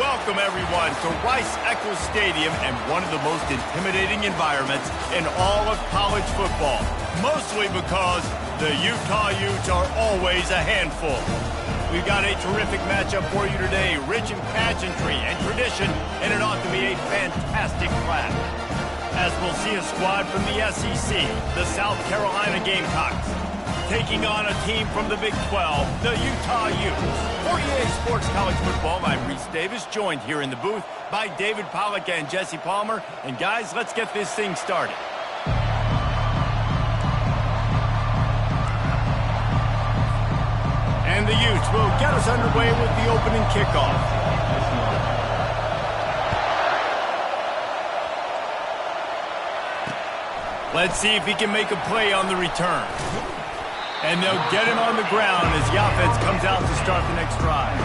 welcome everyone to Rice-Eccles Stadium and one of the most intimidating environments in all of college football. Mostly because the Utah Utes are always a handful. We've got a terrific matchup for you today, rich in pageantry and tradition, and it ought to be a fantastic clash. As we'll see a squad from the SEC, the South Carolina Gamecocks, taking on a team from the Big 12, the Utah Utes. For EA Sports College Football, I'm Reese Davis, joined here in the booth by David Pollack and Jesse Palmer. And guys, let's get this thing started. And the Utes will get us underway with the opening kickoff. Let's see if he can make a play on the return. And they'll get him on the ground as the offense comes out to start the next drive.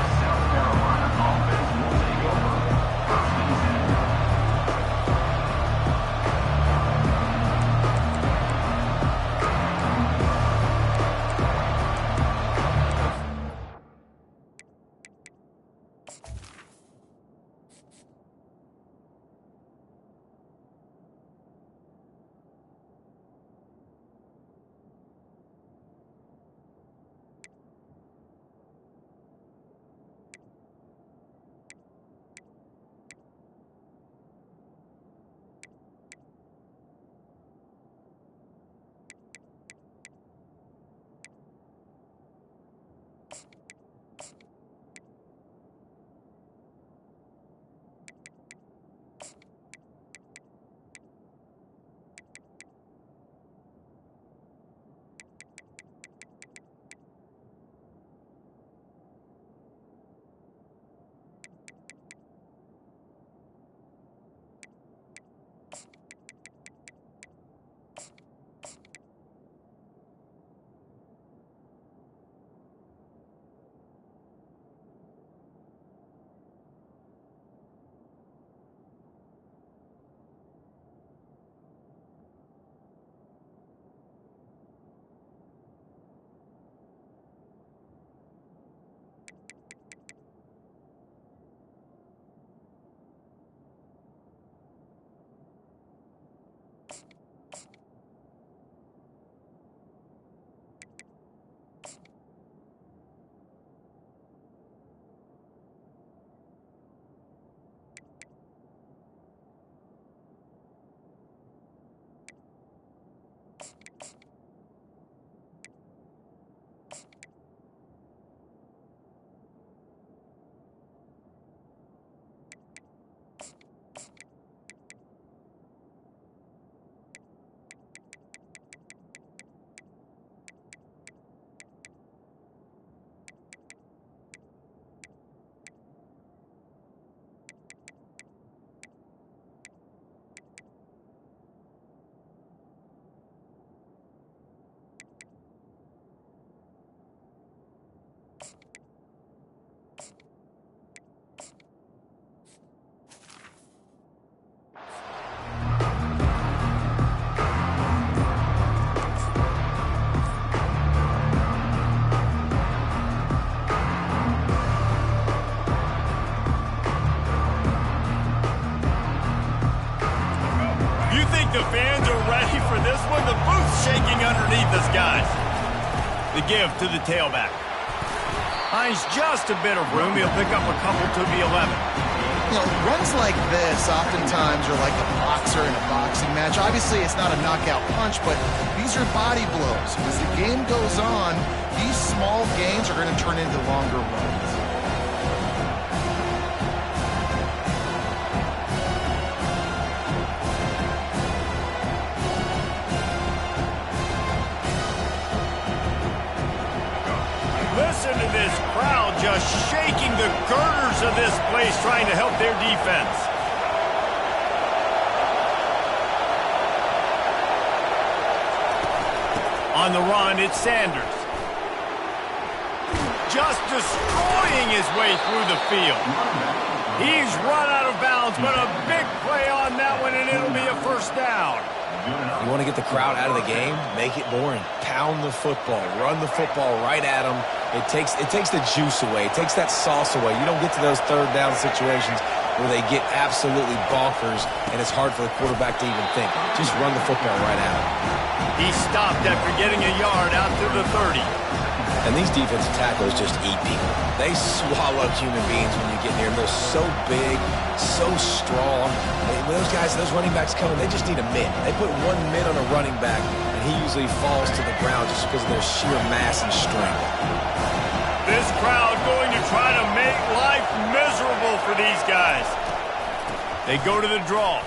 The fans are ready for this one. The booth's shaking underneath us, guys. The give to the tailback. Finds just a bit of room. He'll pick up a couple to the 11. You know, runs like this oftentimes are like a boxer in a boxing match. Obviously, it's not a knockout punch, but these are body blows. As the game goes on, these small gains are going to turn into longer runs. Listen to this crowd just shaking the girders of this place trying to help their defense. On the run, it's Sanders. Just destroying his way through the field. He's run out of bounds, but a big play on that one, and it'll be a first down. You want to get the crowd out of the game? Make it boring. Pound the football. Run the football right at them. It takes the juice away. It takes that sauce away. You don't get to those third down situations where they get absolutely bonkers, and it's hard for the quarterback to even think. Just run the football right at them. He stopped after getting a yard out to the 30. And these defensive tackles just eat people. They swallow human beings when you get near them. They're so big, so strong. When those guys, those running backs come in, they just need a mid. They put one mid on a running back, and he usually falls to the ground just because of their sheer mass and strength. This crowd going to try to make life miserable for these guys. They go to the draw.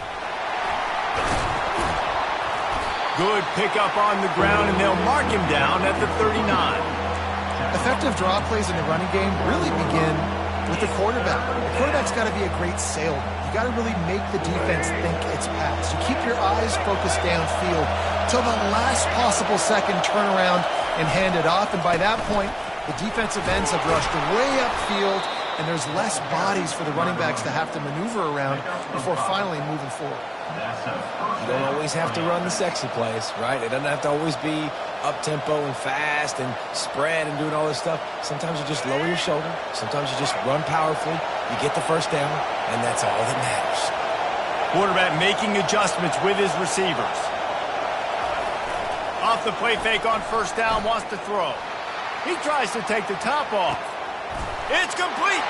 Good pickup on the ground, and they'll mark him down at the 39. Effective draw plays in the running game really begin with the quarterback. The quarterback's got to be a great salesman. You got to really make the defense think it's pass. You keep your eyes focused downfield till the last possible second, turn around and hand it off. And by that point, the defensive ends have rushed way upfield, and there's less bodies for the running backs to have to maneuver around before finally moving forward. You don't always have to run the sexy plays, right? It doesn't have to always be up-tempo and fast and spread and doing all this stuff. Sometimes you just lower your shoulder. Sometimes you just run powerfully. You get the first down, and that's all that matters. Quarterback making adjustments with his receivers. Off the play fake on first down, wants to throw. He tries to take the top off. It's complete.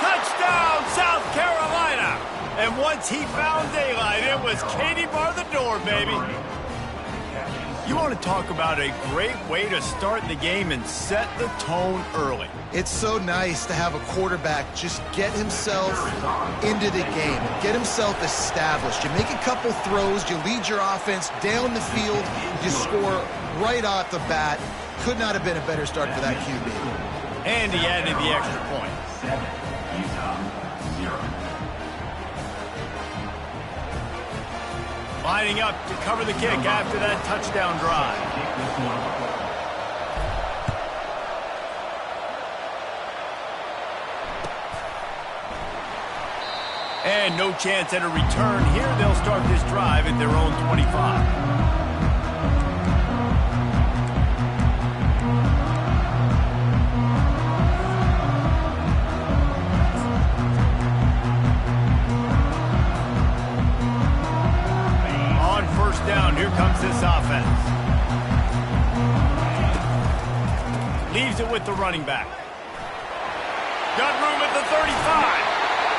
Touchdown, South Carolina. And once he found daylight, it was Katie bar the door, baby. You want to talk about a great way to start the game and set the tone early. It's so nice to have a quarterback just get himself into the game, get himself established. You make a couple throws, you lead your offense down the field, you score right off the bat. Could not have been a better start for that QB. And he added the extra point. 7, Utah, 0. Lining up to cover the kick after that touchdown drive. And no chance at a return here. They'll start this drive at their own 25. Down, here comes this offense. Leaves it with the running back. Got room at the 35.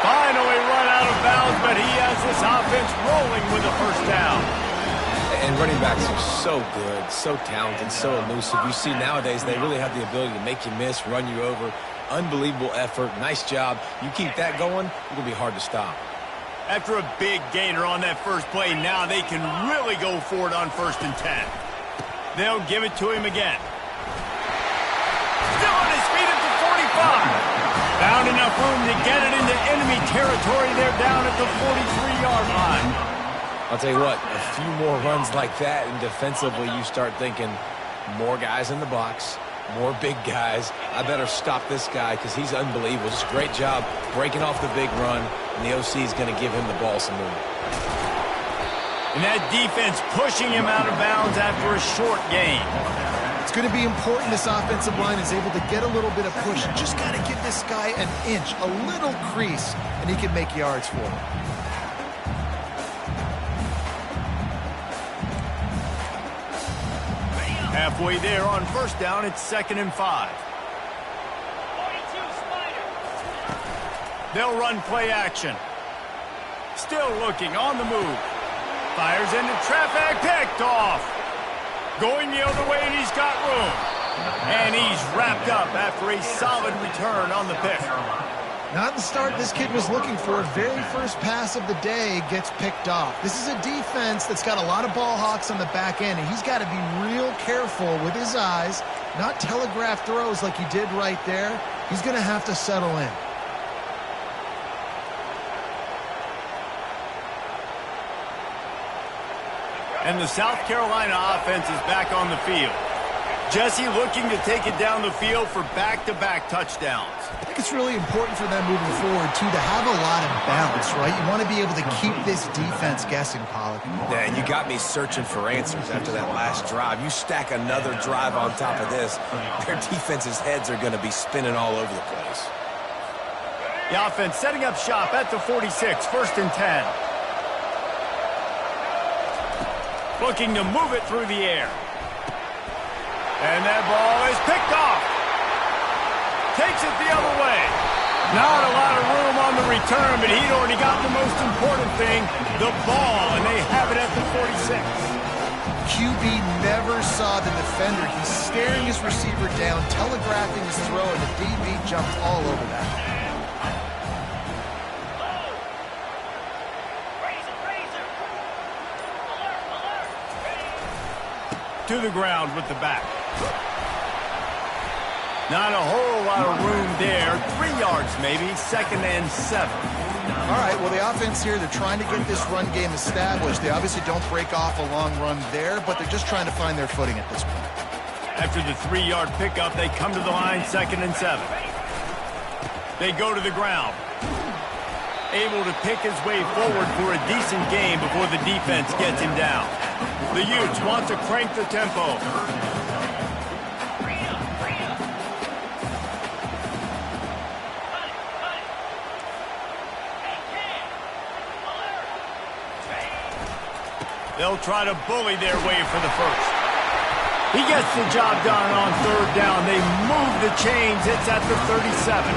Finally run out of bounds, but he has this offense rolling with a first down. And running backs are so good, so talented, so elusive. You see nowadays they really have the ability to make you miss, run you over. Unbelievable effort. Nice job. You keep that going, it'll be hard to stop. After a big gainer on that first play, now they can really go for it on 1st and 10. They'll give it to him again. Still on his feet at the 45. Found enough room to get it into enemy territory. They're down at the 43-yard line. I'll tell you what, a few more runs like that, and defensively you start thinking more guys in the box, more big guys. I better stop this guy because he's unbelievable. Just a great job breaking off the big run, and the OC is going to give him the ball some more. And that defense pushing him out of bounds after a short gain. It's going to be important this offensive line is able to get a little bit of push. Just got to give this guy an inch, a little crease, and he can make yards for him. Halfway there on first down, it's 2nd and 5. They'll run play action. Still looking on the move. Fires into traffic, picked off. Going the other way, and he's got room. And he's wrapped up after a solid return on the pick. Not the start this kid was looking for. Very first pass of the day gets picked off. This is a defense that's got a lot of ball hawks on the back end, and he's got to be real careful with his eyes, not telegraph throws like he did right there. He's going to have to settle in. And the South Carolina offense is back on the field. Jesse looking to take it down the field for back-to-back touchdowns. I think it's really important for them moving forward, too, to have a lot of balance, right? You want to be able to keep this defense guessing, Pollock. Yeah, and you got me searching for answers after that last drive. You stack another drive on top of this, their defense's heads are going to be spinning all over the place. The offense setting up shop at the 46, 1st and 10. Looking to move it through the air. And that ball is picked off. Takes it the other way. Not a lot of room on the return, but he'd already got the most important thing, the ball, and they have it at the 46. QB never saw the defender. He's staring his receiver down, telegraphing his throw, and the DB jumped all over that. To the ground with the back. Not a whole lot of room there. 3 yards maybe, 2nd and 7. All right, well, the offense here, they're trying to get this run game established. They obviously don't break off a long run there, but they're just trying to find their footing at this point. After the 3-yard pickup, they come to the line, 2nd and 7. They go to the ground. Able to pick his way forward for a decent game before the defense gets him down. The Utes want to crank the tempo. They'll try to bully their way for the first. He gets the job done on 3rd down. They move the chains. It's at the 37.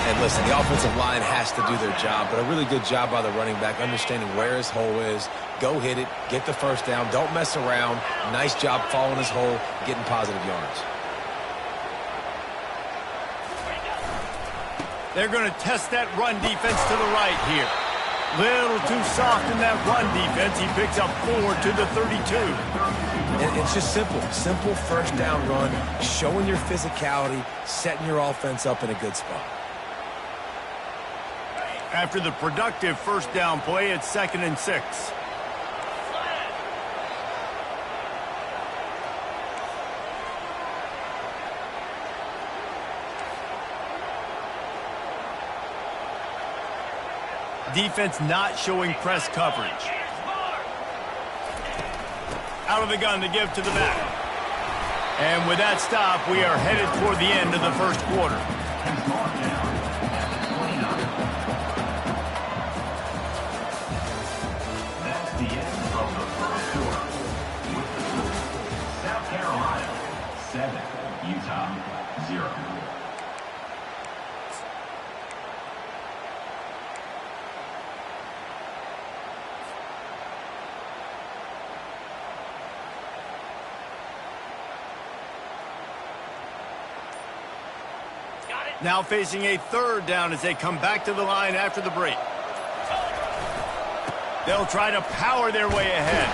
And listen, the offensive line has to do their job, but a really good job by the running back, understanding where his hole is. Go hit it, get the first down, don't mess around. Nice job following his hole, getting positive yards. They're going to test that run defense to the right here. Little too soft in that run defense. He picks up 4 to the 32. And it's just simple 1st down run, showing your physicality, setting your offense up in a good spot. After the productive 1st down play, it's 2nd and 6. Defense not showing press coverage. Out of the gun to give to the back. And with that stop, we are headed toward the end of the 1st quarter. That's the end of the 1st quarter. With the score, South Carolina 7, Utah 0. Now facing a 3rd down as they come back to the line after the break. They'll try to power their way ahead.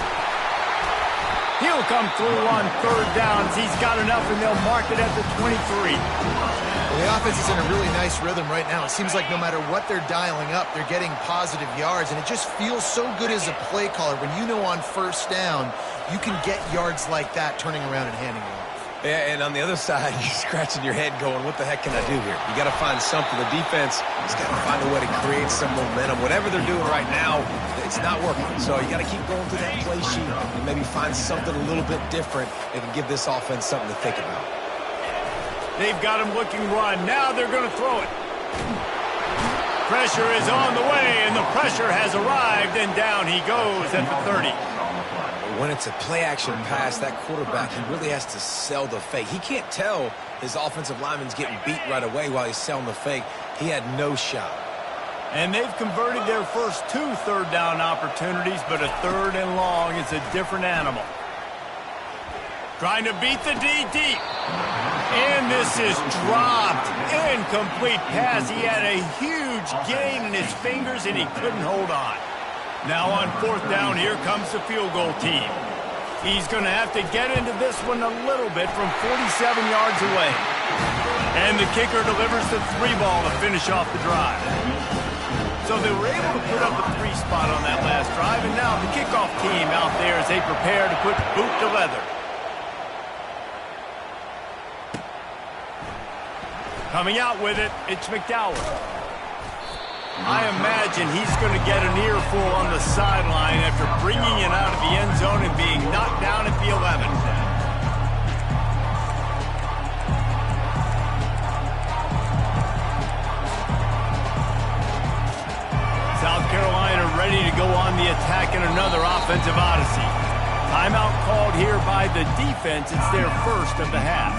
He'll come through on 3rd down. He's got enough, and they'll mark it at the 23. Well, the offense is in a really nice rhythm right now. It seems like no matter what they're dialing up, they're getting positive yards, and it just feels so good as a play caller when you know on 1st down you can get yards like that turning around and handing it off. Yeah, and on the other side, you're scratching your head going, what the heck can I do here? You got to find something. The defense has got to find a way to create some momentum. Whatever they're doing right now, it's not working. So you got to keep going through that play sheet and maybe find something a little bit different that can give this offense something to think about. They've got him looking run. Now they're going to throw it. Pressure is on the way, and the pressure has arrived, and down he goes at the 30. When it's a play-action pass, that quarterback, he really has to sell the fake. He can't tell his offensive lineman's getting beat right away while he's selling the fake. He had no shot. And they've converted their first 2 3rd down opportunities, but a 3rd and long is a different animal. Trying to beat the D deep. And this is dropped. Incomplete pass. He had a huge gain in his fingers, and he couldn't hold on. Now on 4th down, here comes the field goal team. He's going to have to get into this one a little bit from 47 yards away. And the kicker delivers the 3 ball to finish off the drive. So they were able to put up a 3 spot on that last drive, and now the kickoff team out there as they prepare to put boot to leather. Coming out with it, it's McDowell. I imagine he's going to get an earful on the sideline after bringing it out of the end zone and being knocked down at the 11. South Carolina ready to go on the attack in another offensive odyssey. Timeout called here by the defense. It's their first of the half.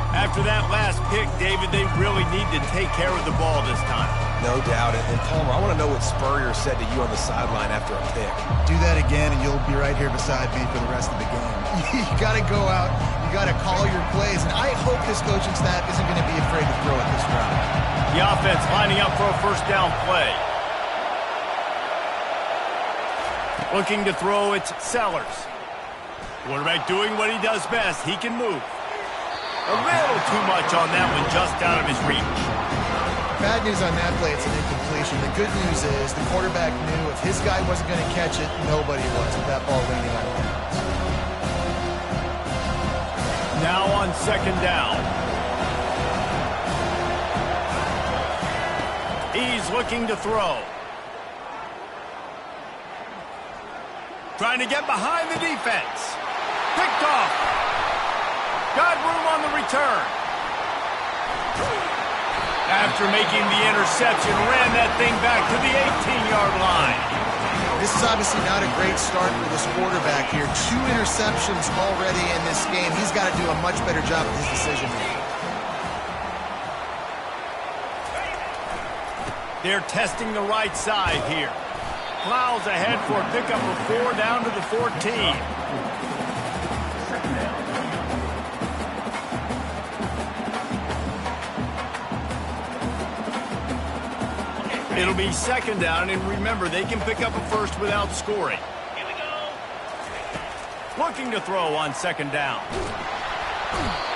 After that last pick, David, they really need to take care of the ball this time. No doubt. And Palmer, I want to know what Spurrier said to you on the sideline after a pick. Do that again, and you'll be right here beside me for the rest of the game. You got to go out. You got to call your plays, and I hope this coaching staff isn't going to be afraid to throw it this round. The offense lining up for a first down play. Looking to throw, it's Sellers. Quarterback doing what he does best. He can move. A little too much on that one, just out of his reach. Bad news on that play, it's an incompletion. The good news is the quarterback knew if his guy wasn't going to catch it, nobody was with that ball leaning out of bounds. Now on second down. He's looking to throw. Trying to get behind the defense. Picked off. Got room on the return. After making the interception, ran that thing back to the 18-yard line. This is obviously not a great start for this quarterback here. 2 interceptions already in this game. He's got to do a much better job with his decision making. They're testing the right side here. Plows ahead for a pickup of 4 down to the 14. It'll be second down, and remember, they can pick up a first without scoring. Here we go. Looking to throw on second down.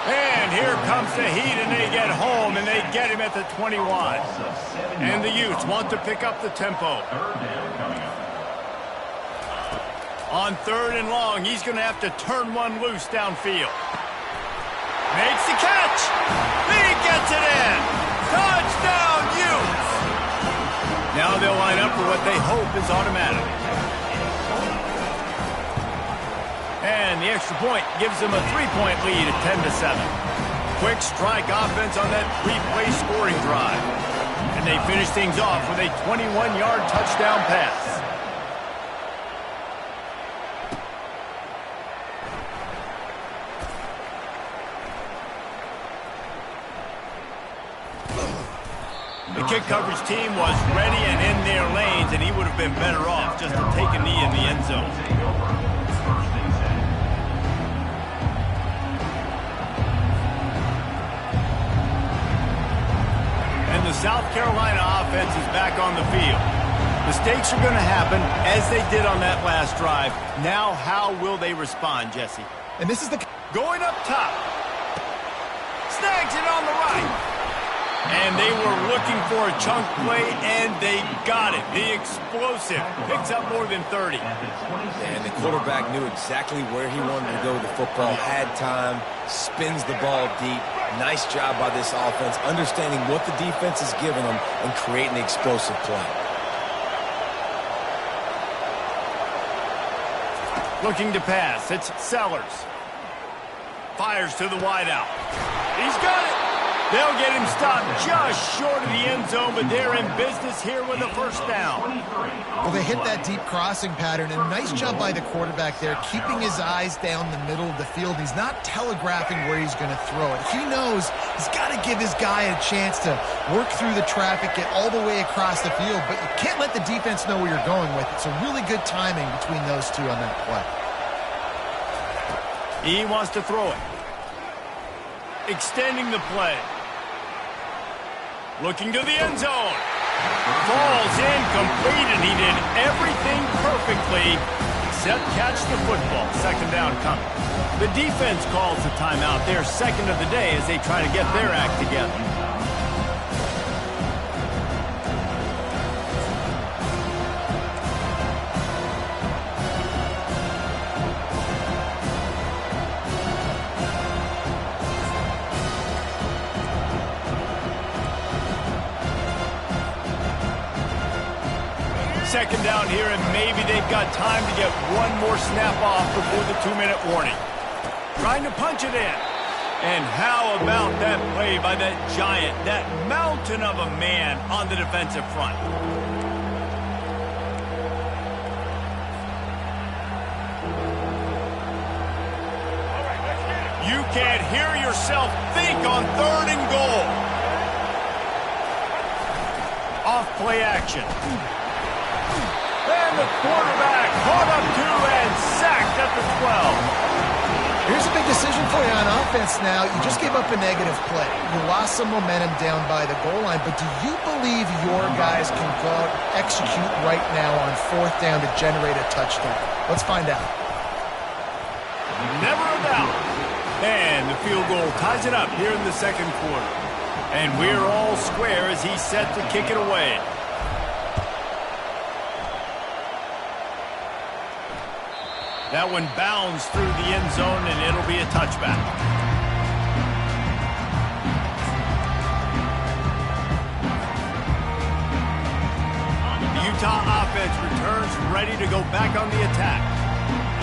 And here comes the heat, and they get home, and they get him at the 21. And the Utes want to pick up the tempo. On third and long, he's going to have to turn one loose downfield. Makes the catch. He gets it in. Touchdown, Utes. Now they'll line up for what they hope is automatic. And the extra point gives them a 3-point lead at 10-7. Quick strike offense on that 3-play scoring drive. And they finish things off with a 21-yard touchdown pass. The kick coverage team was ready and in their lanes, and he would have been better off just to take a knee in the end zone. And the South Carolina offense is back on the field. Mistakes are going to happen, as they did on that last drive. Now, how will they respond, Jesse? And this is the... Going up top. Snags it on the right. And they were looking for a chunk play, and they got it. The explosive picks up more than 30. And the quarterback knew exactly where he wanted to go with the football, had time, spins the ball deep. Nice job by this offense, understanding what the defense is giving them and creating the explosive play. Looking to pass, it's Sellers. Fires to the wideout. He's got it. They'll get him stopped just short of the end zone, but they're in business here with a first down. Well, they hit that deep crossing pattern, and nice job by the quarterback there, keeping his eyes down the middle of the field. He's not telegraphing where he's going to throw it. He knows he's got to give his guy a chance to work through the traffic, get all the way across the field, but you can't let the defense know where you're going with it. So really good timing between those two on that play. He wants to throw it. Extending the play. Looking to the end zone. Falls in, complete, and he did everything perfectly except catch the football. Second down coming. The defense calls the timeout. Their second of the day as they try to get their act together. second down here, and maybe they've got time to get one more snap off before the 2-minute warning. Trying to punch it in. And how about that play by that giant, that mountain of a man on the defensive front? You can't hear yourself think on 3rd and goal. Off play action. And the quarterback caught up to and sacked at the 12. Here's a big decision for you on offense now. You just gave up a negative play. You lost some momentum down by the goal line, but do you believe your guys can go out and execute right now on 4th down to generate a touchdown? Let's find out. Never a doubt. And the field goal ties it up here in the 2nd quarter. And we're all square as he's set to kick it away. That one bounds through the end zone, and it'll be a touchback. The Utah offense returns ready to go back on the attack.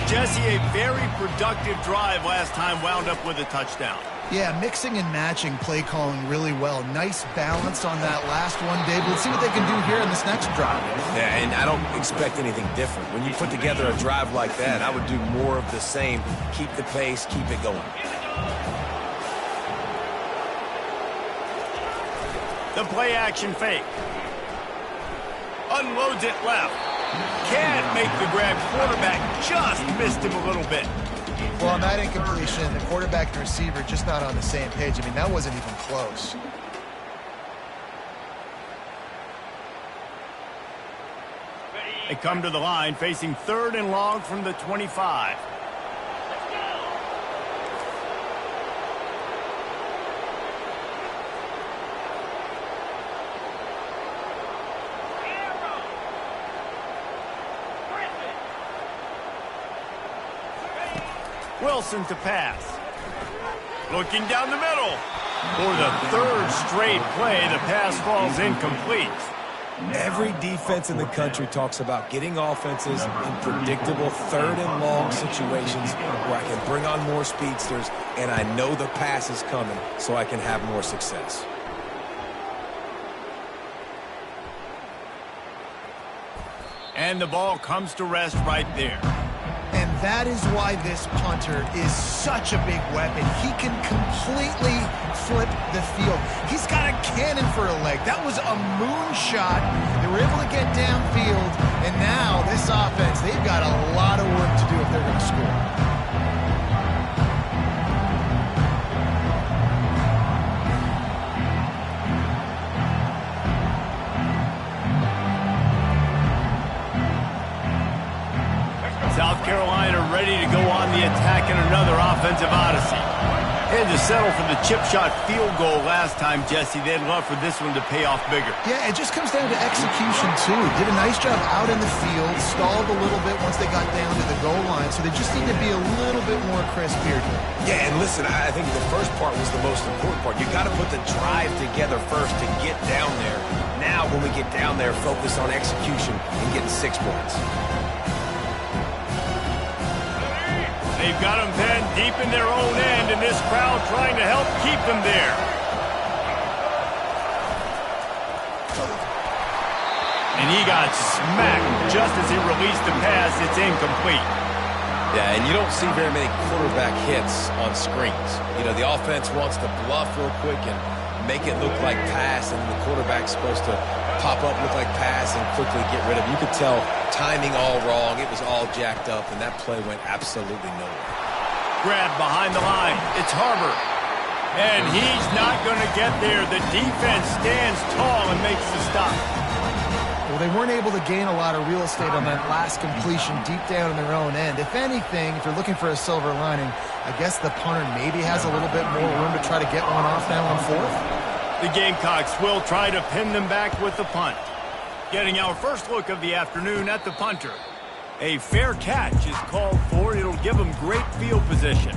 Jesse, a very productive drive last time wound up with a touchdown. Yeah, mixing and matching play calling really well. Nice balance on that last one, Dave. Let's see what they can do here in this next drive. Yeah, and I don't expect anything different. When you put together a drive like that, I would do more of the same. Keep the pace, keep it going. The play action fake. Unloads it left. Can't make the grab. Quarterback just missed him a little bit. Well, on that incompletion, the quarterback and receiver just not on the same page. I mean, that wasn't even close. They come to the line facing 3rd and long from the 25. Wilson to pass. Looking down the middle. For the 3rd straight play, the pass falls incomplete. Every defense in the country talks about getting offenses in predictable 3rd and long situations where I can bring on more speedsters and I know the pass is coming so I can have more success. And the ball comes to rest right there. And that is why this punter is such a big weapon. He can completely flip the field. He's got a cannon for a leg. That was a moonshot. They were able to get downfield, and now this offense, they've got a lot of work to do if they're going to score. South Carolina ready to go on the attack in another offensive odyssey. Had to settle for the chip shot field goal last time, Jesse. They'd love for this one to pay off bigger. Yeah, it just comes down to execution, too. Did a nice job out in the field, stalled a little bit once they got down to the goal line, so they just need to be a little bit more crisp here. Yeah, and listen, I think the first part was the most important part. You got to put the drive together first to get down there. Now, when we get down there, focus on execution and getting 6 points. They've got them then deep in their own end, and this crowd trying to help keep them there. And he got smacked just as he released the pass. It's incomplete. Yeah, and you don't see very many quarterback hits on screens. You know, the offense wants to bluff real quick and make it look like pass, and the quarterback's supposed to pop up, look like pass, and quickly get rid of it. You could tell timing all wrong. It was all jacked up, and that play went absolutely nowhere. Grab behind the line. It's Harbor. And he's not going to get there. The defense stands tall and makes the stop. Well, they weren't able to gain a lot of real estate on that last completion deep down in their own end. If anything, if you're looking for a silver lining, I guess the punter maybe has a little bit more room to try to get one off now on 4th. The Gamecocks will try to pin them back with the punt. Getting our first look of the afternoon at the punter. A fair catch is called for. It'll give them great field position.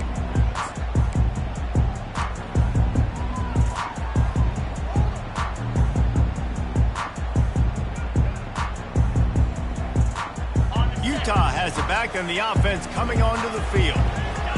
and the offense coming onto the field.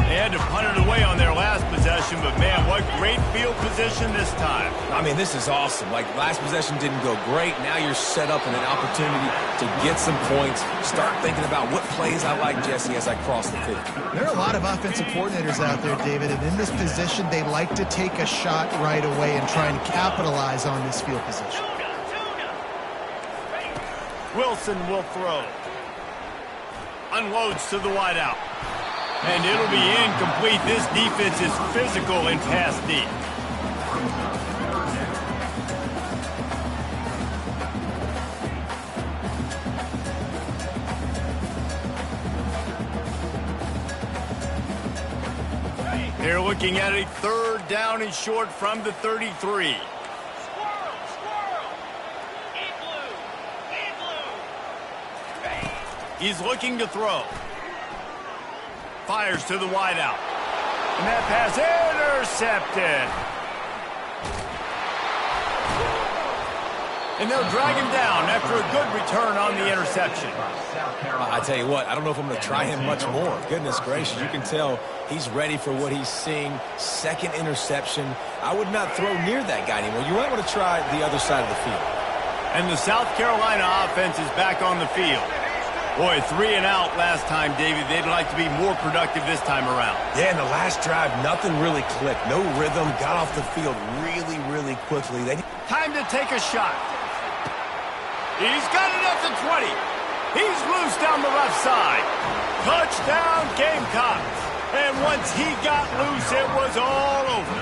They had to punt it away on their last possession, but man, what great field position this time. I mean, this is awesome. Like, last possession didn't go great. Now you're set up in an opportunity to get some points. Start thinking about what plays I like, Jesse, as I cross the field. There are a lot of offensive coordinators out there, David, and in this position, they like to take a shot right away and try and capitalize on this field position. Wilson will throw. Unloads to the wideout. And it'll be incomplete. This defense is physical in pass deep. They're looking at a 3rd down and short from the 33. He's looking to throw. Fires to the wideout. And that pass intercepted. And they'll drag him down after a good return on the interception. I tell you what, I don't know if I'm going to try him much more. Goodness gracious, you can tell he's ready for what he's seeing. 2nd interception. I would not throw near that guy anymore. You might want to try the other side of the field. And the South Carolina offense is back on the field. Boy, 3 and out last time, David. They'd like to be more productive this time around. Yeah, in the last drive, nothing really clicked. No rhythm. Got off the field really, really quickly. Time to take a shot. He's got it at the 20. He's loose down the left side. Touchdown, Gamecocks. And once he got loose, it was all over.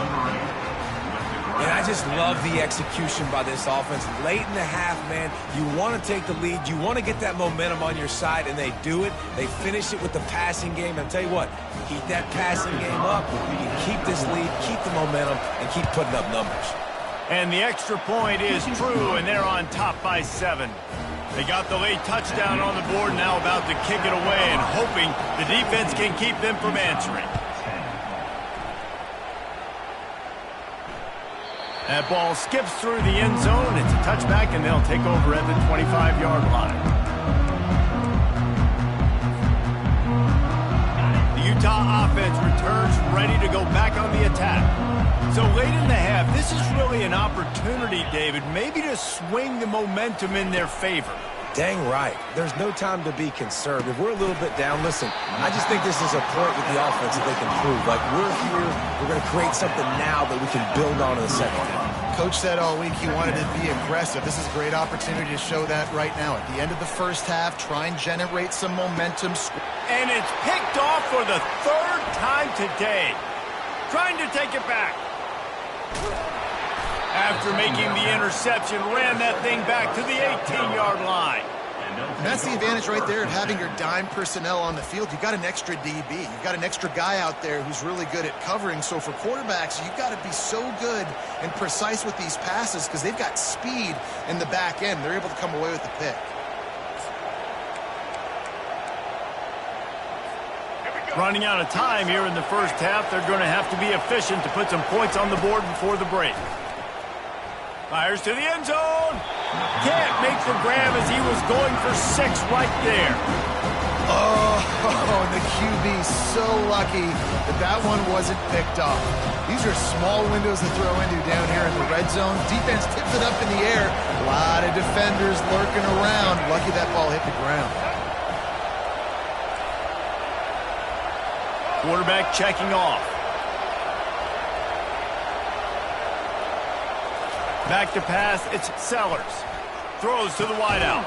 And I just love the execution by this offense. Late in the half, man, you want to take the lead. You want to get that momentum on your side, and they do it. They finish it with the passing game. And I'll tell you what, keep that passing game up. You can keep this lead, keep the momentum, and keep putting up numbers. And the extra point is true, and they're on top by 7. They got the late touchdown on the board, now about to kick it away and hoping the defense can keep them from answering. That ball skips through the end zone. It's a touchback, and they'll take over at the 25-yard line. The Utah offense returns ready to go back on the attack. So late in the half, this is really an opportunity, David, maybe to swing the momentum in their favor. Dang right. There's no time to be concerned. If we're a little bit down, listen, I just think this is a point with the offense that they can prove. Like, we're here, we're going to create something now that we can build on in the second half. Coach said all week he wanted to be aggressive. This is a great opportunity to show that right now. At the end of the first half, try and generate some momentum. And it's picked off for the 3rd time today. Trying to take it back. After making the interception, ran that thing back to the 18-yard line. And that's the advantage right there of having your dime personnel on the field. You've got an extra DB. You've got an extra guy out there who's really good at covering. So for quarterbacks, you've got to be so good and precise with these passes because they've got speed in the back end. They're able to come away with the pick. Running out of time here in the first half, they're going to have to be efficient to put some points on the board before the break. Fires to the end zone. Can't make the grab as he was going for 6 right there. Oh, the QB so lucky that that one wasn't picked off. These are small windows to throw into down here in the red zone. Defense tipped it up in the air. A lot of defenders lurking around. Lucky that ball hit the ground. Quarterback checking off. Back to pass, it's Sellers. Throws to the wideout.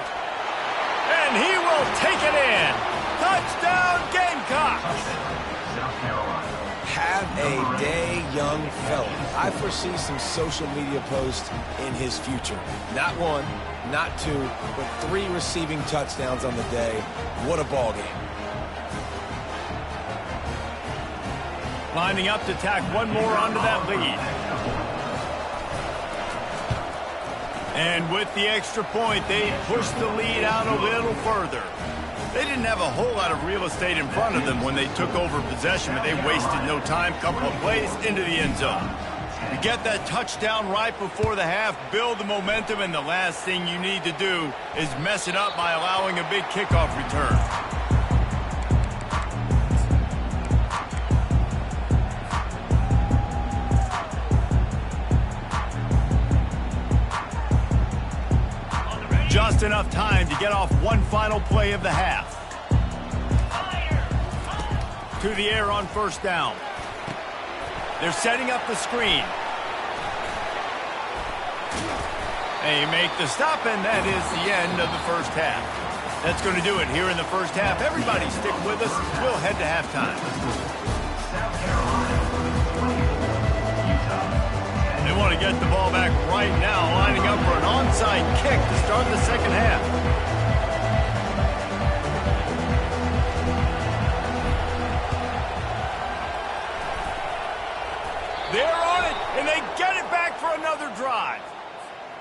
And he will take it in. Touchdown, Gamecocks! Have a day, young fella. I foresee some social media posts in his future. Not 1, not 2, but 3 receiving touchdowns on the day. What a ball game. Lining up to tack one more onto that lead. And with the extra point, they push the lead out a little further. They didn't have a whole lot of real estate in front of them when they took over possession, but they wasted no time. Couple of plays into the end zone. You get that touchdown right before the half, build the momentum, and the last thing you need to do is mess it up by allowing a big kickoff return. Just enough time to get off one final play of the half. To the air on first down. They're setting up the screen. They make the stop, and that is the end of the first half. That's going to do it here in the first half. Everybody stick with us. We'll head to halftime. They want to get the ball back right now, lining up for an onside kick to start the second half. They're on it, and they get it back for another drive.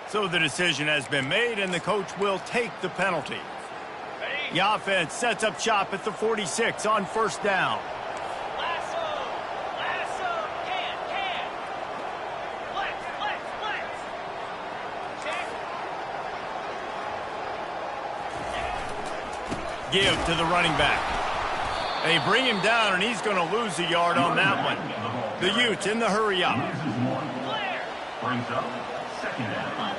So the decision has been made, and the coach will take the penalty. The offense sets up shop at the 46 on first down. Give to the running back. They bring him down, and he's going to lose a yard on that one. The Utes in the hurry up. Brings up second down.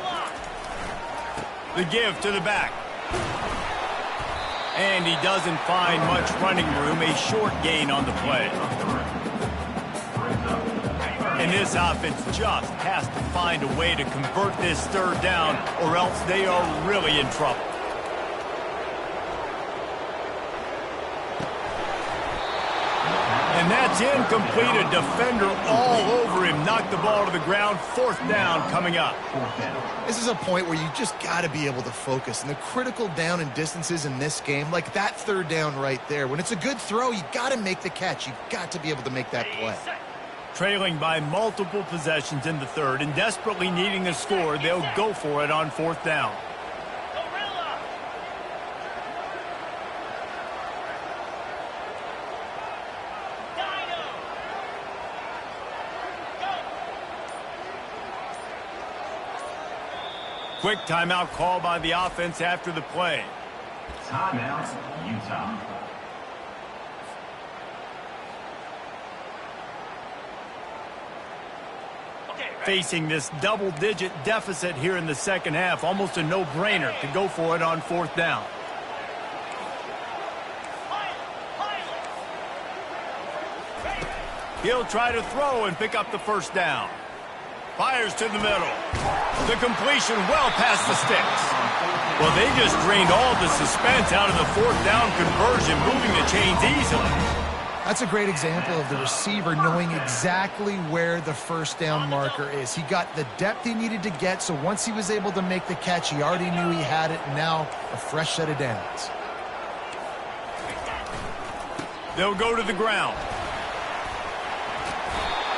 The give to the back. And he doesn't find much running room, a short gain on the play. And this offense just has to find a way to convert this third down, or else they are really in trouble. And that's incomplete. A defender all over him. Knocked the ball to the ground. Fourth down coming up. This is a point where you just got to be able to focus. And the critical down and distances in this game, like that third down right there, when it's a good throw, you got to make the catch. You got to be able to make that play. Trailing by multiple possessions in the third and desperately needing the score, they'll go for it on fourth down. Quick timeout call by the offense after the play. Timeout, Utah. Facing this double-digit deficit here in the second half, almost a no-brainer to go for it on fourth down. He'll try to throw and pick up the first down. Fires to the middle. The completion well past the sticks. Well, they just drained all the suspense out of the fourth down conversion, moving the chains easily. That's a great example of the receiver knowing exactly where the first down marker is. He got the depth he needed to get, so once he was able to make the catch, he already knew he had it, and now a fresh set of downs. They'll go to the ground.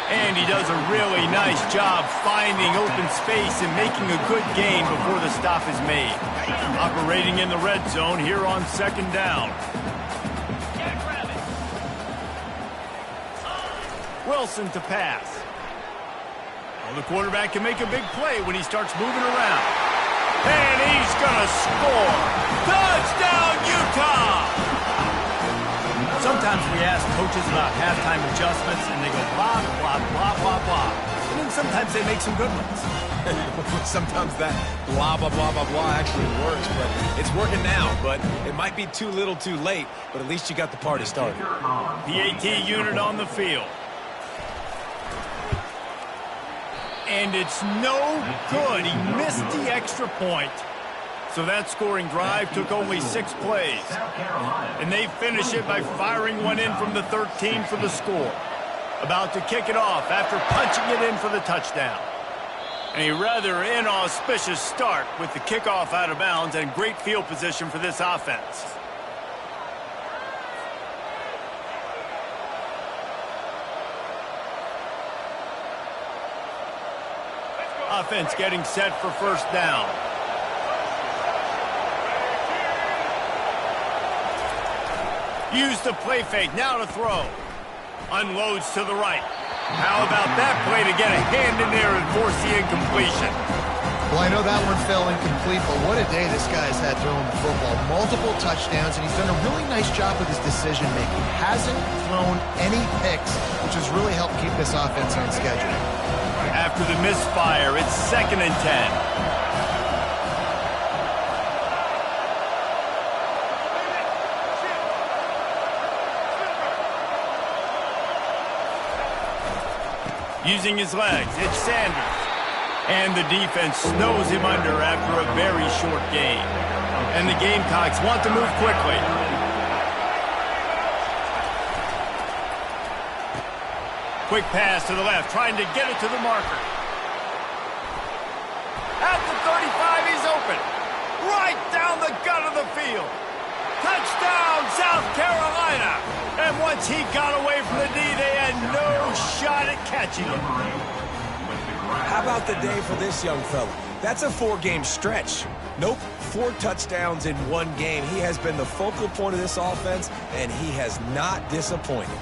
And he does a really nice job finding open space and making a good gain before the stop is made. Operating in the red zone here on second down. Wilson to pass. Well, the quarterback can make a big play when he starts moving around. And he's going to score. Touchdown, Utah! Sometimes we ask coaches about halftime adjustments, and they go blah, blah, blah, blah, blah. And then sometimes they make some good ones. Sometimes that blah, blah, blah, blah, blah actually works, but it's working now. But it might be too little too late, but at least you got the party started. PAT unit on the field. And it's no good. He missed the extra point. So that scoring drive took only 6 plays. And they finish it by firing one in from the 13 for the score. About to kick it off after punching it in for the touchdown. And a rather inauspicious start with the kickoff out of bounds and great field position for this offense. Offense getting set for first down. Use the play fake, now to throw. Unloads to the right. How about that play to get a hand in there and force the incompletion? Well, I know that one fell incomplete, but what a day this guy's had throwing the football. Multiple touchdowns, and he's done a really nice job with his decision-making. Hasn't thrown any picks, which has really helped keep this offense on schedule. After the misfire, it's 2nd and 10. Using his legs, it's Sanders. And the defense snows him under after a very short gain. And the Gamecocks want to move quickly. Quick pass to the left, trying to get it to the marker. At the 35, he's open. Right down the gut of the field. Touchdown, South Carolina. And once he got away from the D, they had no shot at catching him. How about the day for this young fella? That's a 4-game stretch. Nope, 4 touchdowns in 1 game. He has been the focal point of this offense, and he has not disappointed.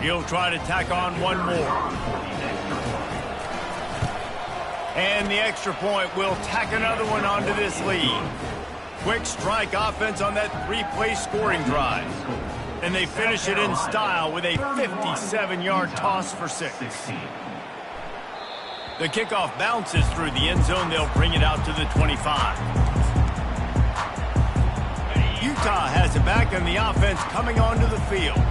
He'll try to tack on one more. And the extra point will tack another one onto this lead. Quick strike offense on that 3-play scoring drive. And they finish it in style with a 57-yard toss for 6. The kickoff bounces through the end zone. They'll bring it out to the 25. Utah has it back, and the offense coming onto the field.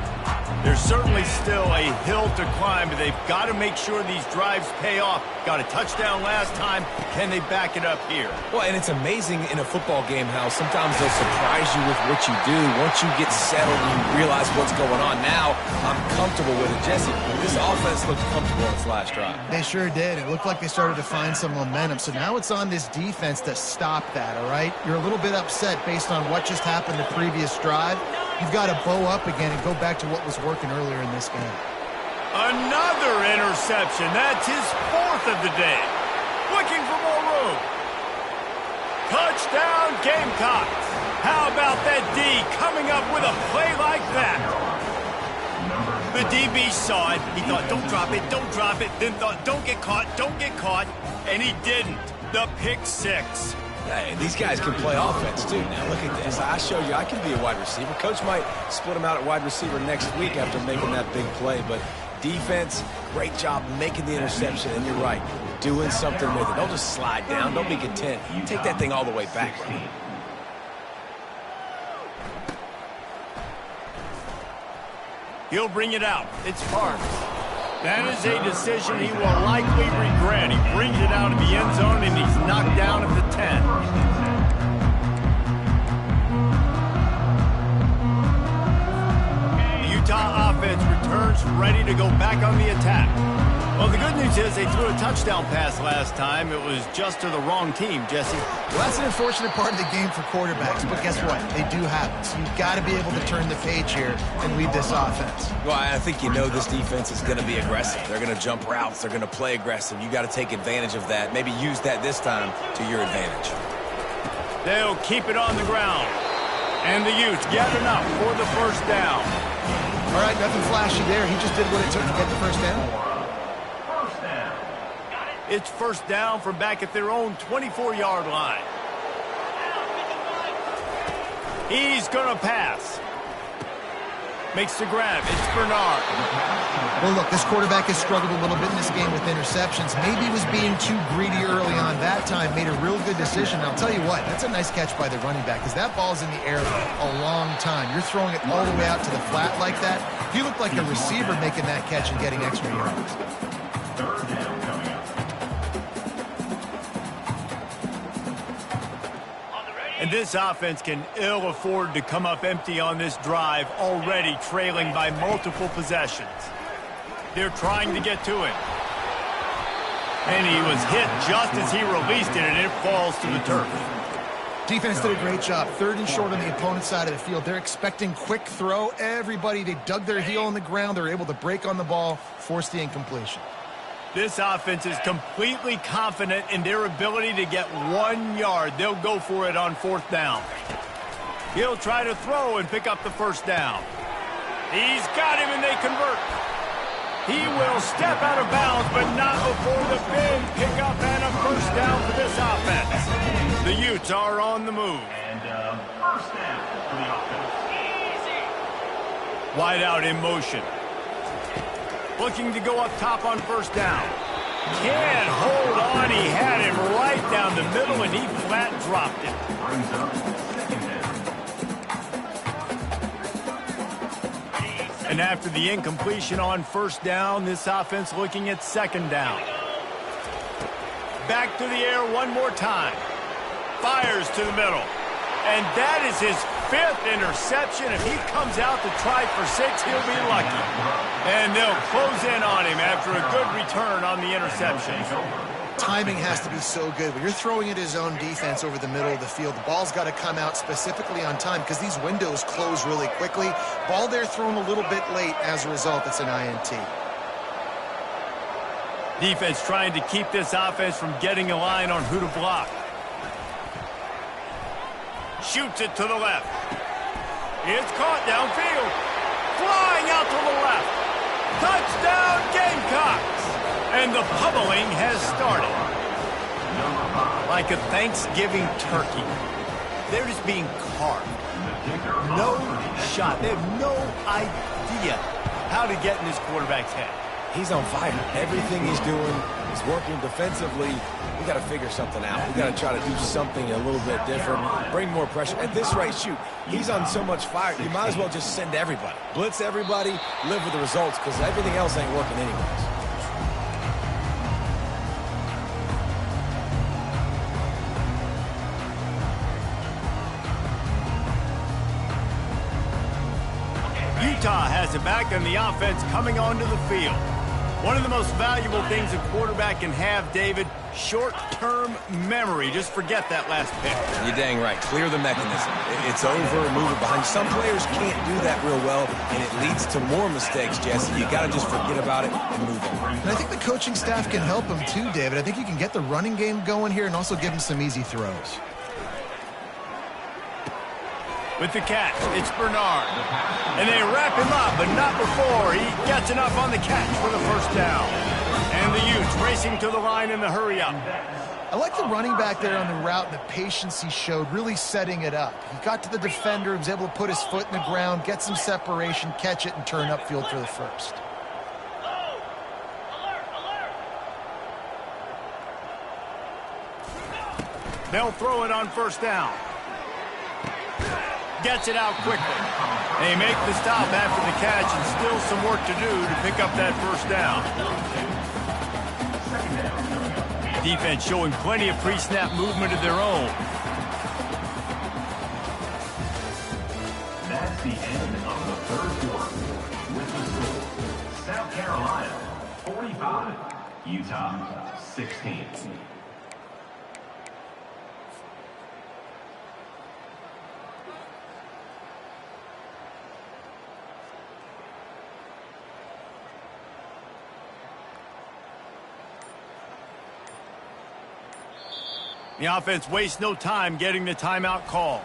There's certainly still a hill to climb, but they've got to make sure these drives pay off. Got a touchdown last time. Can they back it up here? Well, and it's amazing in a football game how sometimes they'll surprise you with what you do. Once you get settled and you realize what's going on, now I'm comfortable with it. Jesse, this offense looked comfortable in its last drive. They sure did. It looked like they started to find some momentum. So now it's on this defense to stop that, all right? You're a little bit upset based on what just happened the previous drive. You've got to bow up again and go back to what was working earlier in this game. Another interception. That's his 4th of the day. Looking for more room. Touchdown, Gamecocks. How about that D coming up with a play like that? The DB saw it. He thought, don't drop it. Then thought, don't get caught. And he didn't. The pick 6. Hey, these guys can play offense, too. Now, look at this. I show you I can be a wide receiver. Coach might split him out at wide receiver next week after making that big play. But defense, great job making the interception. And you're right, doing something with it. Don't just slide down. Don't be content. Take that thing all the way back. He'll bring it out. It's Parks. That is a decision he will likely regret. He brings it out of the end zone, and he's knocked down at the 10. The Utah offense returns ready to go back on the attack. Well, the good news is they threw a touchdown pass last time. It was just to the wrong team, Jesse. Well, that's an unfortunate part of the game for quarterbacks, but guess what? They do have it. So you've got to be able to turn the page here and lead this offense. Well, I think you know this defense is going to be aggressive. They're going to jump routes. They're going to play aggressive. You got to take advantage of that. Maybe use that this time to your advantage. They'll keep it on the ground. And the Utes get enough for the first down. All right, nothing flashy there. He just did what it took to get the first down. It's first down from back at their own 24-yard line. He's going to pass. Makes the grab. It's Bernard. Well, look, this quarterback has struggled a little bit in this game with interceptions. Maybe he was being too greedy early on that time. Made a real good decision. And I'll tell you what, that's a nice catch by the running back because that ball's in the air a long time. You're throwing it all the way out to the flat like that. He looked like a receiver making that catch and getting extra yards. Third down coming up. And this offense can ill afford to come up empty on this drive, already trailing by multiple possessions. They're trying to get to him. And he was hit just as he released it, and it falls to the turf. Defense did a great job. 3rd and short on the opponent's side of the field. They're expecting quick throw. Everybody, they dug their heel on the ground. They're able to break on the ball, force the incompletion. This offense is completely confident in their ability to get 1 yard. They'll go for it on 4th down. He'll try to throw and pick up the first down. He's got him, and they convert. He will step out of bounds, but not before the big pickup and a first down for this offense. The Utes are on the move. And first down for the offense. Wide out in motion. Looking to go up top on first down. Can't hold on. He had him right down the middle, and he flat dropped it. Brings up second down. And after the incompletion on first down, this offense looking at second down. Back to the air one more time. Fires to the middle. And that is his 5th interception. If he comes out to try for 6, he'll be lucky. And they'll close in on him after a good return on the interception. Timing has to be so good. When you're throwing at his own defense over the middle of the field, the ball's got to come out specifically on time because these windows close really quickly. Ball there thrown a little bit late. As a result, it's an INT. Defense trying to keep this offense from getting a line on who to block. Shoots it to the left. It's caught downfield. Flying out to the left. Touchdown, Gamecocks! And the pummeling has started. Like a Thanksgiving turkey. They're just being carved. No shot. They have no idea how to get in this quarterback's head. He's on fire. Everything he's doing is working defensively. We got to figure something out. We got to try to do something a little bit different. Bring more pressure. At this rate, shoot, he's on so much fire. You might as well just send everybody. Blitz everybody, live with the results, because everything else ain't working anyways. Utah has it back, and the offense coming onto the field. One of the most valuable things a quarterback can have, David, short-term memory. Just forget that last pick. You're dang right. Clear the mechanism. It's over, move it behind. Some players can't do that real well, and it leads to more mistakes, Jesse. You got to just forget about it and move on. And I think the coaching staff can help him too, David. I think you can get the running game going here and also give him some easy throws. With the catch, it's Bernard. And they wrap him up, but not before he gets enough on the catch for the first down. And the Utes racing to the line in the hurry-up. I like the running back there on the route and the patience he showed, really setting it up. He got to the defender, he was able to put his foot in the ground, get some separation, catch it, and turn upfield for the first. They'll throw it on first down. Gets it out quickly. They make the stop after the catch, and still some work to do to pick up that first down. Defense showing plenty of pre-snap movement of their own. That's the end of the third quarter. With the score, South Carolina 45, Utah 16. The offense wastes no time getting the timeout call.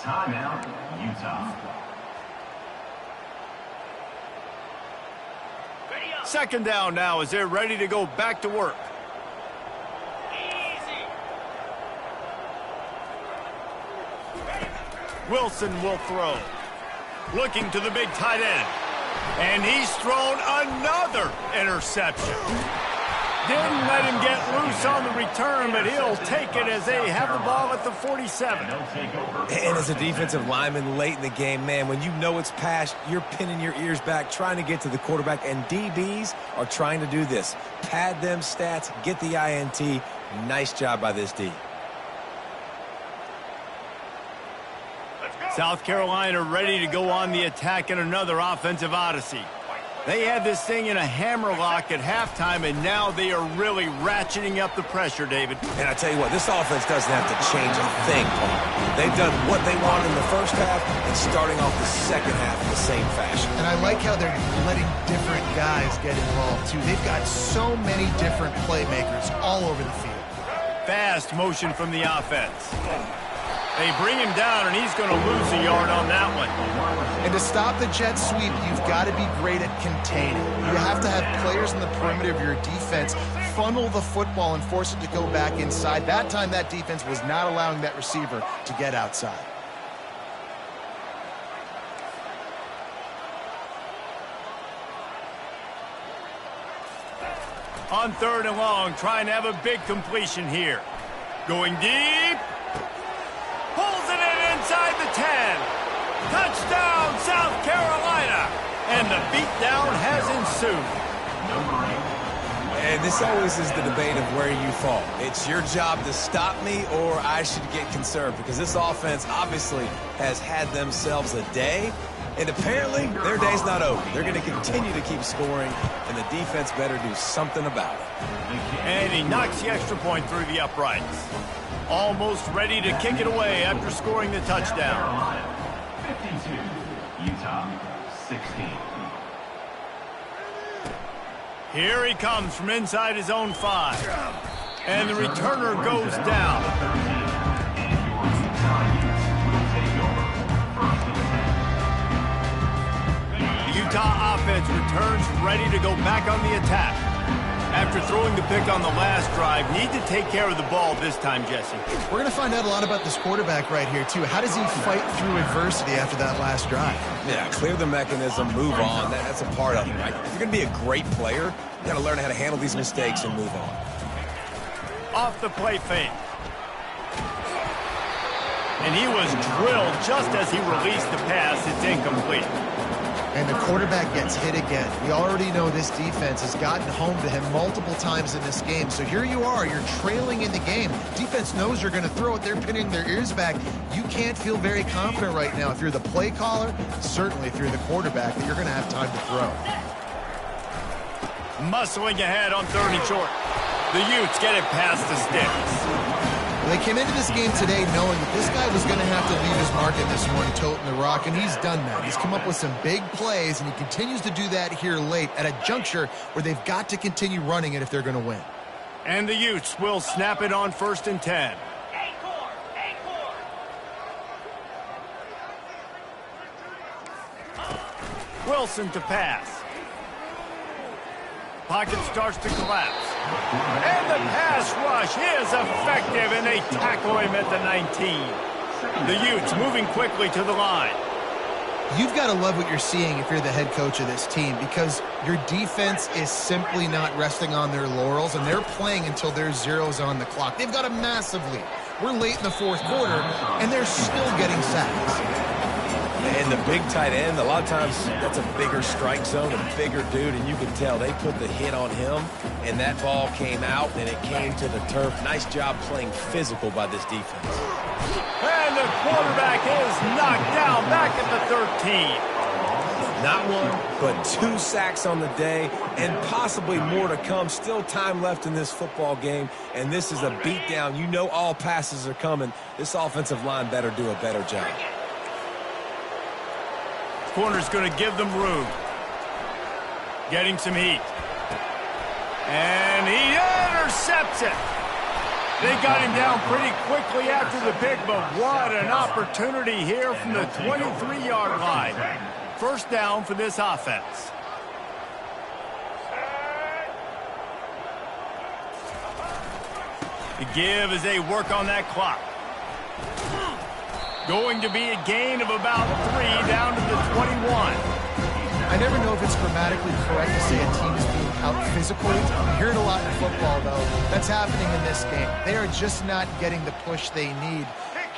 Timeout, Utah. Second down now as they're ready to go back to work. Wilson will throw. Looking to the big tight end. And he's thrown another interception. Didn't let him get loose on the return, but he'll take it as they have the ball at the 47. And as a defensive lineman late in the game, man, when you know it's past, you're pinning your ears back, trying to get to the quarterback, and DBs are trying to do this. Pad them stats, get the INT. Nice job by this D. South Carolina ready to go on the attack in another offensive odyssey. They had this thing in a hammerlock at halftime, and now they are really ratcheting up the pressure, David. And I tell you what, this offense doesn't have to change a thing, Paul. They've done what they wanted in the first half and starting off the second half in the same fashion. And I like how they're letting different guys get involved, too. They've got so many different playmakers all over the field. Fast motion from the offense. They bring him down, and he's going to lose a yard on that one. And to stop the jet sweep, you've got to be great at containing. You have to have players in the perimeter of your defense funnel the football and force it to go back inside. That time, that defense was not allowing that receiver to get outside. On third and long, trying to have a big completion here. Going deep. Pulls it in inside the 10. Touchdown, South Carolina. And the beatdown has ensued. And this always is the debate of where you fall. It's your job to stop me, or I should get concerned, because this offense obviously has had themselves a day, and apparently their day's not over. They're going to continue to keep scoring, and the defense better do something about it. And he knocks the extra point through the uprights. Almost ready to kick it away after scoring the touchdown. 52, Utah 16. Here he comes from inside his own 5. And the returner goes down. The Utah offense returns ready to go back on the attack. After throwing the pick on the last drive, need to take care of the ball this time, Jesse. We're going to find out a lot about this quarterback right here, too. How does he fight through adversity after that last drive? Yeah, clear the mechanism, move on. That's a part of it, right? If you're going to be a great player, you got to learn how to handle these mistakes and move on. Off the play fake. And he was drilled just as he released the pass. It's incomplete. And the quarterback gets hit again. We already know this defense has gotten home to him multiple times in this game. So here you are, you're trailing in the game. Defense knows you're going to throw it. They're pinning their ears back. You can't feel very confident right now. If you're the play caller, certainly if you're the quarterback, that you're going to have time to throw. Muscling ahead on 3rd and short. The Utes get it past the sticks. They came into this game today knowing that this guy was going to have to leave his mark in this one, toting the rock, and he's done that. He's come up with some big plays, and he continues to do that here late at a juncture where they've got to continue running it if they're going to win. And the Utes will snap it on 1st and 10. Wilson to pass. Pocket starts to collapse. And the pass rush is effective, and they tackle him at the 19. The Utes moving quickly to the line. You've got to love what you're seeing if you're the head coach of this team, because your defense is simply not resting on their laurels, and they're playing until there's zeros on the clock. They've got a massive lead. We're late in the 4th quarter, and they're still getting sacks. And the big tight end, a lot of times that's a bigger strike zone, a bigger dude, and you can tell they put the hit on him, and that ball came out, and it came to the turf. Nice job playing physical by this defense. And the quarterback is knocked down back at the 13. Not one, but 2 sacks on the day, and possibly more to come. Still time left in this football game, and this is a beatdown. You know all passes are coming. This offensive line better do a better job. Corner's going to give them room. Getting some heat. And he intercepts it. They got him down pretty quickly after the pick, but what an opportunity here from the 23-yard line. 1st down for this offense. The give as they work on that clock. Going to be a gain of about 3 down to the 21. I never know if it's grammatically correct to say a team is being out-physical. You hear it a lot in football, though. That's happening in this game. They are just not getting the push they need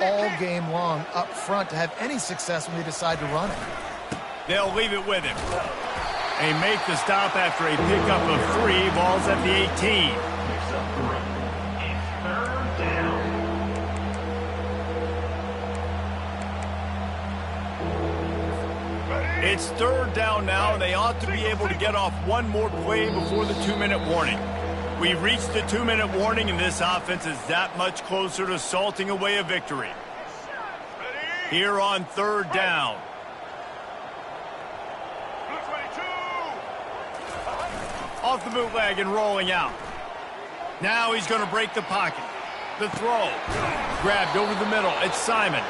all game long up front to have any success when they decide to run it. They'll leave it with him. They make the stop after a pickup of 3. Ball's at the 18. It's 3rd down now, and they ought to be able to get off one more play before the 2-minute warning. We've reached the 2-minute warning, and this offense is that much closer to salting away a victory. Here on 3rd down. Off the bootleg and rolling out. Now he's going to break the pocket. The throw. Grabbed over the middle. It's Simon.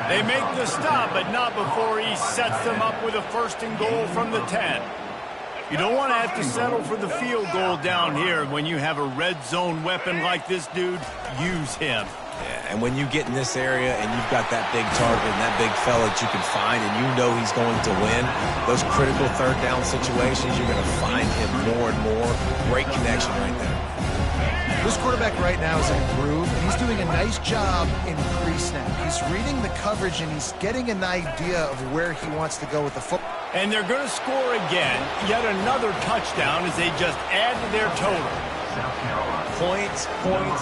They make the stop, but not before he sets them up with a 1st and goal from the 10. You don't want to have to settle for the field goal down here. When you have a red zone weapon like this dude, use him. Yeah, and when you get in this area and you've got that big target and that big fella that you can find and you know he's going to win, those critical 3rd down situations, you're going to find him more and more. Great connection right there. This quarterback right now is in a groove, and he's doing a nice job in pre-snap. He's reading the coverage, and he's getting an idea of where he wants to go with the football. And they're going to score again. Yet another touchdown as they just add to their total. Points,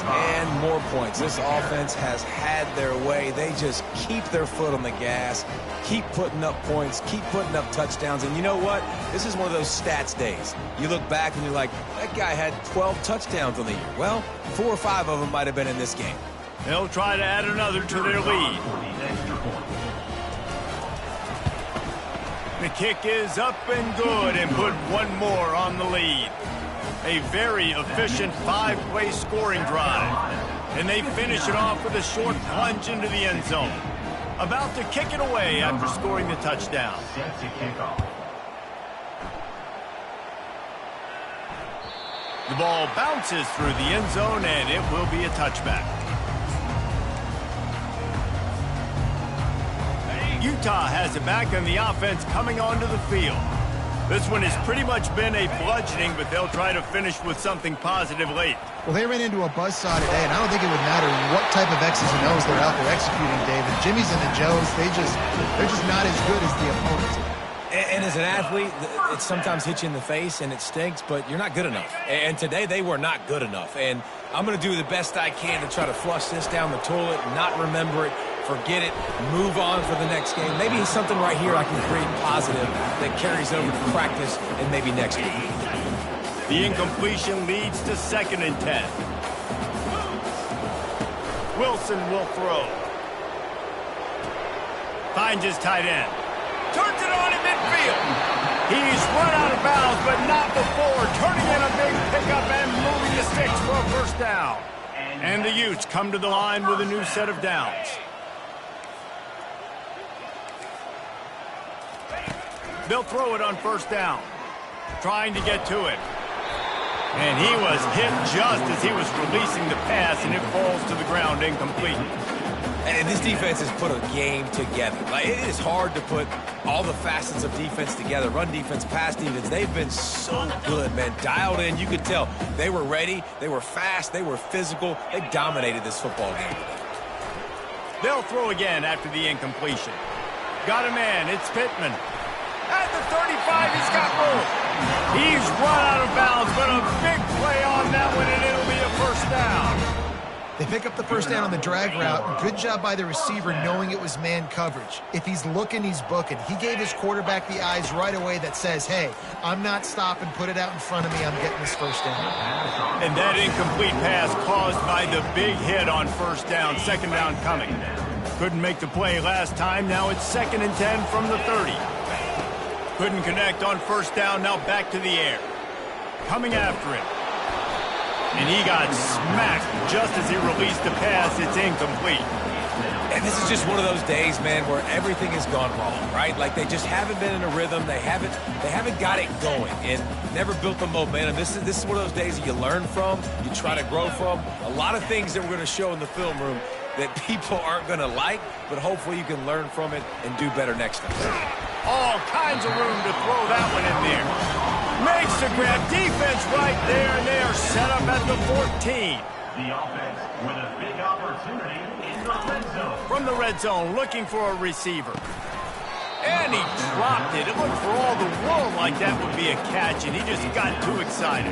and more points. This offense has had their way. They just keep their foot on the gas, keep putting up points, keep putting up touchdowns. And you know what? This is one of those stats days. You look back and you're like, that guy had 12 touchdowns on the year. Well, 4 or 5 of them might have been in this game. They'll try to add another to their lead. The kick is up and good and put one more on the lead. A very efficient 5-play scoring drive. And they finish it off with a short plunge into the end zone. About to kick it away after scoring the touchdown. Set to kick off. The ball bounces through the end zone and it will be a touchback. Utah has it back and the offense coming onto the field. This one has pretty much been a bludgeoning, but they'll try to finish with something positive late. Well, they ran into a buzzsaw today, and I don't think it would matter what type of X's and O's they're out there executing, David. Jimmy's and the Joes, they're just not as good as the opponents. And as an athlete, it sometimes hits you in the face and it stinks, but you're not good enough. And today they were not good enough. And I'm going to do the best I can to try to flush this down the toilet, not remember it, forget it, move on for the next game. Maybe something right here I can create positive that carries over to practice and maybe next week. The incompletion leads to 2nd and 10. Wilson will throw. Finds his tight end. Turns it on in midfield. He's run out of bounds, but not before. Turning in a big pickup and moving the sticks for a first down. And the Utes come to the line with a new set of downs. They'll throw it on first down. Trying to get to it. And he was hit just as he was releasing the pass, and it falls to the ground incomplete. And this defense has put a game together. Like, it is hard to put all the facets of defense together. Run defense, pass defense. They've been so good, man. Dialed in. You could tell they were ready. They were fast. They were physical. They dominated this football game today. They'll throw again after the incompletion. Got a man. It's Pittman. At the 35, he's got room. He's run out of bounds, but a big play on that one, and it'll be a first down. They pick up the first down on the drag route. Good job by the receiver knowing it was man coverage. If he's looking, he's booking. He gave his quarterback the eyes right away that says, hey, I'm not stopping. Put it out in front of me. I'm getting this first down. And that incomplete pass caused by the big hit on first down. 2nd down coming. Couldn't make the play last time. Now it's 2nd and 10 from the 30. Couldn't connect on first down. Now back to the air. Coming after it. And he got smacked just as he released the pass. It's incomplete. And this is just one of those days, man, where everything has gone wrong, right? Like they just haven't been in a rhythm. They haven't got it going and never built the momentum. This is one of those days that you learn from, you try to grow from. A lot of things that we're going to show in the film room that people aren't going to like, but hopefully you can learn from it and do better next time. All kinds of room to throw that one in there. Makes the grab. Defense right there, and they are set up at the 14. The offense with a big opportunity in the red zone. From the red zone, looking for a receiver. And he dropped it. It looked for all the world like that would be a catch, and he just got too excited.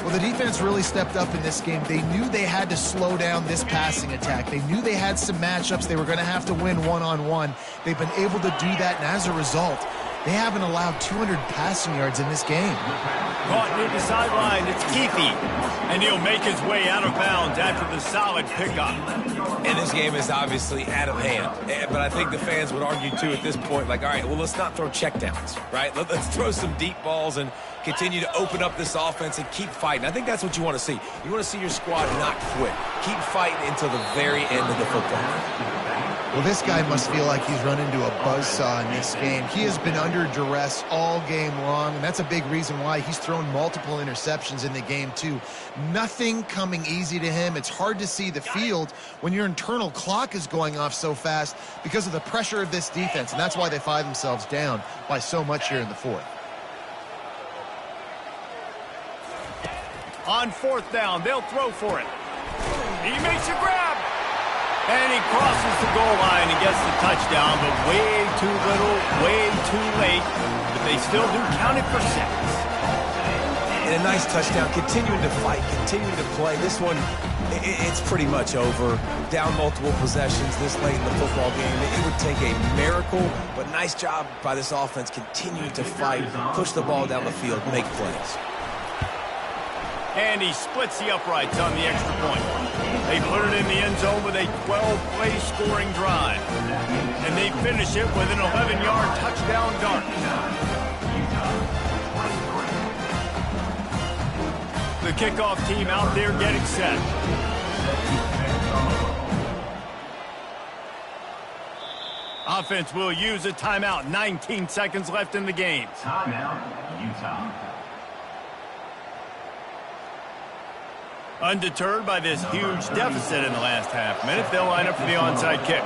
Well, the defense really stepped up in this game. They knew they had to slow down this passing attack. They knew they had some matchups they were going to have to win one-on-one. They've been able to do that, and as a result, they haven't allowed 200 passing yards in this game. Caught near the sideline, it's Keefe. And he'll make his way out of bounds after the solid pickup. And this game is obviously out of hand. But I think the fans would argue, too, at this point, like, all right, well, let's not throw checkdowns, right? Let's throw some deep balls and continue to open up this offense and keep fighting. I think that's what you want to see. You want to see your squad not quit. Keep fighting until the very end of the football game. Well, this guy must feel like he's run into a buzzsaw in this game. He has been under duress all game long, and that's a big reason why he's thrown multiple interceptions in the game, too. Nothing coming easy to him. It's hard to see the field when your internal clock is going off so fast because of the pressure of this defense, and that's why they find themselves down by so much here in the fourth. On 4th down, they'll throw for it. He makes a grab. And he crosses the goal line and gets the touchdown, but way too little, way too late. But they still do count it for 6. And a nice touchdown, continuing to fight, continuing to play. This one, it's pretty much over. Down multiple possessions this late in the football game. It would take a miracle, but nice job by this offense continuing to fight, push the ball down the field, make plays. And he splits the uprights on the extra point. They put it in the end zone with a 12-play scoring drive. And they finish it with an 11-yard touchdown dart. The kickoff team out there getting set. Offense will use a timeout. 19 seconds left in the game. Timeout, Utah. Undeterred by this huge deficit in the last half minute, they'll line up for the onside kick.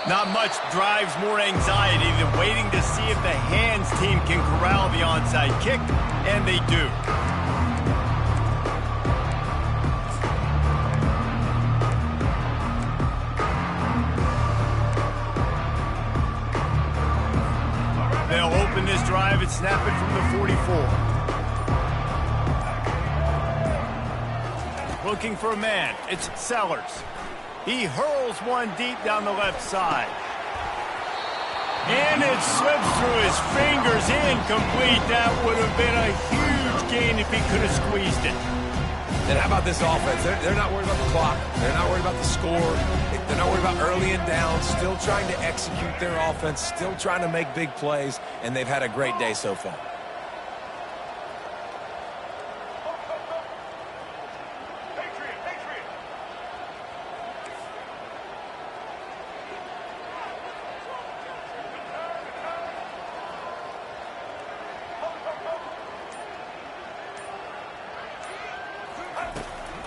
Not much drives more anxiety than waiting to see if the hands team can corral the onside kick, and they do. They'll open this drive and snap it from the 44. Looking for a man. It's Sellers. He hurls one deep down the left side. And it slips through his fingers, incomplete. That would have been a huge gain if he could have squeezed it. And how about this offense? They're not worried about the clock. They're not worried about the score. They're not worried about early and down. Still trying to execute their offense. Still trying to make big plays. And they've had a great day so far.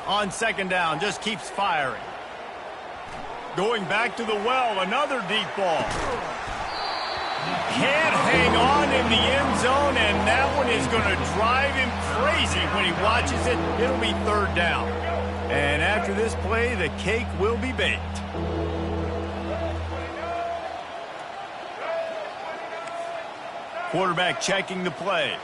On second down, just keeps firing. Going back to the well, another deep ball. Can't hang on in the end zone, and that one is going to drive him crazy when he watches it. It'll be third down. And after this play, the cake will be baked. Quarterback checking the play.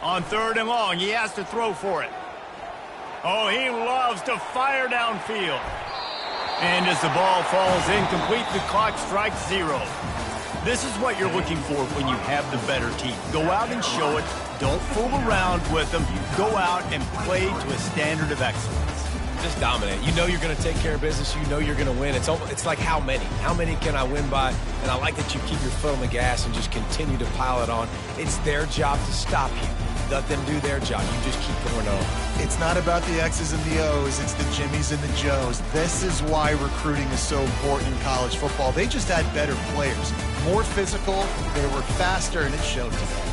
On third and long, he has to throw for it. Oh, he loves to fire downfield. And as the ball falls incomplete, the clock strikes 0. This is what you're looking for when you have the better team. Go out and show it. Don't fool around with them. Go out and play to a standard of excellence. Just dominate. You know you're going to take care of business. You know you're going to win. It's like how many? How many can I win by? And I like that you keep your foot on the gas and just continue to pile it on. It's their job to stop you. Let them do their job. You just keep going on. It's not about the X's and the O's. It's the Jimmies and the Joes. This is why recruiting is so important in college football. They just had better players, more physical, they were faster, and it showed today.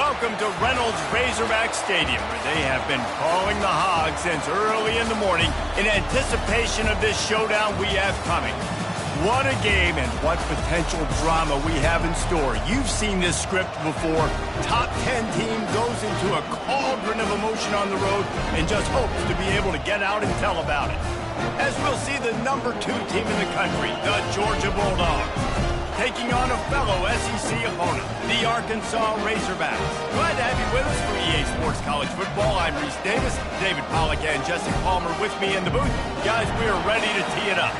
Welcome to Reynolds Razorback Stadium, where they have been calling the hog since early in the morning in anticipation of this showdown we have coming. What a game and what potential drama we have in store. You've seen this script before. Top 10 team goes into a cauldron of emotion on the road and just hopes to be able to get out and tell about it. As we'll see the number 2 team in the country, the Georgia Bulldogs, taking on a fellow SEC opponent, the Arkansas Razorbacks. Glad to have you with us for EA Sports College Football. I'm Reese Davis, David Pollack and Jesse Palmer with me in the booth. Guys, we are ready to tee it up.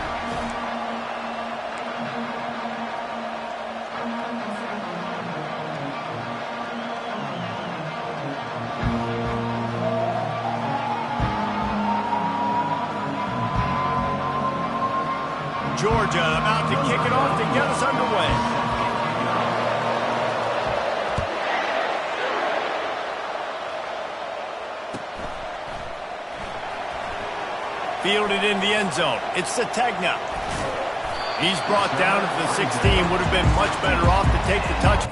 Georgia about to kick it off to get us underway. Fielded in the end zone. It's Sategna. He's brought down at the 16. Would have been much better off to take the touch.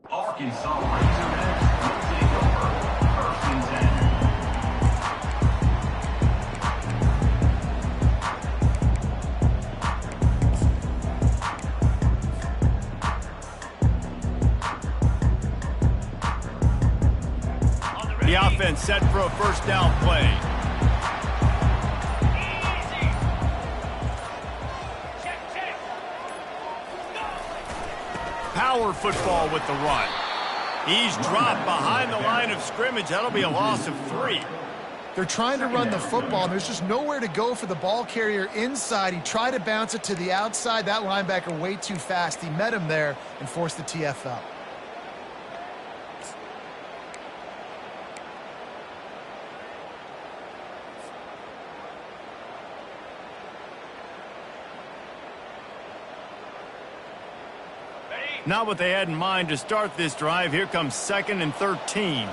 Arkansas Razorbacks will take over 1st and 10. The offense set for a first down play. Power football with the run. He's dropped behind the line of scrimmage. That'll be a loss of 3. They're trying to run the football, and there's just nowhere to go for the ball carrier inside. He tried to bounce it to the outside. That linebacker way too fast. He met him there and forced the TFL. Not what they had in mind to start this drive. Here comes 2nd and 13.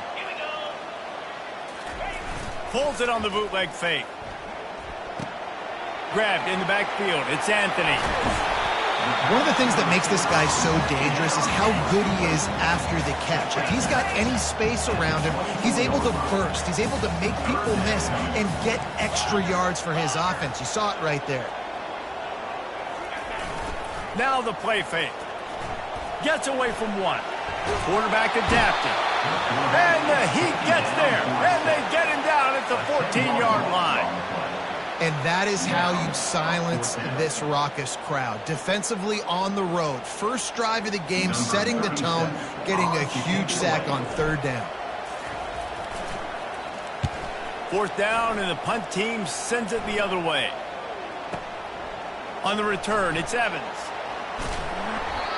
Pulls it on the bootleg fake. Grabbed in the backfield. It's Anthony. One of the things that makes this guy so dangerous is how good he is after the catch. If he's got any space around him, he's able to burst. He's able to make people miss and get extra yards for his offense. You saw it right there. Now the play fake. Gets away from one. Quarterback adapting. And the heat gets there. And they get him down at the 14-yard line. And that is how you silence this raucous crowd. Defensively on the road. First drive of the game, setting the tone, getting a huge sack on third down. Fourth down, and the punt team sends it the other way. On the return, it's Evans.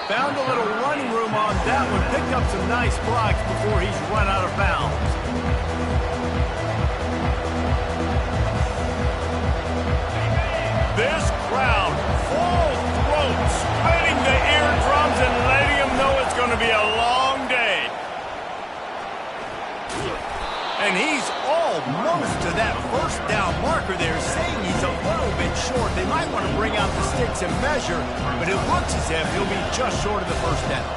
Found a little running room on that one. Picked up some nice blocks before he's run out of bounds. This crowd, full throat, splitting the eardrums and letting them know it's going to be a long day. And he's almost to that first down marker there, saying he's a little bit short. They might want to bring out the sticks and measure, but it looks as if he'll be just short of the first down.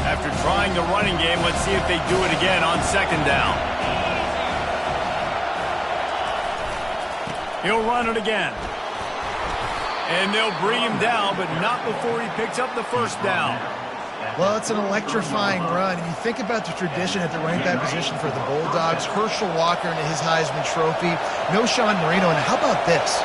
After trying the running game, let's see if they do it again on second down. He'll run it again. And they'll bring him down, but not before he picks up the first down. Well, it's an electrifying run. And you think about the tradition at the running back position for the Bulldogs. Herschel Walker and his Heisman Trophy. No Sean Marino. And how about this?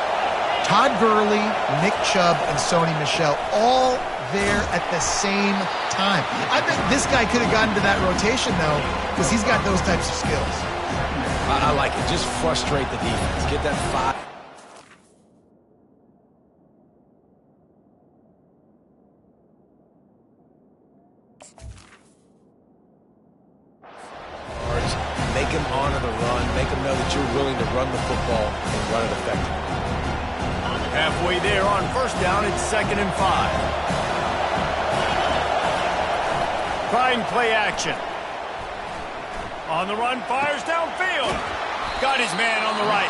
Todd Gurley, Nick Chubb, and Sony Michel all there at the same time. I bet this guy could have gotten to that rotation, though, because he's got those types of skills. I like it. Just frustrate the defense. Get that 5. Make him honor the run. Make him know that you're willing to run the football and run it effectively. Halfway there on first down, it's 2nd and 5. Trying play action. On the run, fires downfield. Got his man on the right.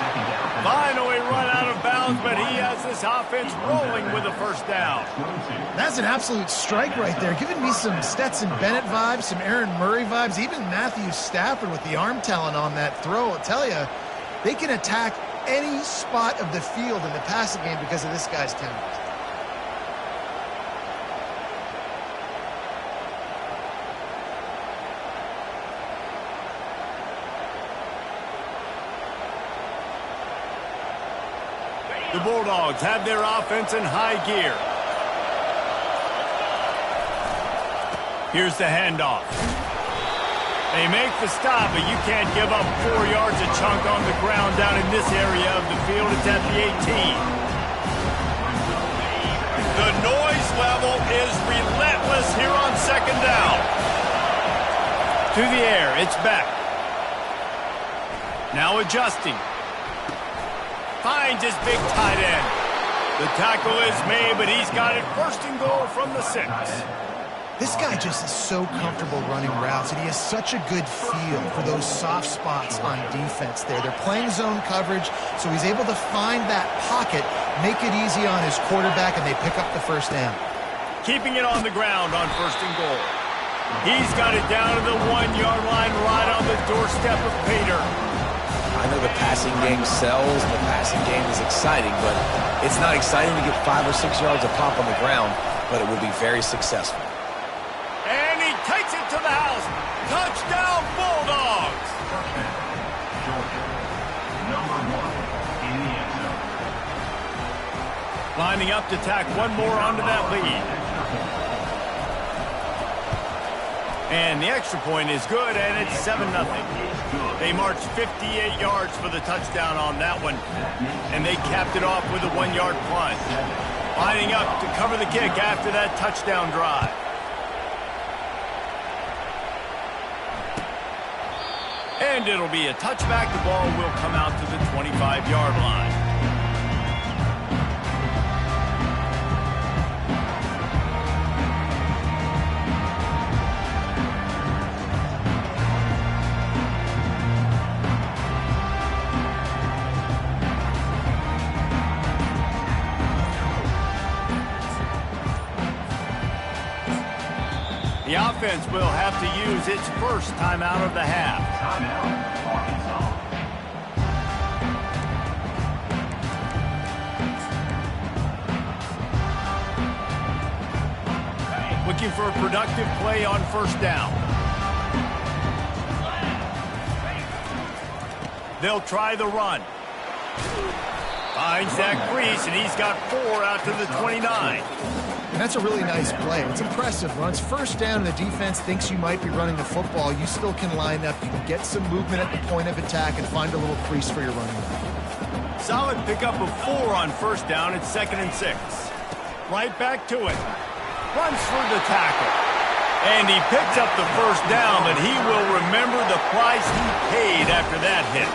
Finally run out of bounds, but he has this offense rolling with a first down. That's an absolute strike right there. Giving me some Stetson Bennett vibes, some Aaron Murray vibes, even Matthew Stafford with the arm talent on that throw. I'll tell you, they can attack any spot of the field in the passing game because of this guy's talent. The Bulldogs have their offense in high gear. Here's the handoff. They make the stop, but you can't give up 4 yards a chunk on the ground down in this area of the field. It's at the 18. The noise level is relentless here on second down. To the air, it's Beck. Now adjusting. Finds his big tight end. The tackle is made, but he's got it 1st and goal from the 6. This guy just is so comfortable running routes, and he has such a good feel for those soft spots on defense there. They're playing zone coverage, so he's able to find that pocket, make it easy on his quarterback, and they pick up the first down. Keeping it on the ground on 1st and goal. He's got it down to the 1-yard line right on the doorstep of Pater. I know the passing game sells, the passing game is exciting, but it's not exciting to get 5 or 6 yards of pop on the ground, but it will be very successful. And he takes it to the house. Touchdown, Bulldogs! Number 1 in the end zone. Lining up to tack one more onto that lead. And the extra point is good, and it's 7-0. They marched 58 yards for the touchdown on that one, and they capped it off with a 1-yard punt. Lining up to cover the kick after that touchdown drive. And it'll be a touchback. The ball will come out to the 25-yard line. The offense will have to use its first timeout of the half. Timeout, Arkansas. Looking for a productive play on first down. They'll try the run. Finds that crease, and he's got 4 out to the 29. And that's a really nice play. It's impressive. Runs first down, and the defense thinks you might be running the football. You still can line up. You can get some movement at the point of attack and find a little crease for your running back. Solid pickup of 4 on first down. It's 2nd and 6. Right back to it. Runs for the tackle. And he picks up the first down, but he will remember the price he paid after that hit.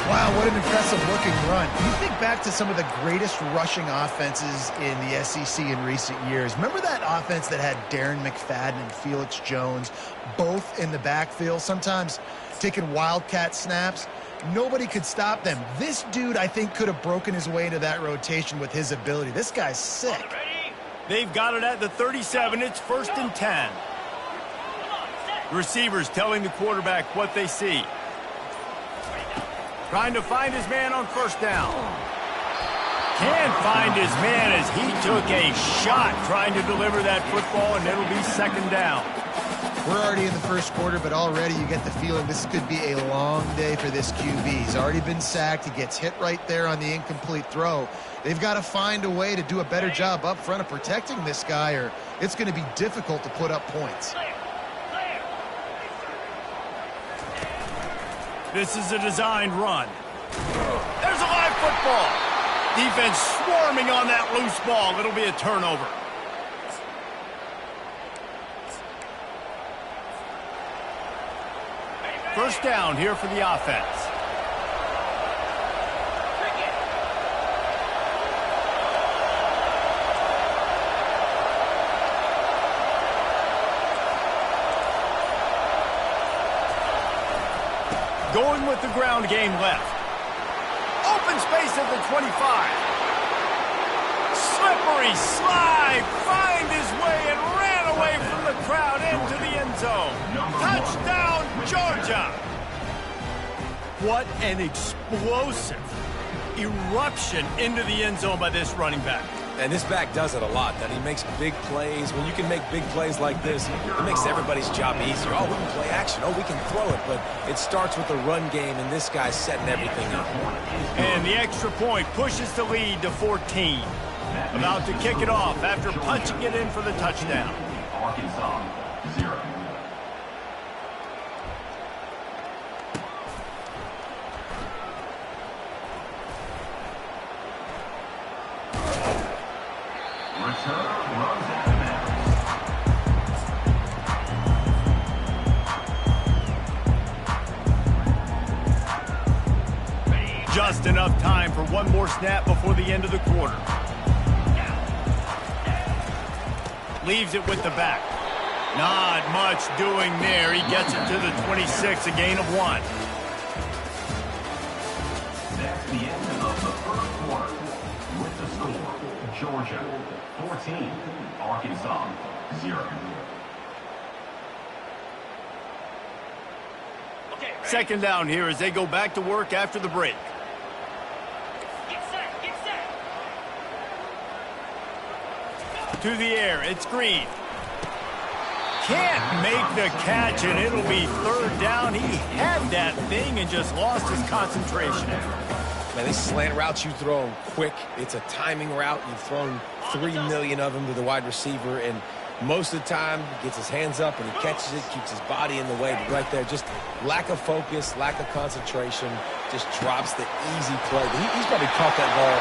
Wow, what an impressive-looking run. You think back to some of the greatest rushing offenses in the SEC in recent years. Remember that offense that had Darren McFadden and Felix Jones both in the backfield, sometimes taking wildcat snaps? Nobody could stop them. This dude, I think, could have broken his way into that rotation with his ability. This guy's sick. They've got it at the 37. It's 1st and 10. The receivers telling the quarterback what they see. Trying to find his man on first down. Can't find his man as he took a shot trying to deliver that football, and it'll be 2nd down. We're already in the first quarter, but already you get the feeling this could be a long day for this QB. He's already been sacked. He gets hit right there on the incomplete throw. They've got to find a way to do a better job up front of protecting this guy, or it's going to be difficult to put up points. This is a designed run. There's a live football. Defense swarming on that loose ball. It'll be a turnover. First down here for the offense. Going with the ground game left. Open space at the 25. Slippery slide. Find his way and ran away from the crowd into the end zone. Touchdown, Georgia. What an explosive eruption into the end zone by this running back. And this back does it a lot, that he makes big plays. When you can make big plays like this, it makes everybody's job easier. Oh, we can play action. Oh, we can throw it. But it starts with the run game, and this guy's setting everything up. And the extra point pushes the lead to 14. About to kick it off after punching it in for the touchdown. Arkansas, 0. Just enough time for one more snap before the end of the quarter. Leaves it with the back. Not much doing there. He gets it to the 26, a gain of 1. That's the end of the first quarter. With the score, Georgia 14, Arkansas 0. Second down here as they go back to work after the break. To the air, it's Green. Can't make the catch, and it'll be 3rd down. He had that thing and just lost his concentration. Man, these slant routes you throw them quick. It's a timing route. You've thrown 3 million of them to the wide receiver, and most of the time he gets his hands up and he catches it, keeps his body in the way. But right there, just lack of focus, lack of concentration, just drops the easy play. He's probably caught that ball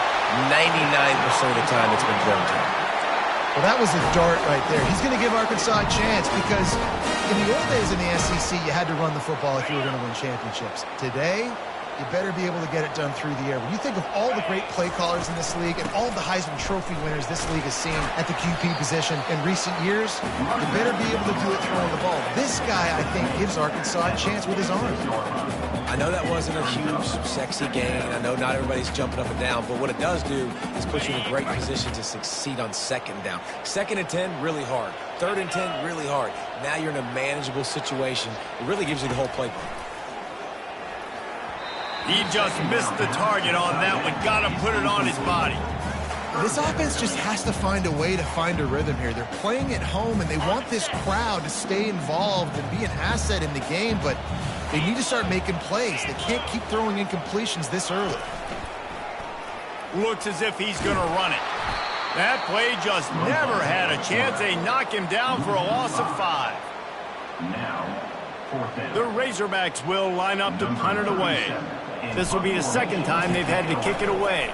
99% of the time it's been thrown to him. Well, that was a dart right there. He's going to give Arkansas a chance because in the old days in the SEC, you had to run the football if you were going to win championships. Today, you better be able to get it done through the air. When you think of all the great play callers in this league and all the Heisman Trophy winners this league has seen at the QB position in recent years, you better be able to do it throwing the ball. This guy, I think, gives Arkansas a chance with his arm. I know that wasn't a huge, sexy gain. I know not everybody's jumping up and down, but what it does do is put you in a great position to succeed on second down. 2nd and 10, really hard. 3rd and 10, really hard. Now you're in a manageable situation. It really gives you the whole playbook. He just missed the target on that one. Got to put it on his body. This offense just has to find a way to find a rhythm here. They're playing at home, and they want this crowd to stay involved and be an asset in the game, but they need to start making plays. They can't keep throwing incompletions this early. Looks as if he's going to run it. That play just never had a chance. They knock him down for a loss of 5. Now, 4th down. The Razorbacks will line up to punt it away. This will be the 2nd time they've had to kick it away.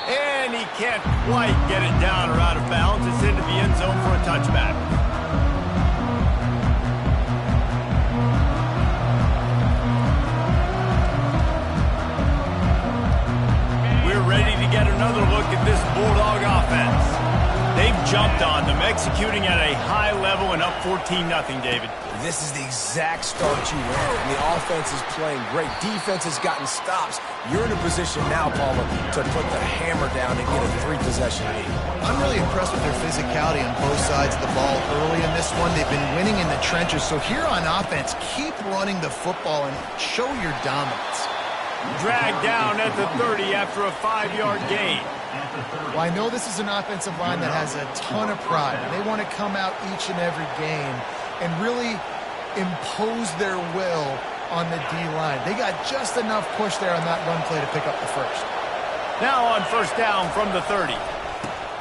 And he can't quite get it down or out of bounds. It's into the end zone for a touchback. We're ready to get another look at this Bulldog offense. They've jumped on them, executing at a high level and up 14-0, David. This is the exact start you want. The offense is playing great. Defense has gotten stops. You're in a position now, Palmer, to put the hammer down and get a 3-possession lead. I'm really impressed with their physicality on both sides of the ball early in this one. They've been winning in the trenches. So here on offense, keep running the football and show your dominance. Dragged down at the 30 after a 5-yard gain. Well, I know this is an offensive line that has a ton of pride. They want to come out each and every game and really impose their will on the D-line. They got just enough push there on that run play to pick up the first. Now on 1st down from the 30.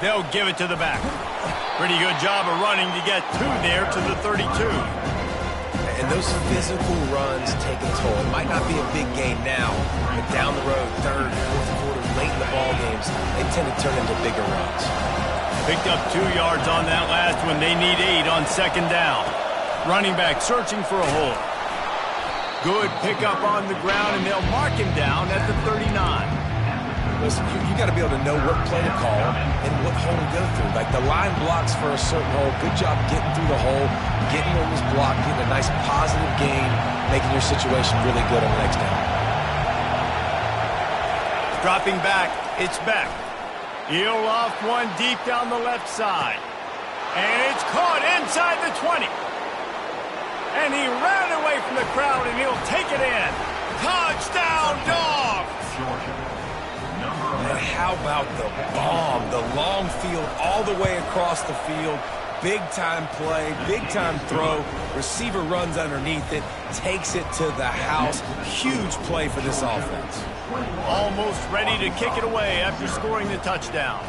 They'll give it to the back. Pretty good job of running to get to there to the 32. And those physical runs take a toll. It might not be a big gain now, but down the road, 3rd, 4th quarter, late in the ball games, they tend to turn into bigger runs. Picked up 2 yards on that last one. They need 8 on 2nd down. Running back searching for a hole. Good pickup on the ground, and they'll mark him down at the 39. Listen, you got to be able to know what play to call and what hole to go through. Like the line blocks for a certain hole. Good job getting through the hole, getting on this block, getting a nice positive gain, making your situation really good on the next down. Dropping back, it's Beck. He'll off one deep down the left side. And it's caught inside the 20. And he ran away from the crowd, and he'll take it in. Touchdown, Dogs! And how about the bomb, the long field all the way across the field. Big-time play, big-time throw. Receiver runs underneath it, takes it to the house. Huge play for this offense. Almost ready to kick it away after scoring the touchdown.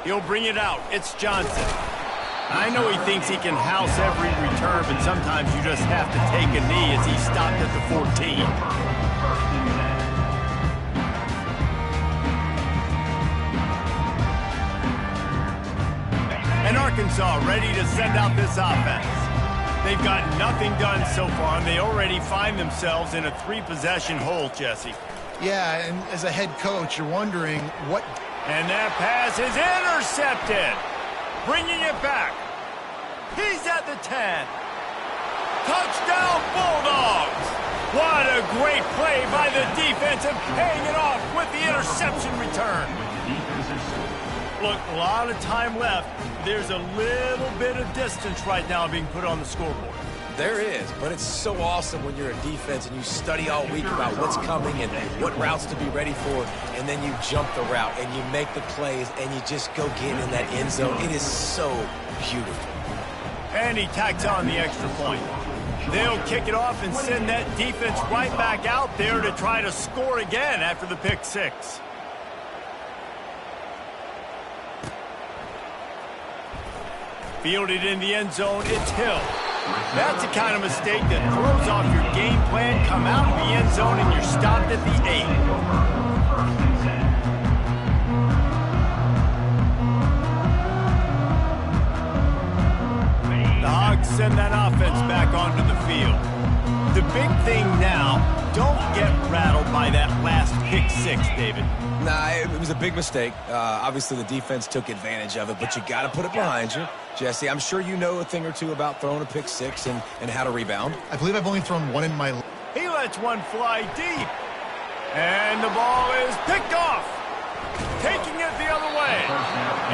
He'll bring it out. It's Johnson. I know he thinks he can house every return, but sometimes you just have to take a knee as he stopped at the 14. And Arkansas ready to send out this offense. They've got nothing done so far, and they already find themselves in a 3-possession hole, Jesse. Yeah, and as a head coach, you're wondering what... And that pass is intercepted. Bringing it back. He's at the 10. Touchdown, Bulldogs. What a great play by the defense and paying it off with the interception return. Look, a lot of time left. There's a little bit of distance right now being put on the scoreboard. There is, but it's so awesome when you're a defense and you study all week about what's coming and what routes to be ready for, and then you jump the route and you make the plays and you just go get in that end zone. It is so beautiful. And he tacks on the extra point. They'll kick it off and send that defense right back out there to try to score again after the pick six. Fielded in the end zone, it's Hill. That's the kind of mistake that throws off your game plan. Come out of the end zone and you're stopped at the 8. send that offense back onto the field. The big thing now, don't get rattled by that last pick six, David. Nah, it was a big mistake. Obviously, the defense took advantage of it, but you got to put it behind you. Jesse, I'm sure you know a thing or two about throwing a pick six and how to rebound. I believe I've only thrown one in my life. He lets one fly deep. And the ball is picked off. Taking it the other way.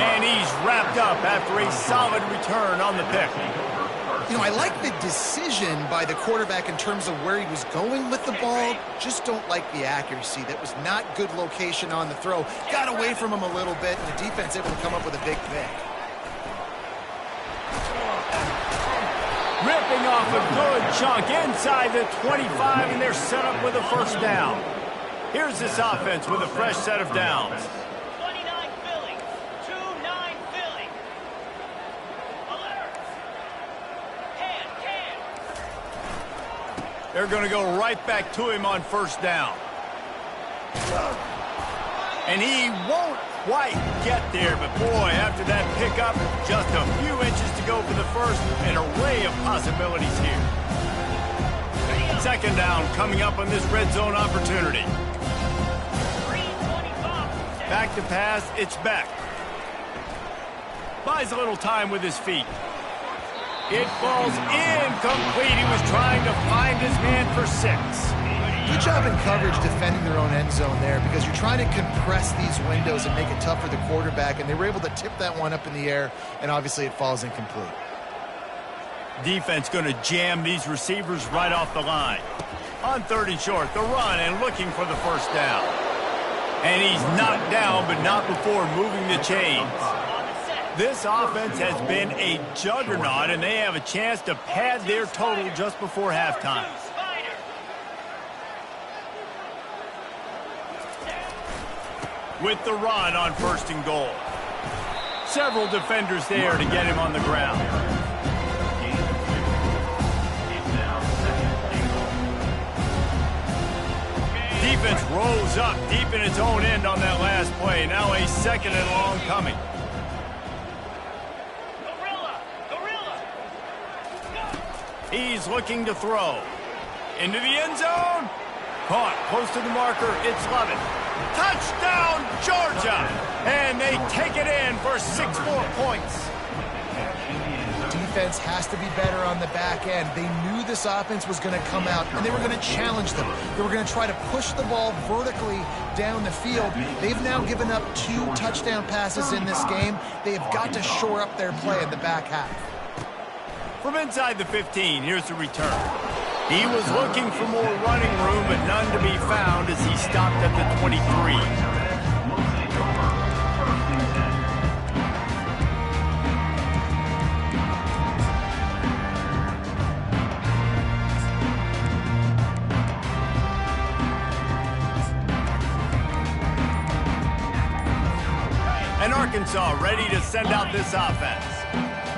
And he's wrapped up after a solid return on the pick. You know, I like the decision by the quarterback in terms of where he was going with the ball. Just don't like the accuracy. That was not good location on the throw. Got away from him a little bit, and the defense able to come up with a big pick. Ripping off a good chunk inside the 25, and they're set up with a first down. Here's this offense with a fresh set of downs. 29 Philly, 2-9 Philly. Alert. Can. They're going to go right back to him on first down. And he won't quite get there, but boy, after that pickup, just a few inches to go for the first. An array of possibilities here. Second down coming up on this red zone opportunity. Back to pass, it's Beck. Buys a little time with his feet. It falls incomplete. He was trying to find his man for 6. Good job in coverage defending their own end zone there, because you're trying to compress these windows and make it tough for the quarterback, and they were able to tip that one up in the air, and obviously it falls incomplete. Defense going to jam these receivers right off the line. On 3rd and short, the run and looking for the first down. And he's knocked down, but not before moving the chains. This offense has been a juggernaut, and they have a chance to pad their total just before halftime. With the run on 1st and goal. Several defenders there to get him on the ground. Defense rolls up deep in its own end on that last play. Now a 2nd and long coming. He's looking to throw. Into the end zone. Caught close to the marker. It's Lovett. Touchdown, Georgia! And they take it in for 6 more points. Defense has to be better on the back end. They knew this offense was going to come out, and they were going to challenge them. They were going to try to push the ball vertically down the field. They've now given up 2 touchdown passes in this game. They have got to shore up their play in the back half. From inside the 15, here's the return. He was looking for more running room, but none to be found as he stopped at the 23. And Arkansas ready to send out this offense.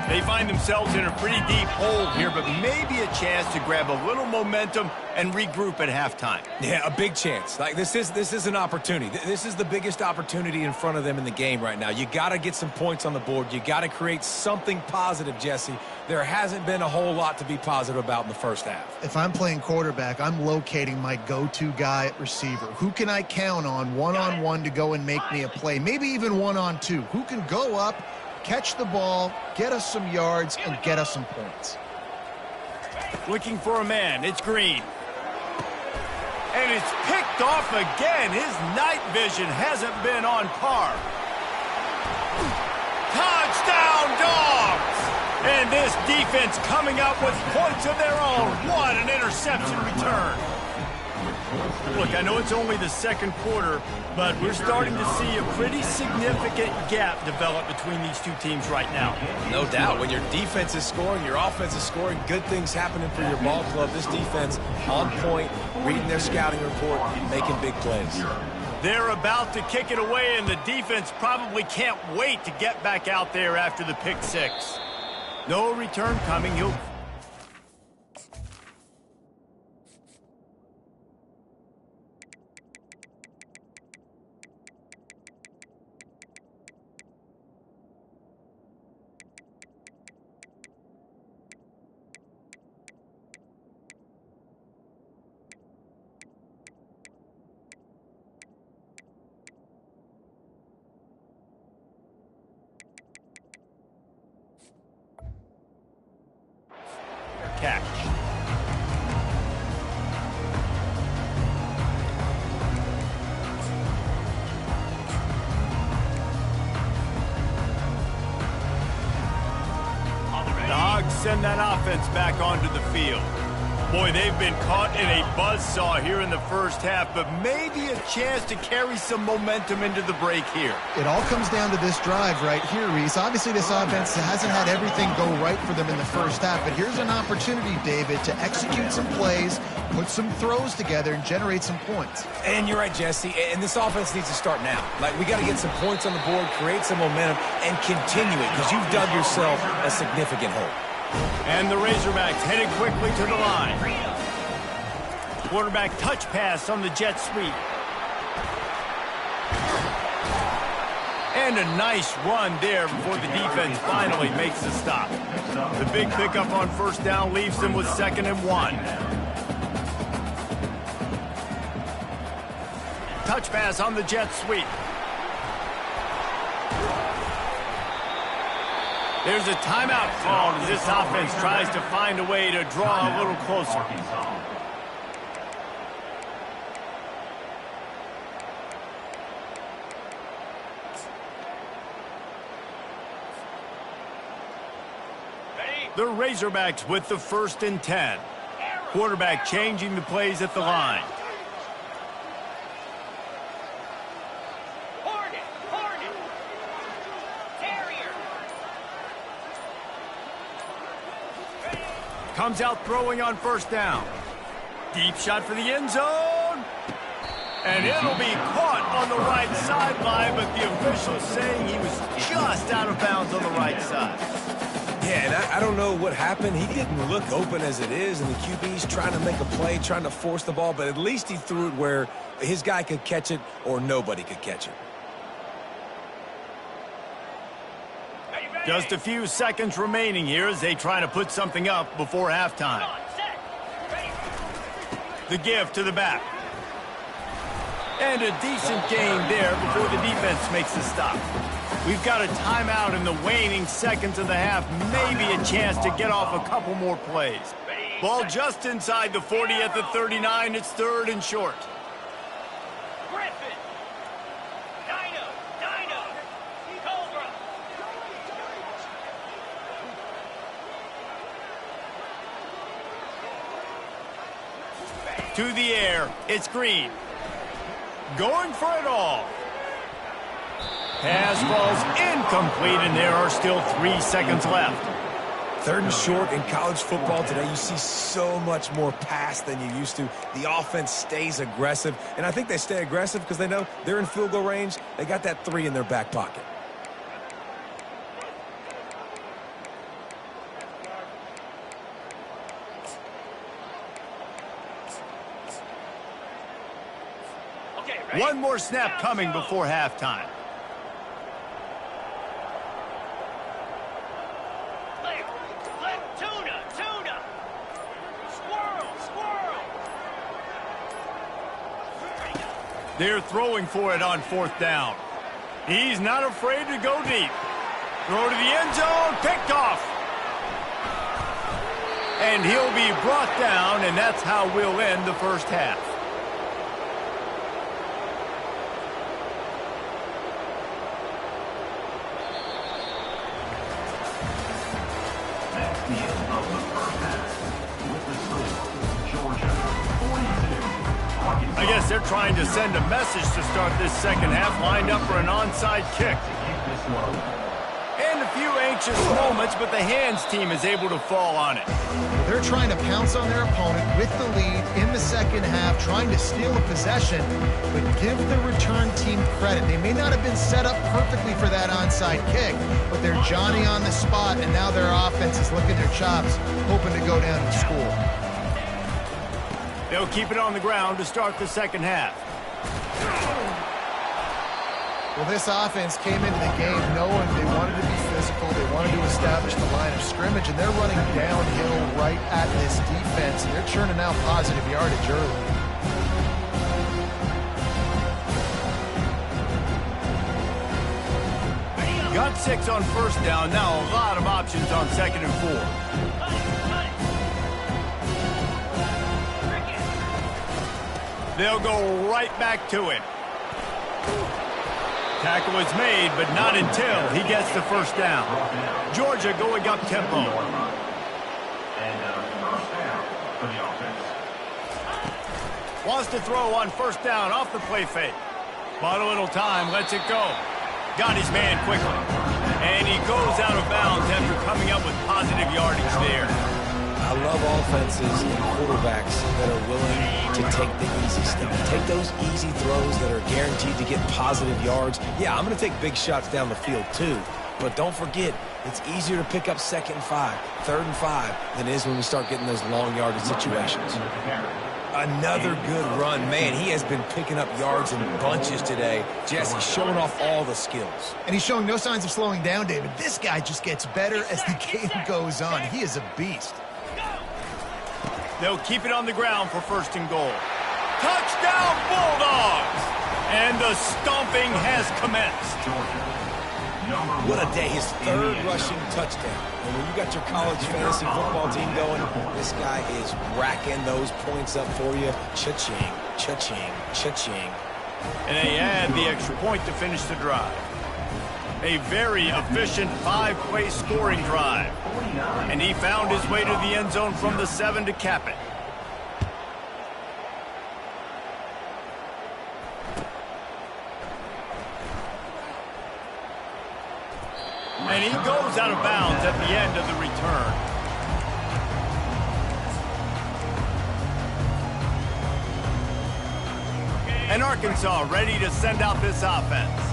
They find themselves in a pretty deep hole here, but maybe a chance to grab a little momentum and regroup at halftime. Yeah, a big chance. Like this is an opportunity. This is the biggest opportunity in front of them in the game right now. You got to get some points on the board. You got to create something positive, Jesse. There hasn't been a whole lot to be positive about in the first half. If I'm playing quarterback, I'm locating my go-to guy at receiver. Who can I count on one-on-one to go and make me a play? Maybe even one-on-two. Who can go up, catch the ball, get us some yards, and get us some points? Looking for a man. It's Green. And it's picked off again. His night vision hasn't been on par. Touchdown, Dogs! And this defense coming up with points of their own. What an interception return. Look, I know it's only the 2nd quarter, but we're starting to see a pretty significant gap develop between these two teams right now. No doubt. When your defense is scoring, your offense is scoring, good things happening for your ball club. This defense on point, reading their scouting report, making big plays. They're about to kick it away, and the defense probably can't wait to get back out there after the pick 6. No return coming. He'll... catch. The Hogs send that offense back onto the field. Boy, they've been caught in a buzzsaw here in the first half, but maybe a chance to carry some momentum into the break here. It all comes down to this drive right here, Reese. Obviously, this offense hasn't had everything go right for them in the first half, but here's an opportunity, David, to execute some plays, put some throws together, and generate some points. And you're right, Jesse, and this offense needs to start now. Like, we got to get some points on the board, create some momentum, and continue it, because you've dug yourself a significant hole. And the Razorbacks headed quickly to the line. Quarterback touch pass on the jet sweep. And a nice run there before the defense finally makes the stop. The big pickup on first down leaves them with 2nd and 1. Touch pass on the jet sweep. There's a timeout called as this offense tries to find a way to draw a little closer. The Razorbacks with the 1st and 10. Quarterback changing the plays at the line. Comes out throwing on first down. Deep shot for the end zone. And it'll be caught on the right sideline, but the official's saying he was just out of bounds on the right side. Yeah, and I don't know what happened. He didn't look open as it is, and the QB's trying to make a play, trying to force the ball, but at least he threw it where his guy could catch it or nobody could catch it. Just a few seconds remaining here as they try to put something up before halftime. The give to the back. And a decent gain there before the defense makes the stop. We've got a timeout in the waning seconds of the half. Maybe a chance to get off a couple more plays. Ball just inside the 40 at the 39. It's 3rd and short. To the air, it's Green. Going for it all. Pass falls incomplete, and there are still 3 seconds left. 3rd and short in college football today. You see so much more pass than you used to. The offense stays aggressive, and I think they stay aggressive because they know they're in field goal range. They got that 3 in their back pocket. One more snap coming before halftime. Tuna. Squirrel. They're throwing for it on 4th down. He's not afraid to go deep. Throw to the end zone, picked off. And he'll be brought down, and that's how we'll end the first half. I guess they're trying to send a message to start this second half, lined up for an onside kick. And a few anxious moments, but the hands team is able to fall on it. They're trying to pounce on their opponent with the lead in the second half, trying to steal a possession, but give the return team credit. They may not have been set up perfectly for that onside kick, but they're Johnny on the spot, and now their offense is licking their chops, hoping to go down and score. They'll keep it on the ground to start the second half. Well, this offense came into the game knowing they wanted to be physical, they wanted to establish the line of scrimmage, and they're running downhill right at this defense, and they're churning out positive yardage early. Got 6 on first down, now a lot of options on 2nd and 4. They'll go right back to him. Tackle is made, but not until he gets the first down. Georgia going up tempo. And first down for the offense. Wants to throw on first down off the play fake. Bought a little time, lets it go. Got his man quickly. And he goes out of bounds after coming up with positive yardage there. I love offenses and quarterbacks that are willing to take the easy stuff. Take those easy throws that are guaranteed to get positive yards. Yeah, I'm going to take big shots down the field too. But don't forget, it's easier to pick up 2nd and 5, 3rd and 5 than it is when we start getting those long yardage situations. Another good run. Man, he has been picking up yards in bunches today. Jesse showing off all the skills. And he's showing no signs of slowing down, David. This guy just gets better as the game goes on. He is a beast. They'll keep it on the ground for 1st and goal. Touchdown, Bulldogs! And the stomping has commenced. What a day. His 3rd rushing touchdown. And when you got your college fantasy football team going, this guy is racking those points up for you. Cha-ching, cha-ching, cha-ching. And they add the extra point to finish the drive. A very efficient 5-play scoring drive. And he found his way to the end zone from the 7 to cap it. And he goes out of bounds at the end of the return. And Arkansas ready to send out this offense.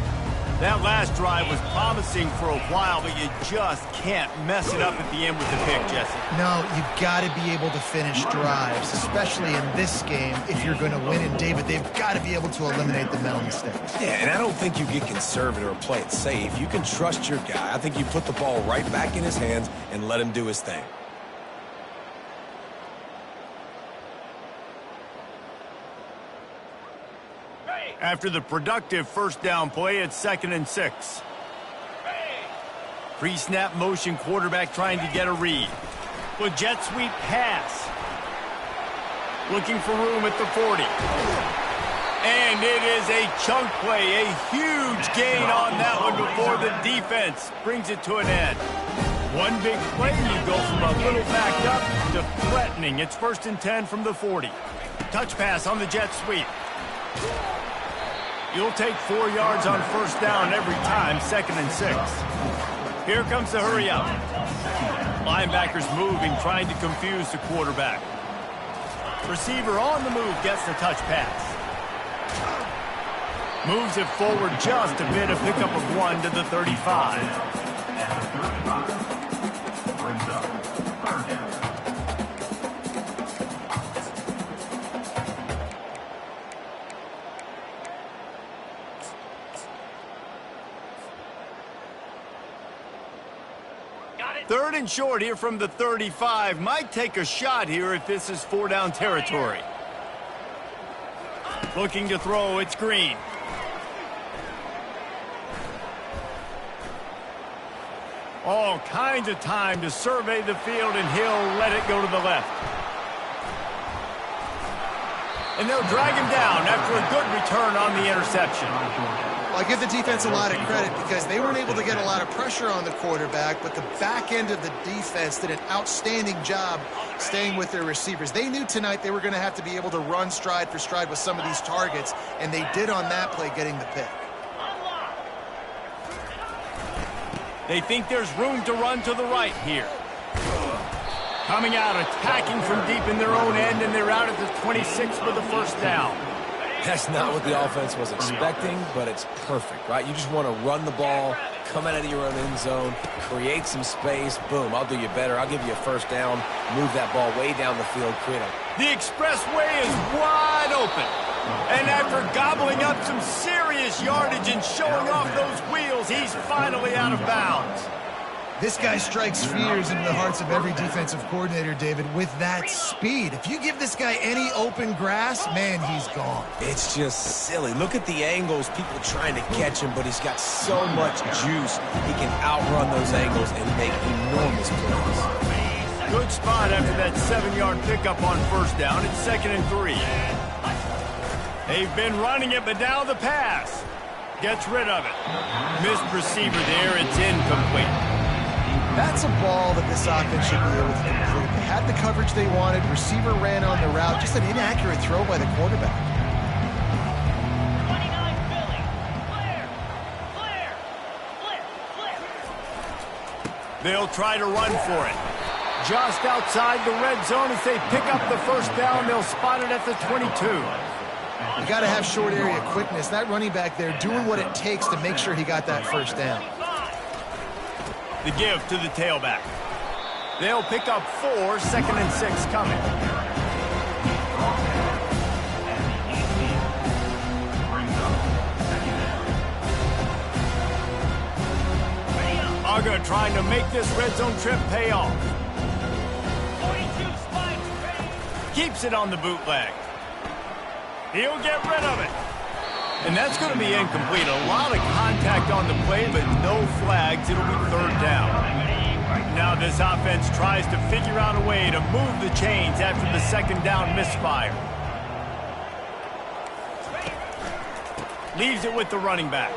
That last drive was promising for a while, but you just can't mess it up at the end with the pick, Jesse. No, you've got to be able to finish drives, especially in this game if you're going to win. And, David, they've got to be able to eliminate the mental mistakes. Yeah, and I don't think you get conservative or play it safe. You can trust your guy. I think you put the ball right back in his hands and let him do his thing. After the productive 1st down play, it's 2nd and 6. Pre-snap motion quarterback trying to get a read. With jet sweep pass. Looking for room at the 40. And it is a chunk play, a huge gain on that one before the defense brings it to an end. One big play, you go from a little backed up to threatening. It's 1st and 10 from the 40. Touch pass on the jet sweep. You'll take 4 yards on 1st down every time, 2nd and 6. Here comes the hurry up. Linebackers moving, trying to confuse the quarterback. Receiver on the move gets the touch pass. Moves it forward just a bit, a pickup of 1 to the 35. At the 35. Brings up 3rd down. Third and short here from the 35. Might take a shot here if this is 4-down territory. Looking to throw, it's Green. All kinds of time to survey the field, and he'll let it go to the left. And they'll drag him down after a good return on the interception. Well, I give the defense a lot of credit because they weren't able to get a lot of pressure on the quarterback, but the back end of the defense did an outstanding job staying with their receivers. They knew tonight they were going to have to be able to run stride for stride with some of these targets, and they did on that play, getting the pick. They think there's room to run to the right here. Coming out, attacking from deep in their own end, and they're out at the 26 for the 1st down. That's not what the offense was expecting, but it's perfect, right? You just want to run the ball, come out of your own end zone, create some space, boom, I'll do you better. I'll give you a 1st down, move that ball way down the field, create a... The expressway is wide open. And after gobbling up some serious yardage and showing off those wheels, he's finally out of bounds. This guy strikes fears into the hearts of every defensive coordinator, David, with that speed. If you give this guy any open grass, man, he's gone. It's just silly. Look at the angles, people trying to catch him, but he's got so much juice. He can outrun those angles and make enormous plays. Good spot after that 7-yard pickup on 1st down. It's 2nd and 3. They've been running it, but now the pass. Gets rid of it. Missed receiver there. It's incomplete. That's a ball that this offense should be able to complete. They had the coverage they wanted. Receiver ran on the route. Just an inaccurate throw by the quarterback. 29 Philly. Clear. Flip. They'll try to run for it. Just outside the red zone as they pick up the first down. They'll spot it at the 22. You got to have short area quickness. That running back there doing what it takes to make sure he got that first down. The give to the tailback. They'll pick up 4, 2nd and 6 coming. Uga trying to make this red zone trip pay off. 42 spikes. Ready. Keeps it on the bootleg. He'll get rid of it. And that's going to be incomplete. A lot of contact on the play, but no flags. It'll be 3rd down. Now this offense tries to figure out a way to move the chains after the 2nd down misfire. Leaves it with the running back.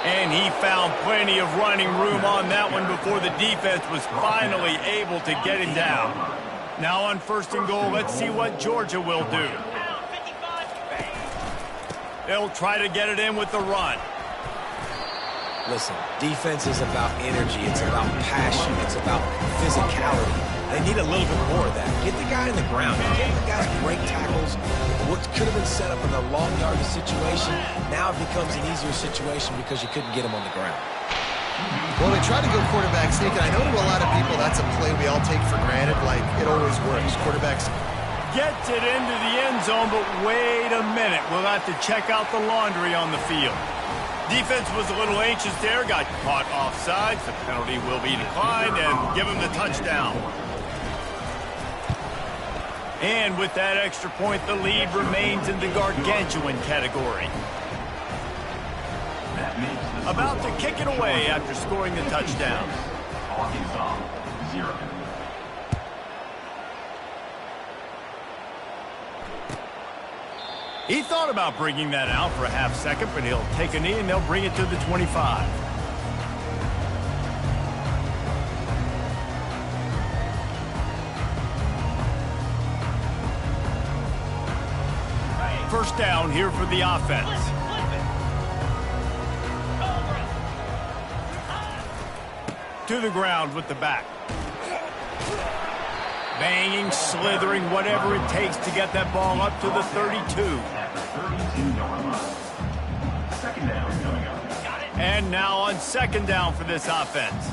And he found plenty of running room on that one before the defense was finally able to get him down. Now on 1st and goal, let's see what Georgia will do. They'll try to get it in with the run. Listen, defense is about energy. It's about passion. It's about physicality. They need a little bit more of that. Get the guy in the ground. You gave the guys great tackles. What could have been set up in a long yardage situation, now it becomes an easier situation because you couldn't get him on the ground. Well, they try to go quarterback sneak, and I know to a lot of people that's a play we all take for granted, like it always works. Quarterbacks Gets it into the end zone, but wait a minute. We'll have to check out the laundry on the field. Defense was a little anxious there, got caught offsides. The penalty will be declined and give him the touchdown. And with that extra point, the lead remains in the gargantuan category. About to kick it away after scoring the touchdown. Arkansas, 0. He thought about bringing that out for a half second, but he'll take a knee and they'll bring it to the 25. First down here for the offense. To the ground with the back. Banging, slithering, whatever it takes to get that ball up to the 32. At the 32-yard line. 2nd down coming up. And now on 2nd down for this offense.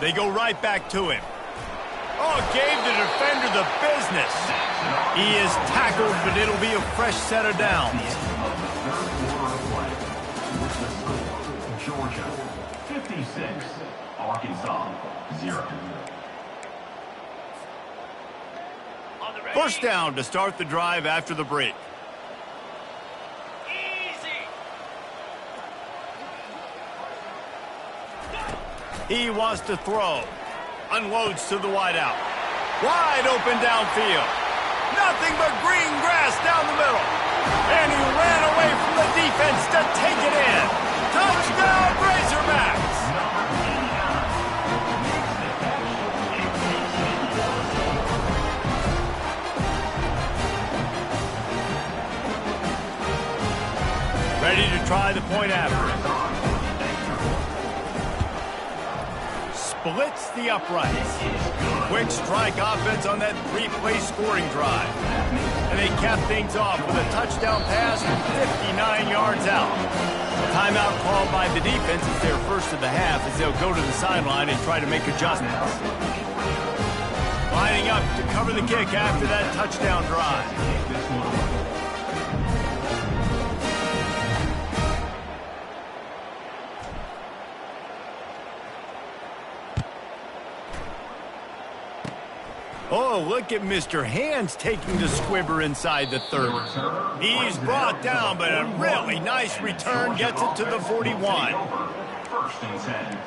They go right back to him. Oh, gave the defender the business. He is tackled, but it'll be a fresh set of downs. Georgia, 56. Arkansas, 0. First down to start the drive after the break. Easy. He wants to throw. Unloads to the wideout. Wide open downfield. Nothing but green grass down the middle. And he ran away from the defense to take it in. Touchdown, Razorbacks! Ready to try the point after. Splits the uprights. Quick strike offense on that 3-play scoring drive. And they cap things off with a touchdown pass from 59 yards out. Timeout called by the defense is their first of the half as they'll go to the sideline and try to make adjustments. Lining up to cover the kick after that touchdown drive. Oh, look at Mr. Hands taking the squibber inside the 30. He's brought down, but a really nice return gets it to the 41. 1st and 10.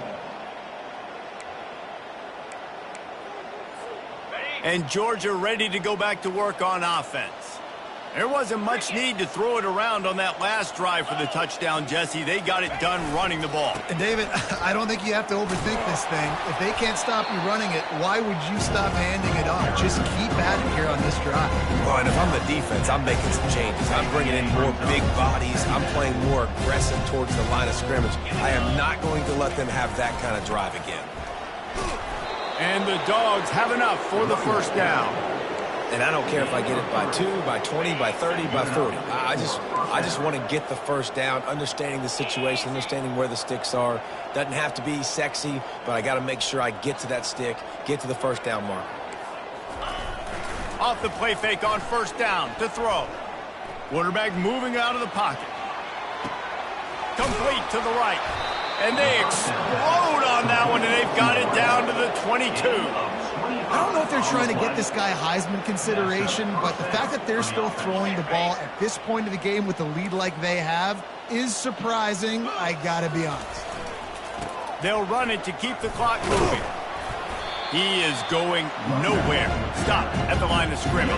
Ready? And Georgia ready to go back to work on offense. There wasn't much need to throw it around on that last drive for the touchdown, Jesse. They got it done running the ball. And David, I don't think you have to overthink this thing. If they can't stop you running it, why would you stop handing it off? Just keep at it here on this drive. Well, and if I'm the defense, I'm making some changes. I'm bringing in more big bodies. I'm playing more aggressive towards the line of scrimmage. I am not going to let them have that kind of drive again. And the Dogs have enough for the first down. And I don't care if I get it by 2, by 20, by 30, by 40. I just want to get the first down, understanding the situation, understanding where the sticks are. Doesn't have to be sexy, but I got to make sure I get to that stick, get to the first down mark. Off the play fake on first down to throw. Quarterback moving out of the pocket. Complete to the right. And they explode on that one, and they've got it down to the 22. I don't know if they're trying to get this guy Heisman consideration, but the fact that they're still throwing the ball at this point of the game with a lead like they have is surprising, I gotta be honest. They'll run it to keep the clock moving. He is going nowhere. Stop at the line of scrimmage.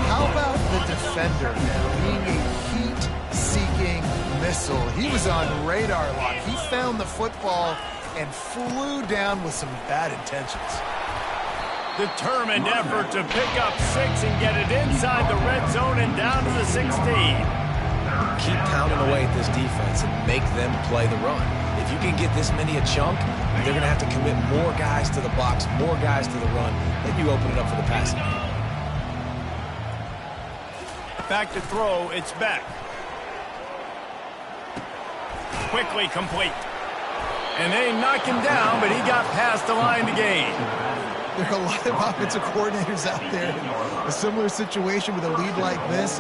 How about the defender now being a heat-seeking missile? He was on radar lock. He found the football and flew down with some bad intentions. Determined effort to pick up 6 and get it inside the red zone and down to the 16. Keep pounding away at this defense and make them play the run. If you can get this many a chunk, they're going to have to commit more guys to the box, more guys to the run, then you open it up for the passing game. Back to throw, it's Beck. Quickly complete. And they knock him down, but he got past the line to gain. There are a lot of offensive coordinators out there in a similar situation with a lead like this.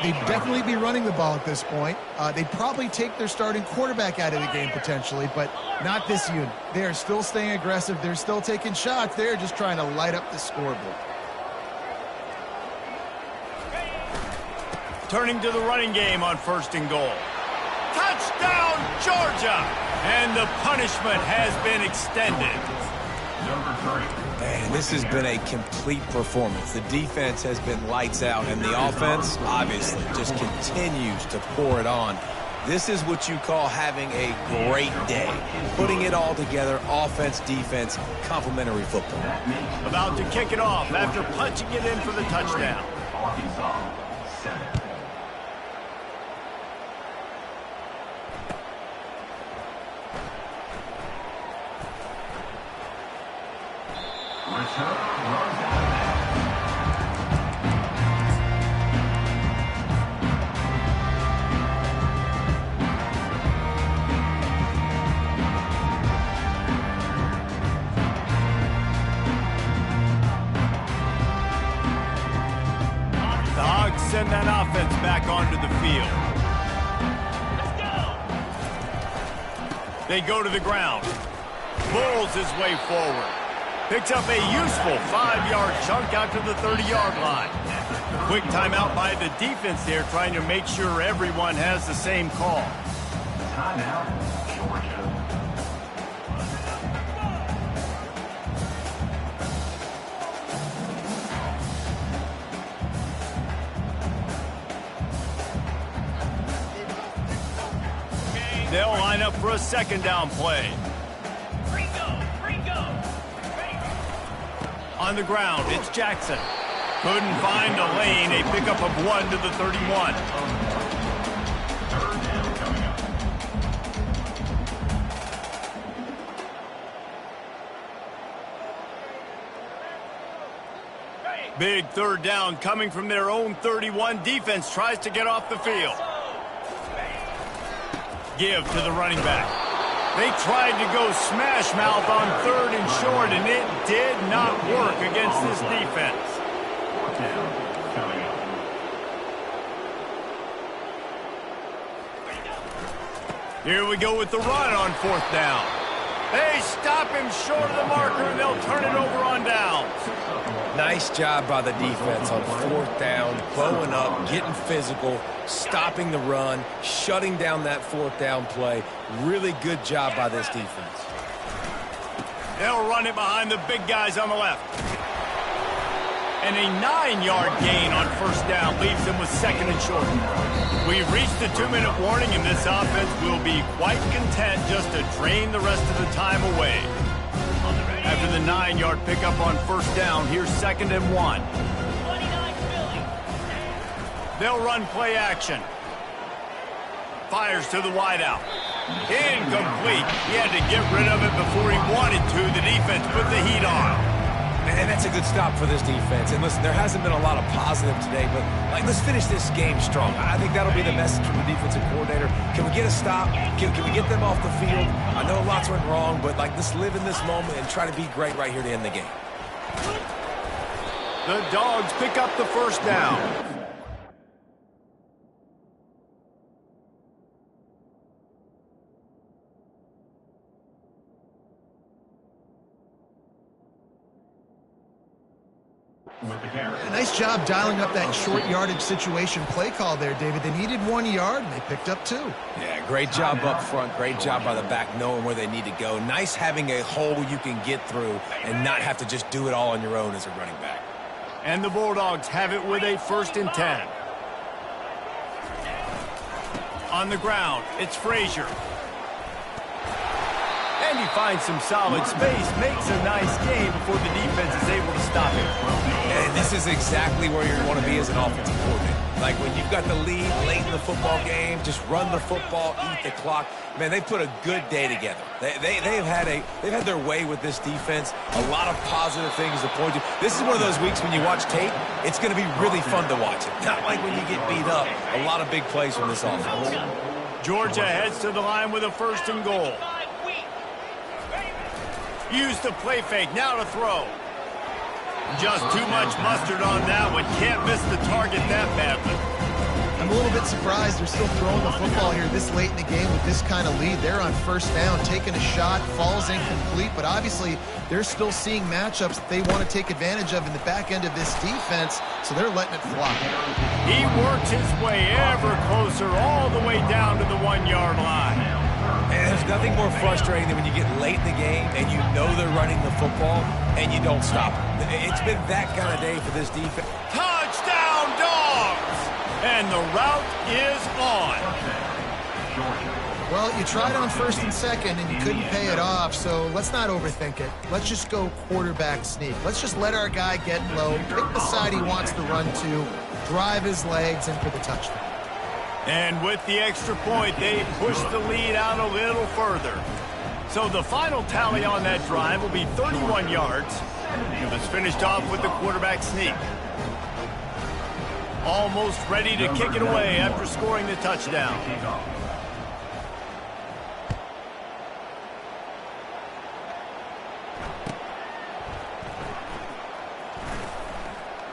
They'd definitely be running the ball at this point. They'd probably take their starting quarterback out of the game potentially, but not this unit. They are still staying aggressive. They're still taking shots. They're just trying to light up the scoreboard. Turning to the running game on first and goal. Touchdown, Georgia! And the punishment has been extended. Number 3. Man, this has been a complete performance. The defense has been lights out, and the offense, obviously, just continues to pour it on. This is what you call having a great day. Putting it all together, offense, defense, complementary football. About to kick it off after punching it in for the touchdown. Arkansas, 7. Dogs send that offense back onto the field. Let's go. They go to the ground. Bulls his way forward. Picks up a useful 5-yard chunk out to the 30-yard line. Quick timeout by the defense there, trying to make sure everyone has the same call. Timeout, Georgia. They'll line up for a second down play. On the ground, it's Jackson. Couldn't find a lane. A pickup of 1 to the 31. Third down coming up. Big third down coming from their own 31. Defense tries to get off the field. Give to the running back. They tried to go smash mouth on 3rd and short, and it did not work against this defense. Fourth down coming up. Here we go with the run on 4th down. They stop him short of the marker, and they'll turn it over on downs. Nice job by the defense on 4th down, bowing up, getting physical, stopping the run, shutting down that 4th down play. Really good job by this defense. They'll run it behind the big guys on the left. And a 9-yard gain on first down leaves them with second and short. We've reached the 2-minute warning, and this offense will be quite content just to drain the rest of the time away. After the 9-yard pickup on first down, here's second and 1. They'll run play action. Fires to the wideout. Incomplete. He had to get rid of it before he wanted to. The defense put the heat on. And that's a good stop for this defense. And listen, there hasn't been a lot of positive today, but let's finish this game strong. I think that'll be the message from the defensive coordinator. Can we get a stop? Can we get them off the field? I know lots went wrong, but let's live in this moment and try to be great right here to end the game. The Dogs pick up the first down. With the carry. Nice job dialing up that short yardage situation play call there, David. They needed 1 yard, and they picked up 2. Yeah, great job up front. Great job by the back knowing where they need to go. Nice having a hole you can get through and not have to just do it all on your own as a running back. And the Bulldogs have it with a 1st and 10. On the ground, it's Frazier. And he finds some solid space, makes a nice game before the defense is able to stop him. And this is exactly where you want to be as an offensive coordinator. Like when you've got the lead late in the football game, just run the football, eat the clock. Man, they put a good day together. They've had their way with this defense. A lot of positive things to point to. This is one of those weeks when you watch tape, it's going to be really fun to watch it. Not like when you get beat up. A lot of big plays from this offense. Georgia heads to the line with a 1st and goal. Use the play fake, now to throw. Just too much mustard on that one. Can't miss the target that badly. I'm a little bit surprised they're still throwing the football here this late in the game with this kind of lead. They're on first down, taking a shot, falls incomplete, but obviously they're still seeing matchups that they want to take advantage of in the back end of this defense, so they're letting it fly. He works his way ever closer all the way down to the 1-yard line. And there's nothing more frustrating than when you get late in the game and you know they're running the football and you don't stop it. It's been that kind of day for this defense. Touchdown, Dogs! And the route is on. Well, you tried on 1st and 2nd, and you couldn't pay it off, so let's not overthink it. Let's just go quarterback sneak. Let's just let our guy get low, pick the side he wants to run to, drive his legs in for the touchdown. And with the extra point, they push the lead out a little further. So the final tally on that drive will be 31 yards. It was finished off with the quarterback sneak. Almost ready to kick it away after scoring the touchdown.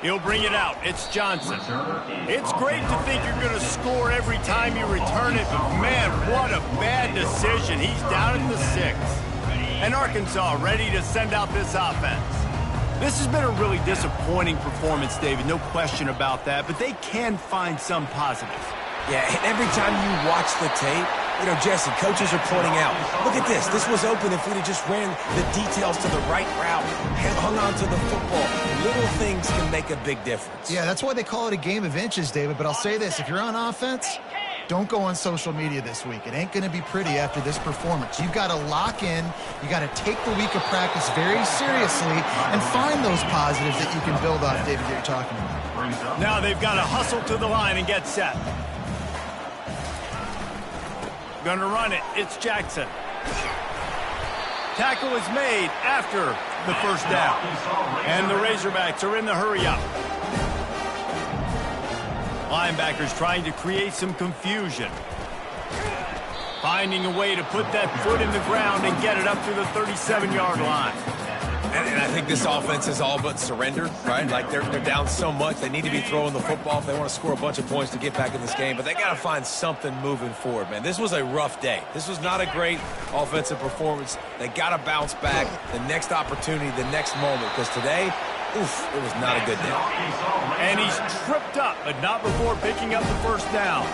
He'll bring it out. It's Johnson. It's great to think you're going to score every time you return it, but man, what a bad decision. He's down at the 6. And Arkansas ready to send out this offense. This has been a really disappointing performance, David, no question about that, but they can find some positives. Yeah, and every time you watch the tape, Jesse, coaches are pointing out, look at this. This was open if we'd have just ran the details to the right route, hung on to the football. Little things can make a big difference. Yeah, that's why they call it a game of inches, David. But I'll say this, if you're on offense, don't go on social media this week. It ain't going to be pretty after this performance. You've got to lock in. You got to take the week of practice very seriously and find those positives that you can build off, David, that you're talking about. Now they've got to hustle to the line and get set. Gonna run it. It's Jackson. Tackle is made after the first down. And the Razorbacks are in the hurry-up. Linebackers trying to create some confusion. Finding a way to put that foot in the ground and get it up to the 37-yard line. And I think this offense is all but surrendered, right? Like they're down so much. They need to be throwing the football if they want to score a bunch of points to get back in this game. But they got to find something moving forward, man. This was a rough day. This was not a great offensive performance. They got to bounce back the next opportunity, the next moment. Because today, oof, it was not a good day. And he's tripped up, but not before picking up the first down.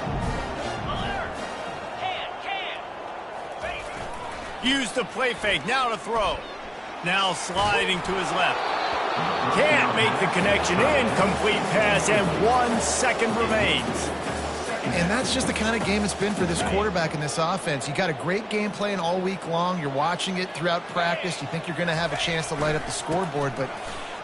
Use the play fake. Now to throw. Now sliding to his left. Can't. make the connection. Incomplete pass, and 1 second remains. And that's just the kind of game it's been for this quarterback in this offense. You got a great game plan all week long. You're watching it throughout practice. You think you're going to have a chance to light up the scoreboard, but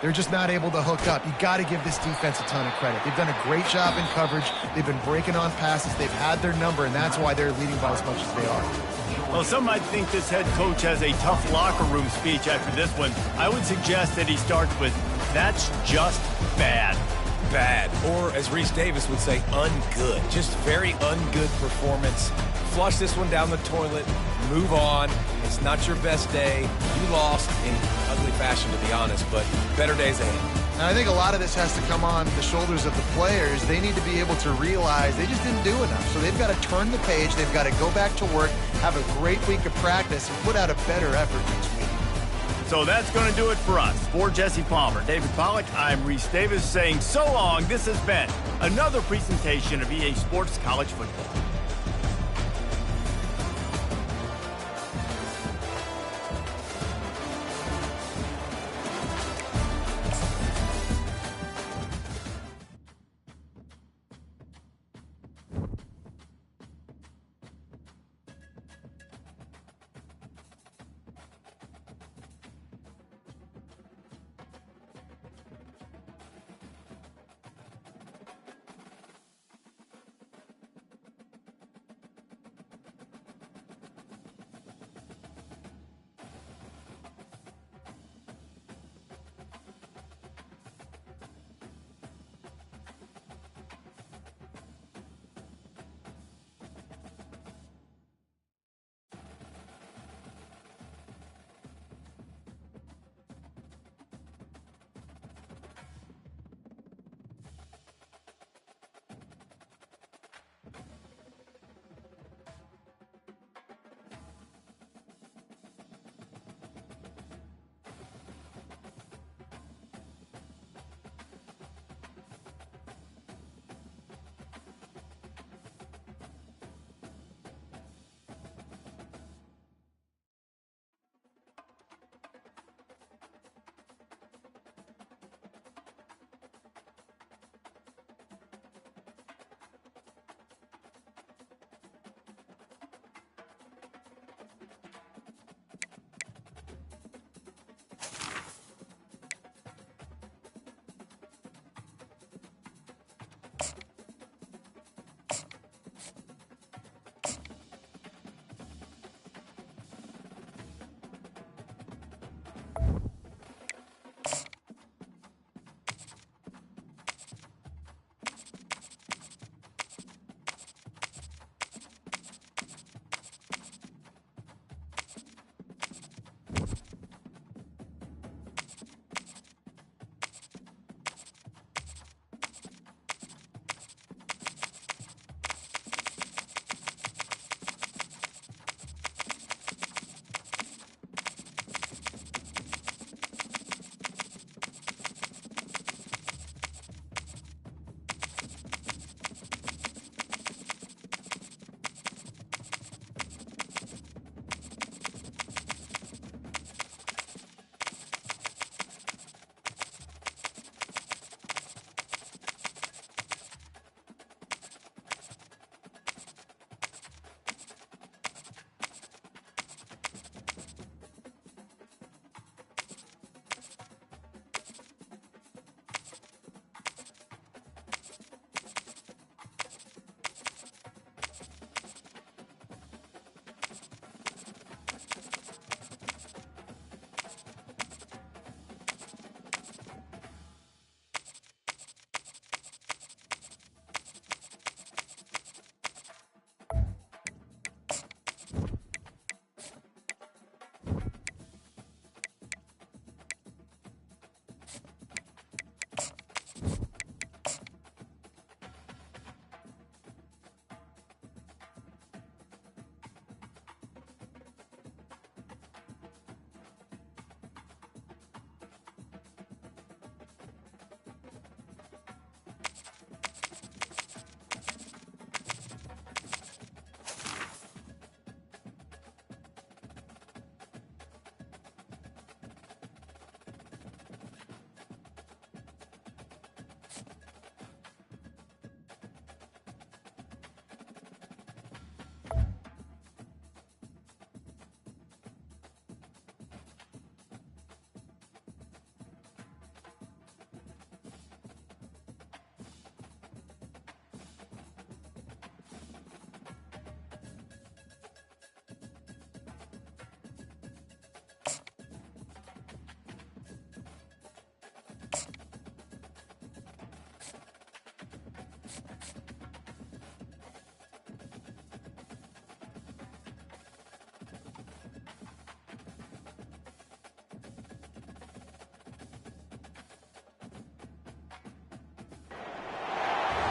they're just not able to hook up. You got to give this defense a ton of credit. They've done a great job in coverage. They've been breaking on passes. They've had their number, and that's why they're leading by as much as they are. Well, some might think this head coach has a tough locker room speech after this one. I would suggest that he starts with, "That's just bad." Bad, or as Reese Davis would say, ungood. Just very ungood performance. Flush this one down the toilet, move on. It's not your best day. You lost in ugly fashion, to be honest, but better days ahead. And I think a lot of this has to come on the shoulders of the players. They need to be able to realize they just didn't do enough. So they've got to turn the page. They've got to go back to work, have a great week of practice, and put out a better effort next week. So that's going to do it for us. For Jesse Palmer, David Pollack, I'm Reese Davis saying so long. This has been another presentation of EA Sports College Football.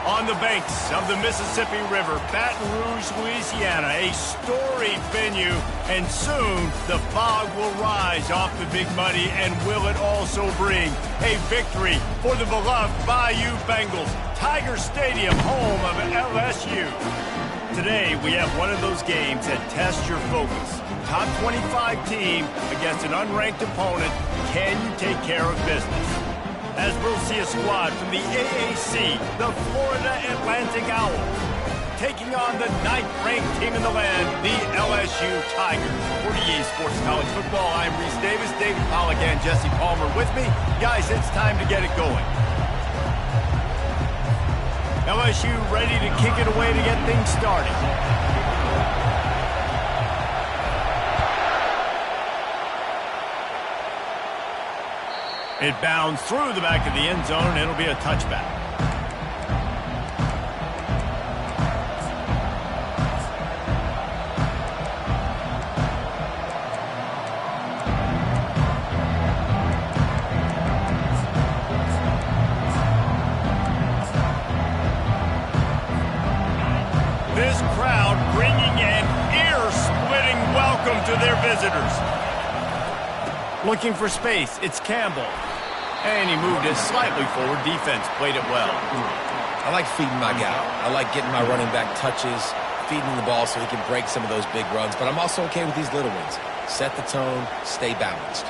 On the banks of the Mississippi River, Baton Rouge, Louisiana, a storied venue, and soon the fog will rise off the Big Muddy, and will it also bring a victory for the beloved Bayou Bengals, Tiger Stadium, home of LSU. Today, we have one of those games that tests your focus. Top 25 team against an unranked opponent. Can you take care of business? As we'll see a squad from the AAC, the Florida Atlantic Owls, taking on the 9th-ranked team in the land, the LSU Tigers. For EA Sports College Football, I'm Reese Davis, David Pollack, and Jesse Palmer with me. Guys, it's time to get it going. LSU ready to kick it away to get things started. It bounds through the back of the end zone, and it'll be a touchback. This crowd bringing an ear-splitting welcome to their visitors. Looking for space, it's Campbell. And he moved it slightly forward. Defense played it well. I like feeding my guy. I like getting my running back touches, feeding the ball so he can break some of those big runs. But I'm also okay with these little ones. Set the tone, stay balanced.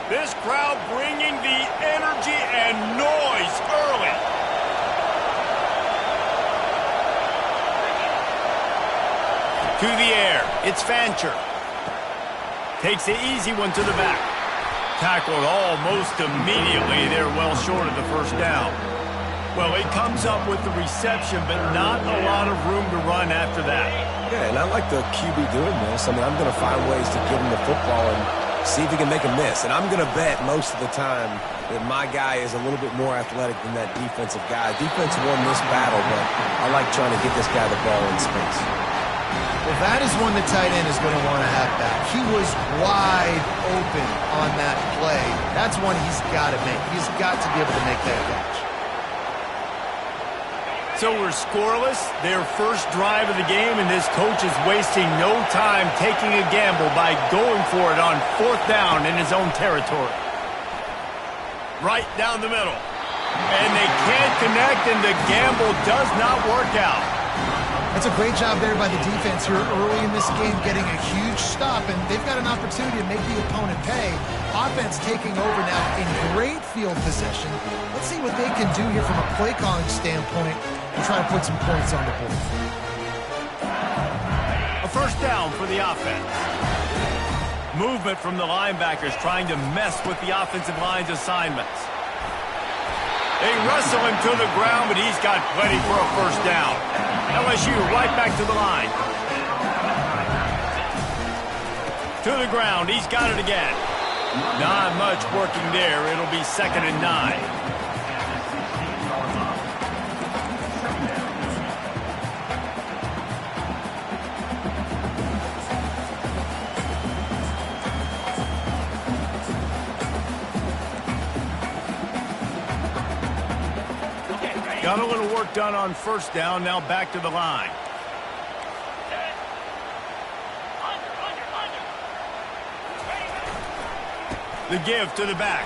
This crowd bringing the energy and noise early. To the air, it's Fancher. Takes the easy one to the back. Tackled almost immediately. They're well short of the first down. Well, he comes up with the reception, but not a lot of room to run after that. Yeah, and I like the QB doing this. I mean, I'm going to find ways to give him the football and see if he can make a miss. And I'm going to bet most of the time that my guy is a little bit more athletic than that defensive guy. Defense won this battle, but I like trying to get this guy the ball in space. Well, that is one the tight end is going to want to have back. He was wide open on that play. That's one he's got to make. He's got to be able to make that catch. So we're scoreless, their first drive of the game, and this coach is wasting no time taking a gamble by going for it on 4th down in his own territory. Right down the middle. And they can't connect, and the gamble does not work out. That's a great job there by the defense here early in this game, getting a huge stop, and they've got an opportunity to make the opponent pay. Offense taking over now in great field possession. Let's see what they can do here from a play calling standpoint and try to put some points on the board. A first down for the offense. Movement from the linebackers trying to mess with the offensive line's assignments. They wrestle him to the ground, but he's got plenty for a first down. LSU right back to the line. To the ground. He's got it again. Not much working there. It'll be 2nd and 9. Got a little work done on first down, now back to the line. The give to the back.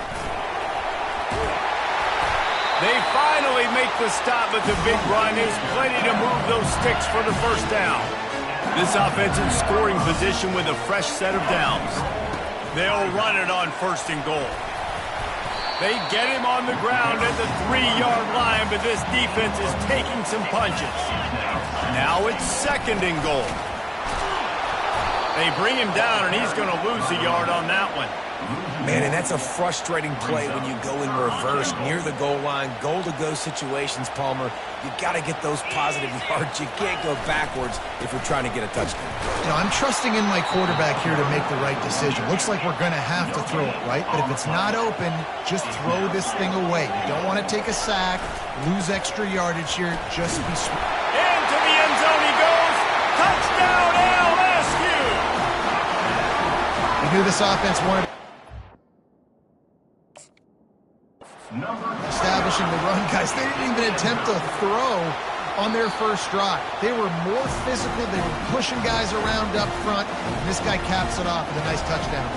They finally make the stop, but the big run is plenty to move those sticks for the first down. This offense in scoring position with a fresh set of downs. They'll run it on 1st and goal. They get him on the ground at the 3-yard line, but this defense is taking some punches. Now it's 2nd and goal. They bring him down, and he's going to lose a yard on that one. Man, and that's a frustrating play when you go in reverse near the goal line, goal-to-go situations, Palmer. You got to get those positive yards. You can't go backwards if you're trying to get a touchdown. You know, I'm trusting in my quarterback here to make the right decision. Looks like we're going to have to throw it, right? But if it's not open, just throw this thing away. You don't want to take a sack, lose extra yardage here. Just be smart. Into the end zone he goes. Touchdown, LSU! this offense wanted establishing the run, guys. They didn't even attempt to throw on their first drive. They were more physical. They were pushing guys around up front. And this guy caps it off with a nice touchdown.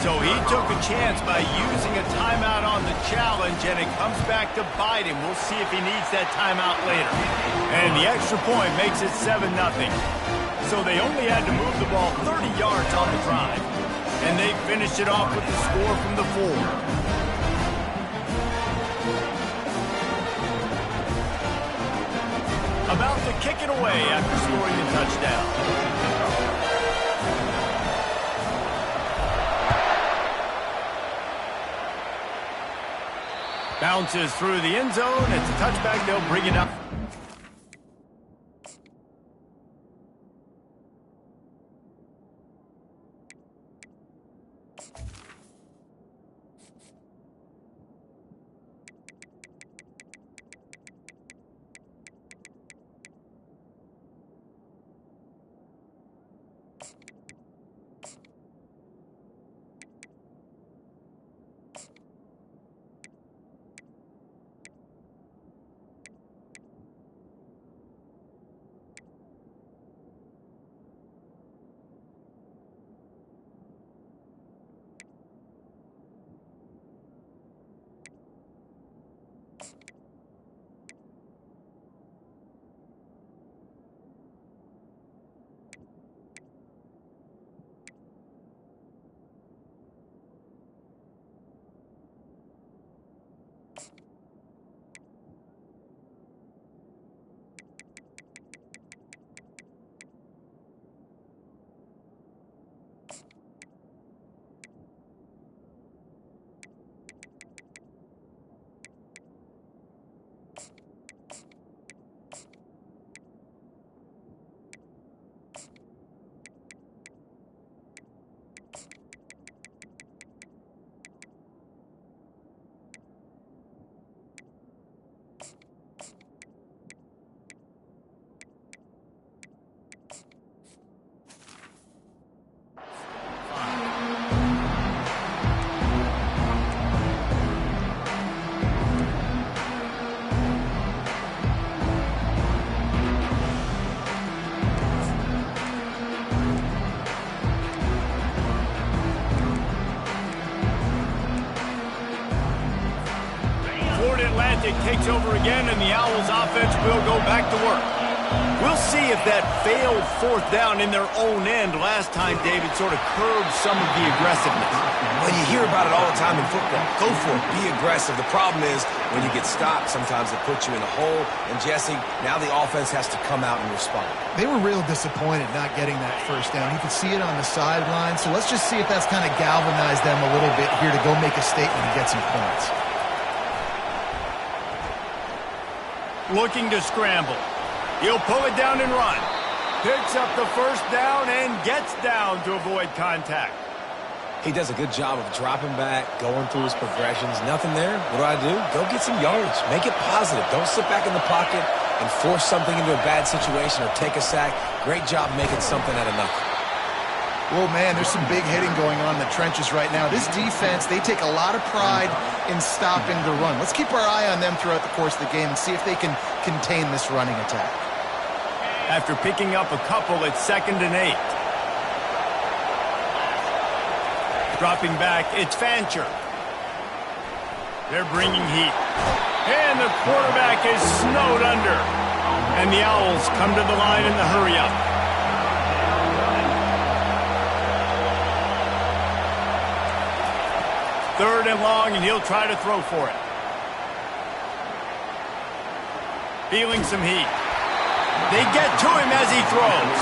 So he took a chance by using a timeout on the challenge, and it comes back to bite him. We'll see if he needs that timeout later. And the extra point makes it 7-0. So they only had to move the ball 30 yards on the drive. And they finished it off with the score from the 4. About to kick it away after scoring a touchdown. Bounces through the end zone. It's a touchback. They'll bring it up. Takes over again, and the Owls offense will go back to work. We'll see if that failed fourth down in their own end last time, David, sort of curbed some of the aggressiveness. Well, you hear about it all the time in football. Go for it. Be aggressive. The problem is when you get stopped, sometimes it puts you in a hole. And, Jesse, now the offense has to come out and respond. They were real disappointed not getting that first down. You could see it on the sideline. So let's just see if that's kind of galvanized them a little bit here to go make a statement and get some points. Looking to scramble. He'll pull it down and run. Picks up the first down and gets down to avoid contact. He does a good job of dropping back, going through his progressions. Nothing there. What do? Go get some yardage. Make it positive. Don't sit back in the pocket and force something into a bad situation or take a sack. Great job making something out of nothing. Well, man, there's some big hitting going on in the trenches right now. This defense, they take a lot of pride in stopping the run. Let's keep our eye on them throughout the course of the game and see if they can contain this running attack. After picking up a couple, it's 2nd and 8. Dropping back, it's Fancher. They're bringing heat. And the quarterback is snowed under. And the Owls come to the line in the hurry-up. 3rd and long, and he'll try to throw for it. Feeling some heat. They get to him as he throws.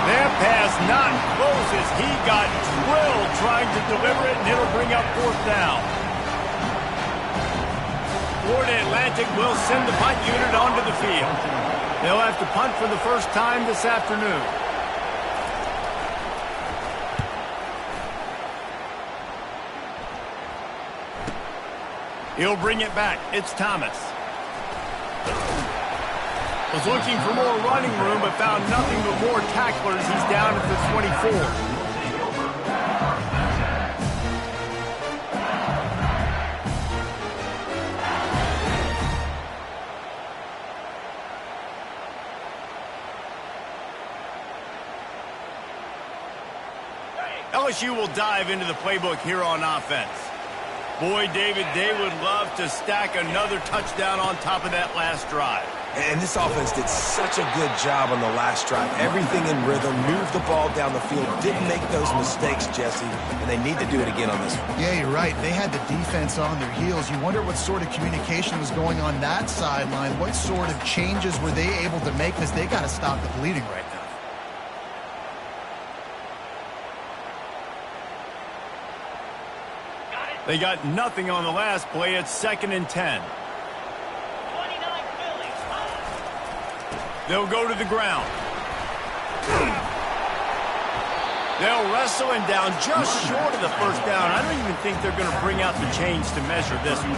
Their pass not close as he got drilled trying to deliver it, and it'll bring up 4th down. Florida Atlantic will send the punt unit onto the field. They'll have to punt for the first time this afternoon. He'll bring it back. It's Thomas. Was looking for more running room, but found nothing but more tacklers. He's down at the 24. LSU will dive into the playbook here on offense. Boy, David, they would love to stack another touchdown on top of that last drive. And this offense did such a good job on the last drive. Everything in rhythm, moved the ball down the field, didn't make those mistakes, Jesse, and they need to do it again on this one. Yeah, you're right. They had the defense on their heels. You wonder what sort of communication was going on that sideline. What sort of changes were they able to make, because they got to stop the bleeding right now. They got nothing on the last play. It's 2nd and 10. They'll go to the ground. They'll wrestle him down just short of the first down. I don't even think they're going to bring out the chains to measure this one.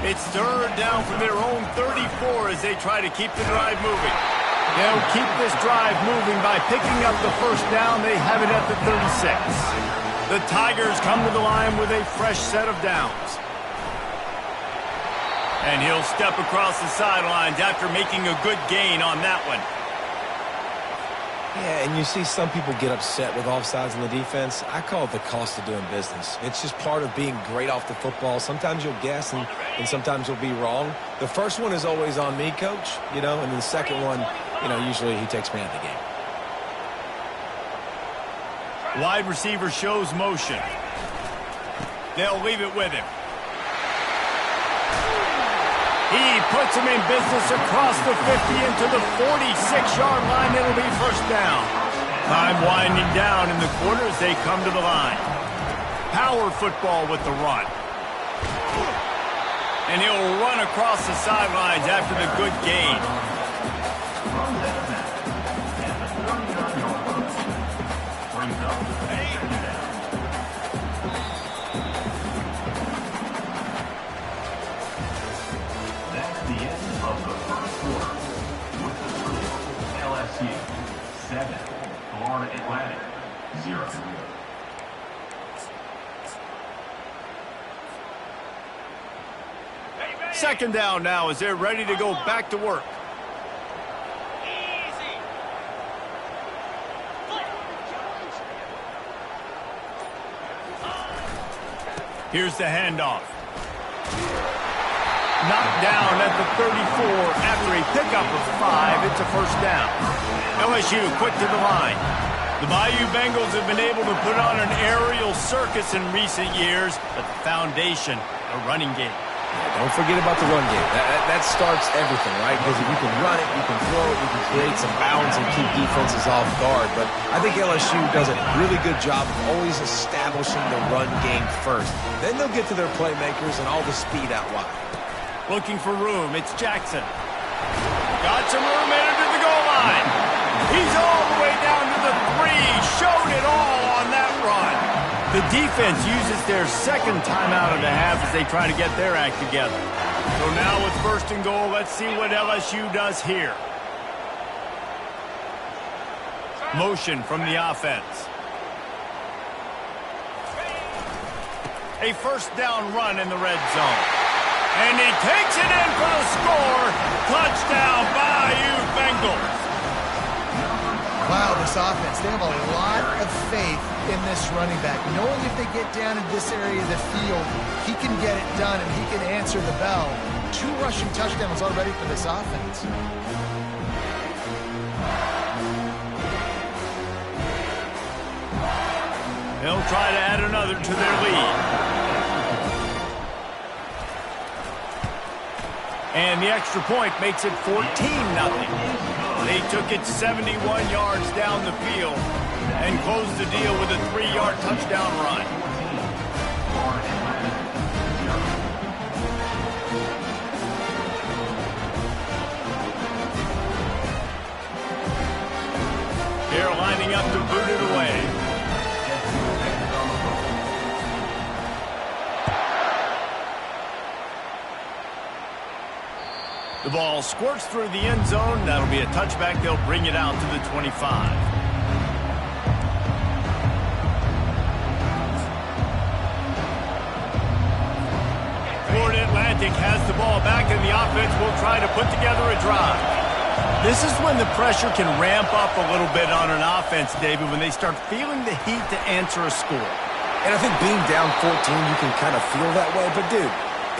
It's 3rd down from their own 34 as they try to keep the drive moving. They'll keep this drive moving by picking up the first down. They have it at the 36. The Tigers come to the line with a fresh set of downs. And he'll step across the sidelines after making a good gain on that one. Yeah, and you see some people get upset with offsides in the defense. I call it the cost of doing business. It's just part of being great off the football. Sometimes you'll guess and sometimes you'll be wrong. The first one is always on me, Coach, and the second one, usually he takes me out of the game. Wide receiver shows motion. They'll leave it with him. He puts him in business across the 50 into the 46-yard line. It'll be first down. Time winding down in the quarter as they come to the line. Power football with the run. And he'll run across the sidelines after the good gain. Florida Atlantic 0. Second down now as they're ready to go back to work. Here's the handoff. Knocked down at the 34 after a pickup of 5. It's a first down. LSU quick to the line. The Bayou Bengals have been able to put on an aerial circus in recent years, but the foundation, the running game. Don't forget about the run game. That starts everything, right? Because if you can run it, you can throw it, you can create some bounds and keep defenses off guard. But I think LSU does a really good job of always establishing the run game first. Then they'll get to their playmakers and all the speed out wide. Looking for room. It's Jackson. Got some room into the goal line. He's all the way down to the 3. Showed it all on that run. The defense uses their second timeout of the half as they try to get their act together. So now with 1st and goal, let's see what LSU does here. Motion from the offense. A first down run in the red zone. And he takes it in for the score. Touchdown, Bayou Bengals. Wow, this offense, they have a lot of faith in this running back. Knowing if they get down in this area of the field, he can get it done and he can answer the bell. 2 rushing touchdowns already for this offense. They'll try to add another to their lead. And the extra point makes it 14-0. They took it 71 yards down the field and closed the deal with a 3-yard touchdown run. They're lining up to boot it away. The ball squirts through the end zone. That'll be a touchback. They'll bring it out to the 25. Florida Atlantic has the ball back, and the offense will try to put together a drive. This is when the pressure can ramp up a little bit on an offense, David, when they start feeling the heat to answer a score. And I think being down 14, you can kind of feel that way. But, dude,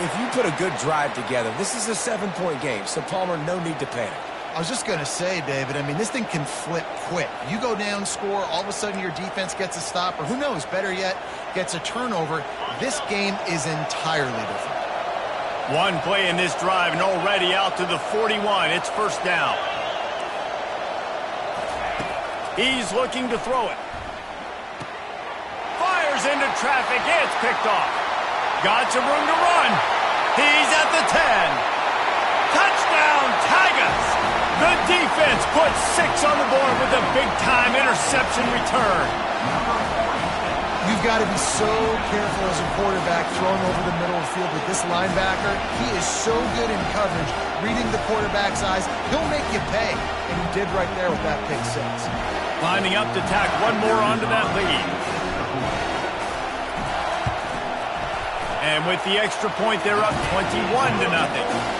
if you put a good drive together, this is a 7-point game. So, Palmer, no need to panic. I was just going to say, David, I mean, this thing can flip quick. You go down, score, all of a sudden your defense gets a stop, or who knows, better yet, gets a turnover. This game is entirely different. One play in this drive and already out to the 41. It's first down. He's looking to throw it. Fires into traffic. It's picked off. Got some room to run. He's at the 10. Touchdown, Tigers. The defense puts 6 on the board with a big-time interception return. You've got to be so careful as a quarterback throwing over the middle of the field with this linebacker. He is so good in coverage, reading the quarterback's eyes. He'll make you pay, and he did right there with that pick 6. Lining up to tack one more onto that lead. And with the extra point, they're up 21-0.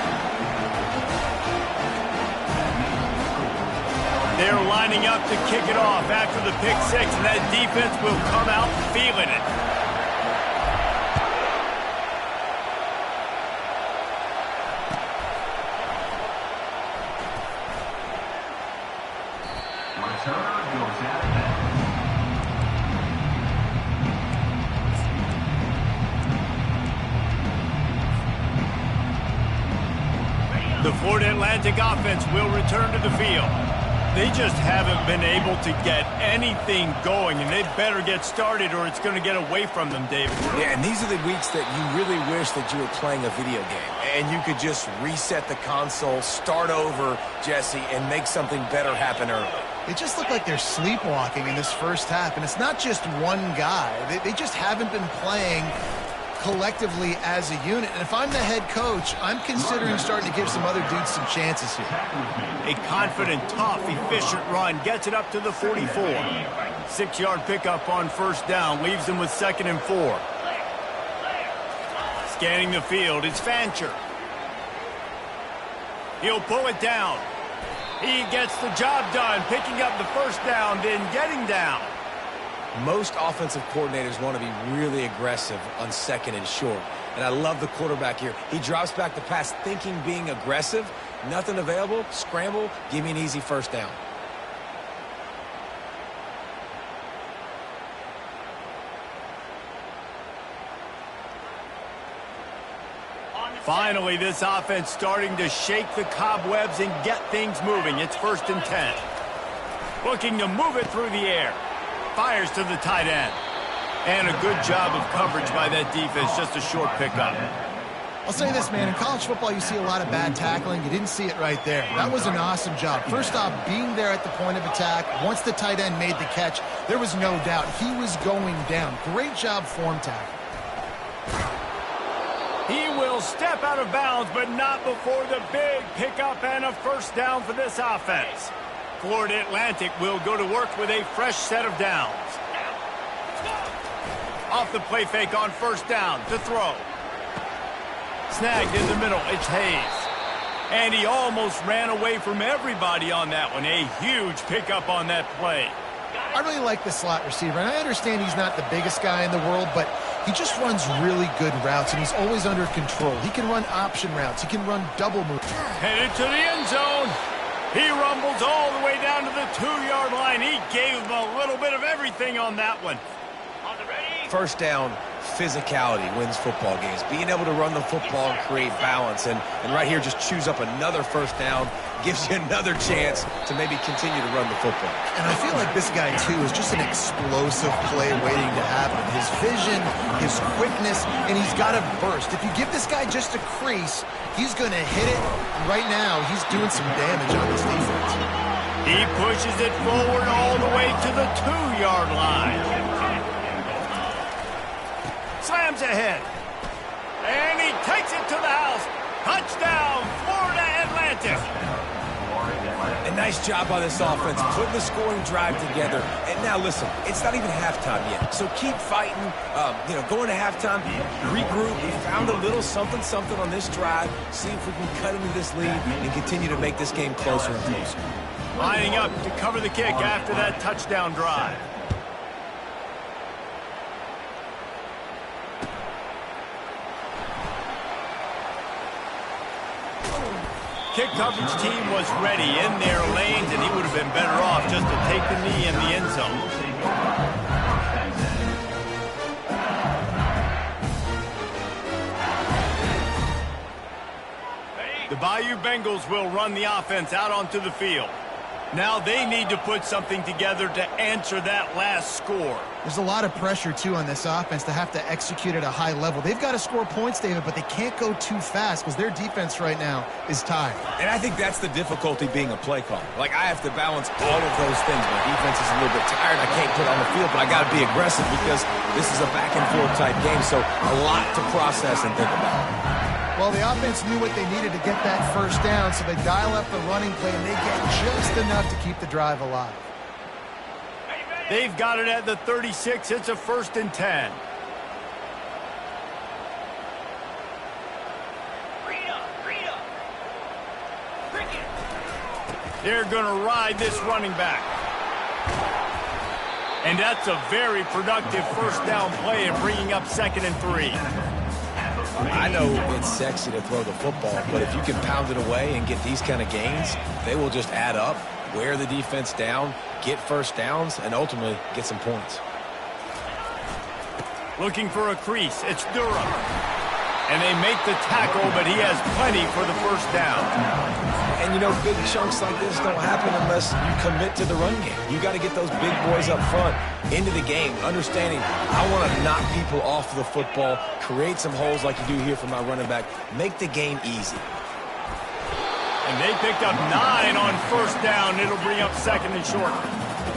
They're lining up to kick it off after the pick 6, and that defense will come out feeling it. Returner goes out of bounds. The Florida Atlantic offense will return to the field. They just haven't been able to get anything going, and they better get started or it's going to get away from them, David. Yeah, and these are the weeks that you really wish that you were playing a video game and you could just reset the console, start over, Jesse, and make something better happen early. It just looked like they're sleepwalking in this first half, and it's not just one guy. They just haven't been playing collectively as a unit. And if I'm the head coach, I'm considering starting to give some other dudes some chances here. A confident, tough, efficient run gets it up to the 44. 6-yard pickup on first down leaves them with 2nd and 4. Scanning the field, it's Fancher. He'll pull it down. He gets the job done, picking up the first down, then getting down. Most offensive coordinators want to be really aggressive on 2nd and short. And I love the quarterback here. He drops back the pass thinking being aggressive. Nothing available. Scramble. Give me an easy first down. Finally, this offense starting to shake the cobwebs and get things moving. It's 1st and 10. Looking to move it through the air. Fires to the tight end. And a good job of coverage by that defense. Just a short pickup. I'll say this, man. In college football, you see a lot of bad tackling. You didn't see it right there. That was an awesome job. First off, being there at the point of attack. Once the tight end made the catch, there was no doubt he was going down. Great job form tackle. He will step out of bounds, but not before the big pickup and a first down for this offense. Florida Atlantic will go to work with a fresh set of downs. Off the play fake on first down to throw. Snagged in the middle, it's Hayes. And he almost ran away from everybody on that one. A huge pickup on that play. I really like the slot receiver, and I understand he's not the biggest guy in the world, but he just runs really good routes, and he's always under control. He can run option routes. He can run double moves. Headed to the end zone. He rumbles all the way down to the 2-yard line. He gave him a little bit of everything on that one. First down, physicality wins football games. Being able to run the football and create balance. And right here, just choose up another first down. Gives you another chance to maybe continue to run the football. And I feel like this guy, too, is just an explosive play waiting to happen. His vision, his quickness, and he's got a burst. If you give this guy just a crease, he's going to hit it. Right now, he's doing some damage on this defense. He pushes it forward all the way to the 2-yard line. Slams ahead. And he takes it to the house. Touchdown, Florida Atlantic. A nice job by this offense, putting the scoring drive together. And now, listen, it's not even halftime yet. So keep fighting, going to halftime, regroup. We found a little something on this drive. See if we can cut into this lead and continue to make this game closer and closer. Lining up to cover the kick after that touchdown drive. Kick coverage team was ready in their lanes, and he would have been better off just to take the knee in the end zone. The Bayou Bengals will run the offense out onto the field. Now they need to put something together to answer that last score. There's a lot of pressure, too, on this offense to have to execute at a high level. They've got to score points, David, but they can't go too fast because their defense right now is tired. And I think that's the difficulty being a play caller. Like, I have to balance all of those things. My defense is a little bit tired. I can't put on the field, but I got to be aggressive because this is a back-and-forth type game, so a lot to process and think about. Well, the offense knew what they needed to get that first down, so they dial up the running play, and they get just enough to keep the drive alive. They've got it at the 36. It's a 1st and 10. They're going to ride this running back. And that's a very productive first down play and bringing up 2nd and 3. I know it's sexy to throw the football, but if you can pound it away and get these kind of gains, they will just add up, wear the defense down, get first downs, and ultimately get some points. Looking for a crease. It's Durham. And they make the tackle, but he has plenty for the first down. And, big chunks like this don't happen unless you commit to the run game. You got to get those big boys up front into the game, understanding I want to knock people off the football, create some holes like you do here for my running back, make the game easy. And they picked up 9 on first down. It'll bring up 2nd and short.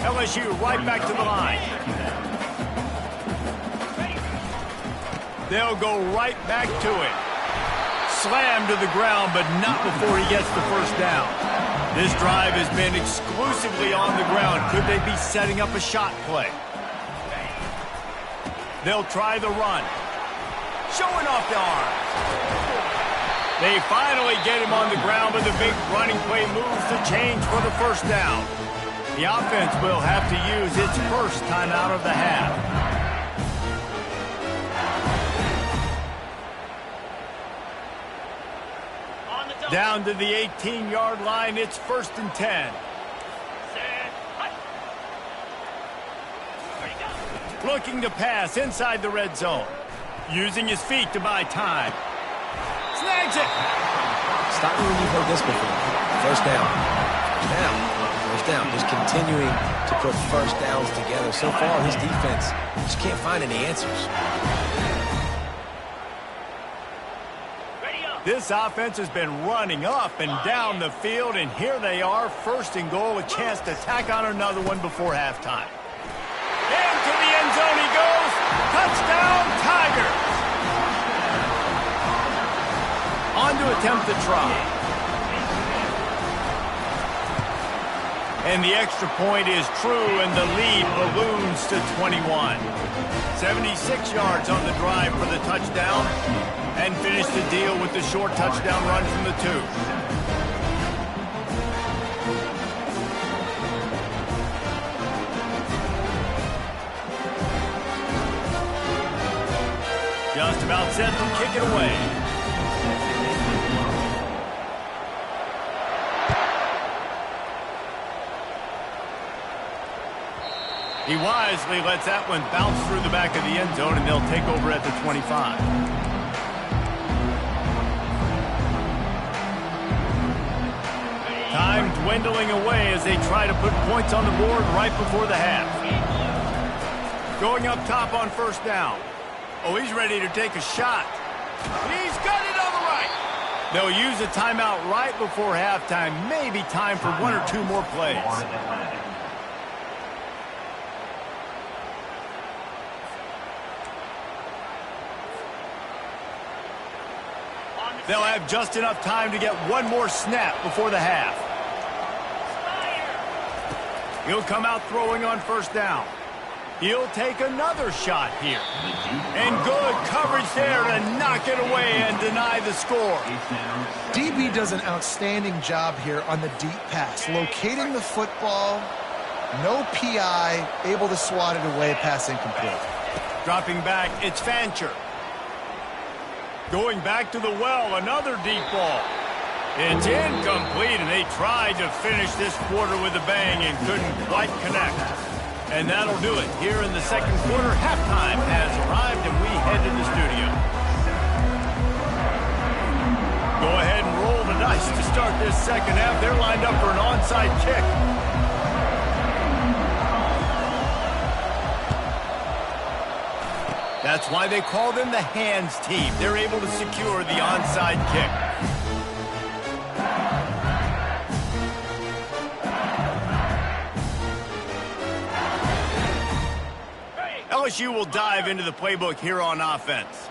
LSU right back to the line. They'll go right back to it. Slammed to the ground, but not before he gets the first down. This drive has been exclusively on the ground. Could they be setting up a shot play? They'll try the run. Showing off the arms. They finally get him on the ground, but the big running play moves the change for the first down. The offense will have to use its first timeout of the half. Down to the 18-yard line, it's 1st and 10. Looking to pass inside the red zone. Using his feet to buy time. Snags it! Stop me when you've heard this before. First down. First down. Just continuing to put first downs together. So far, his defense just can't find any answers. This offense has been running up and down the field, and here they are, 1st and goal, a chance to tack on another one before halftime. Into the end zone he goes. Touchdown, Tigers! On to attempt the try. And the extra point is true, and the lead balloons to 21. 76 yards on the drive for the touchdown. And finish the deal with the short touchdown run from the 2. Just about set to kick it away. He wisely lets that one bounce through the back of the end zone, and they'll take over at the 25. Time dwindling away as they try to put points on the board right before the half. Going up top on first down. Oh, he's ready to take a shot. He's got it on the right. They'll use a timeout right before halftime. Maybe time for 1 or 2 more plays. They'll have just enough time to get one more snap before the half. He'll come out throwing on first down. He'll take another shot here. And good coverage there to knock it away and deny the score. DB does an outstanding job here on the deep pass, locating the football, no PI, able to swat it away, pass incomplete. Dropping back, it's Fancher. Going back to the well, another deep ball. It's incomplete, and they tried to finish this quarter with a bang and couldn't quite connect. And that'll do it. Here in the second quarter, halftime has arrived, and we head to the studio. Go ahead and roll the dice to start this second half. They're lined up for an onside kick. That's why they call them the hands team. They're able to secure the onside kick. LSU will dive into the playbook here on offense.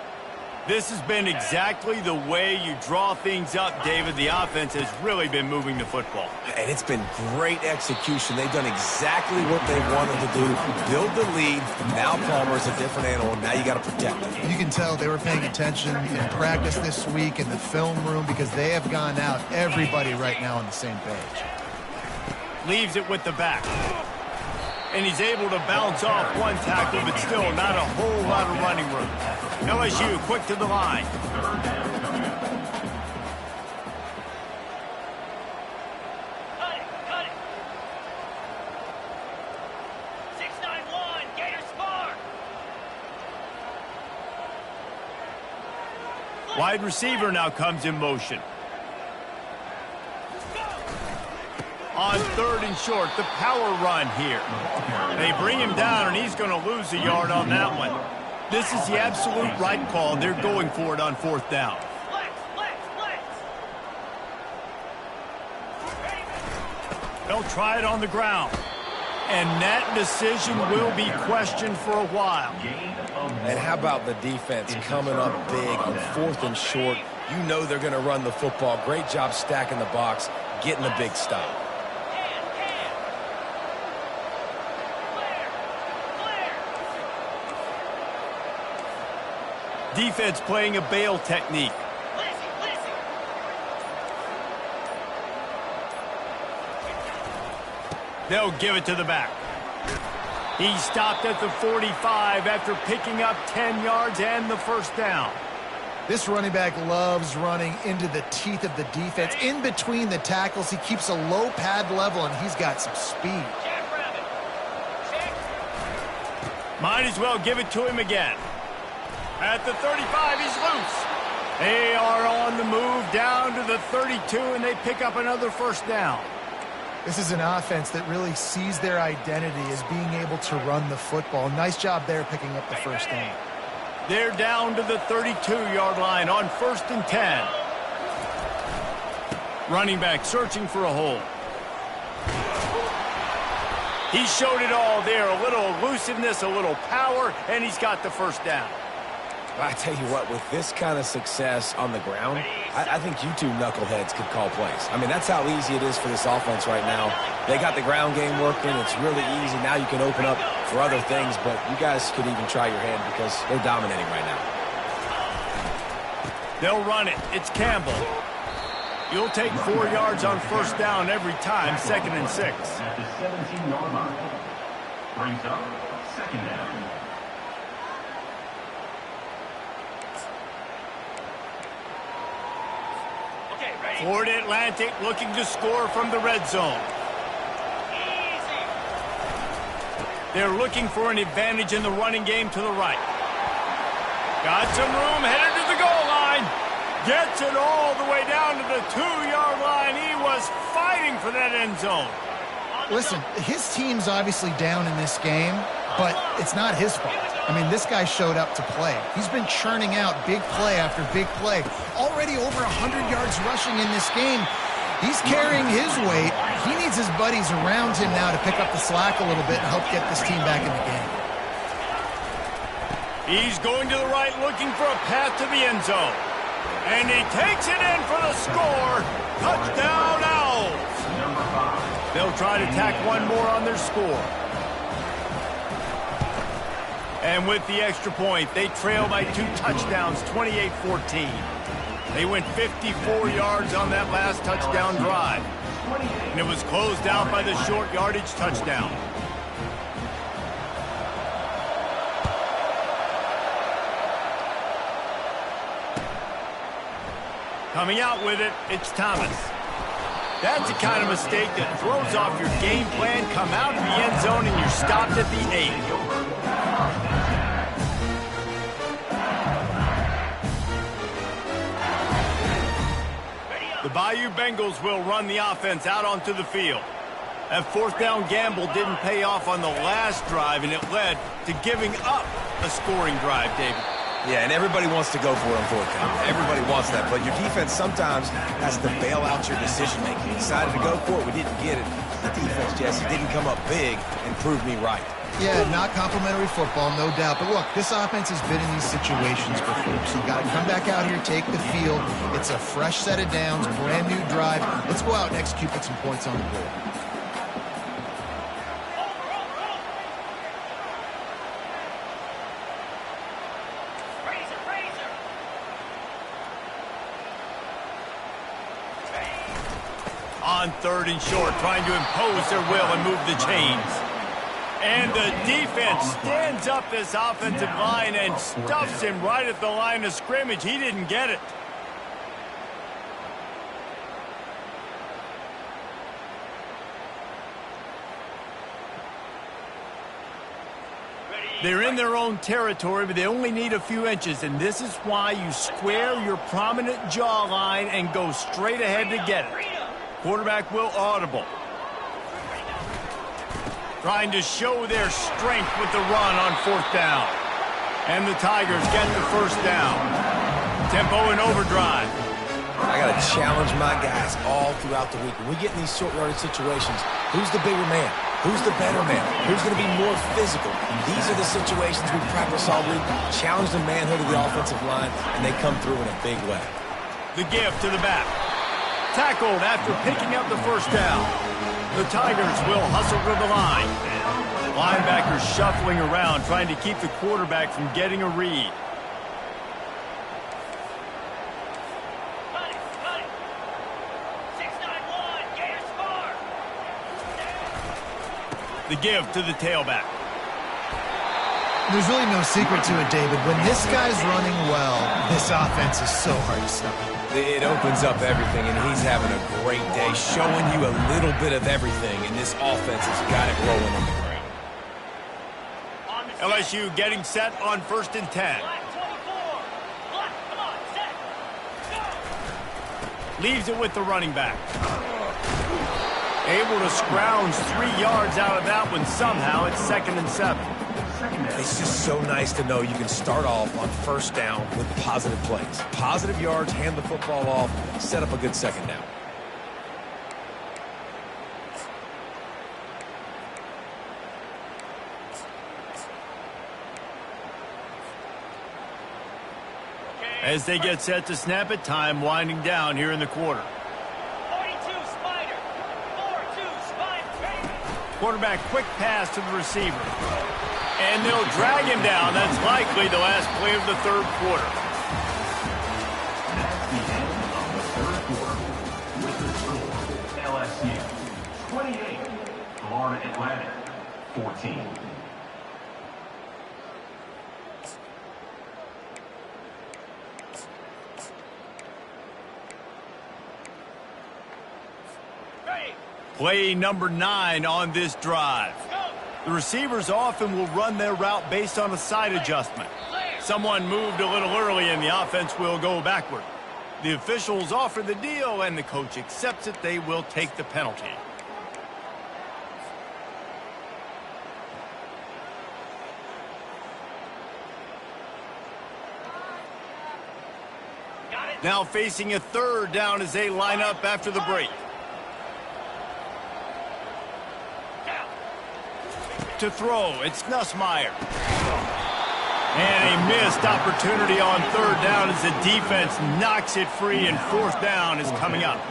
This has been exactly the way you draw things up, David. The offense has really been moving the football. And it's been great execution. They've done exactly what they wanted to do. Build the lead. Now Palmer's a different animal. Now you got to protect him. You can tell they were paying attention in practice this week in the film room because they have gone out, everybody right now on the same page. Leaves it with the back. And he's able to bounce off one tackle, but still not a whole lot of running room. LSU quick to the line. Cut it. 691, Gators score. Wide receiver now comes in motion. On third and short, the power run here. They bring him down, and he's going to lose a yard on that one. This is the absolute right call. They're going for it on fourth down. Flex. They'll try it on the ground. And that decision will be questioned for a while. And how about the defense coming up big on fourth and short? You know they're going to run the football. Great job stacking the box, getting a big stop. Defense playing a bail technique. They'll give it to the back. He stopped at the 45 after picking up 10 yards and the first down. This running back loves running into the teeth of the defense. In between the tackles, he keeps a low pad level, and he's got some speed. Might as well give it to him again. At the 35, he's loose. They are on the move down to the 32, and they pick up another first down. This is an offense that really sees their identity as being able to run the football. Nice job there picking up the first down. They're down to the 32-yard line on 1st and 10. Running back searching for a hole. He showed it all there. A little elusiveness, a little power, and he's got the first down. I tell you what, with this kind of success on the ground, I think you two knuckleheads could call plays. I mean, that's how easy it is for this offense right now. They got the ground game working. It's really easy. Now you can open up for other things, but you guys could even try your hand because they're dominating right now. They'll run it. It's Campbell. You'll take 4 yards on first down every time, 2nd and 6. At the 17-yard line. Brings up second down. Ford Atlantic looking to score from the red zone. They're looking for an advantage in the running game to the right. Got some room, headed to the goal line. Gets it all the way down to the 2-yard line. He was fighting for that end zone. Listen, his team's obviously down in this game, but it's not his fault. I mean, this guy showed up to play. He's been churning out big play after big play. Already over 100 yards rushing in this game. He's carrying his weight. He needs his buddies around him now to pick up the slack a little bit and help get this team back in the game. He's going to the right, looking for a path to the end zone. And he takes it in for the score. Touchdown, Owls. Number 5. They'll try to tack one more on their score. And with the extra point, they trail by 2 touchdowns, 28-14. They went 54 yards on that last touchdown drive. And it was closed out by the short yardage touchdown. Coming out with it, it's Thomas. That's the kind of mistake that throws off your game plan. Come out of the end zone and you're stopped at the 8. The Bayou Bengals will run the offense out onto the field. That fourth down gamble didn't pay off on the last drive, and it led to giving up a scoring drive, David. Yeah, and everybody wants to go for it on fourth down. Everybody wants that, but your defense sometimes has to bail out your decision-making. We decided to go for it. We didn't get it. The defense, Jesse, didn't come up big and prove me right. Yeah, not complimentary football, no doubt. But look, this offense has been in these situations before. So you got to come back out here, take the field. It's a fresh set of downs, brand new drive. Let's go out and execute, put some points on the board. On 3rd and short, trying to impose their will and move the chains. And the defense stands up this offensive line and stuffs him right at the line of scrimmage. He didn't get it. They're in their own territory, but they only need a few inches, and this is why you square your prominent jawline and go straight ahead to get it. Quarterback will audible. Trying to show their strength with the run on 4th down. And the Tigers get the 1st down. Tempo and overdrive. I got to challenge my guys all throughout the week. When we get in these short yardage situations, who's the bigger man? Who's the better man? Who's going to be more physical? These are the situations we practice all week. Challenge the manhood of the offensive line, and they come through in a big way. The give to the back. Tackled after picking up the 1st down. The Tigers will hustle to the line. Linebackers shuffling around, trying to keep the quarterback from getting a read. Cut it, cut it. 6-9-1, Gators score. The give to the tailback. There's really no secret to it, David. When this guy's running well, this offense is so hard to stop. It opens up everything, and he's having a great day, showing you a little bit of everything, and this offense has got it rolling on the ground. LSU getting set on 1st and 10. Black 24. Black, come on, set. Go. Leaves it with the running back. Able to scrounge 3 yards out of that one somehow. It's 2nd and 7. It's just so nice to know you can start off on 1st down with positive plays. Positive yards, hand the football off, set up a good 2nd down. As they get set to snap it, time winding down here in the quarter. 42 Spider. 4-2 Spider. Quarterback quick pass to the receiver. And they'll drag him down. That's likely the last play of the 3rd quarter. That's the end of the 3rd quarter. With the score, LSU 28, Florida Atlantic 14. Play number 9 on this drive. The receivers often will run their route based on a side adjustment. Someone moved a little early and the offense will go backward. The officials offer the deal and the coach accepts it. They will take the penalty. Now facing a 3rd down as they line up after the break. To throw, it's Nussmeier. And a missed opportunity on 3rd down as the defense knocks it free, and 4th down is coming up.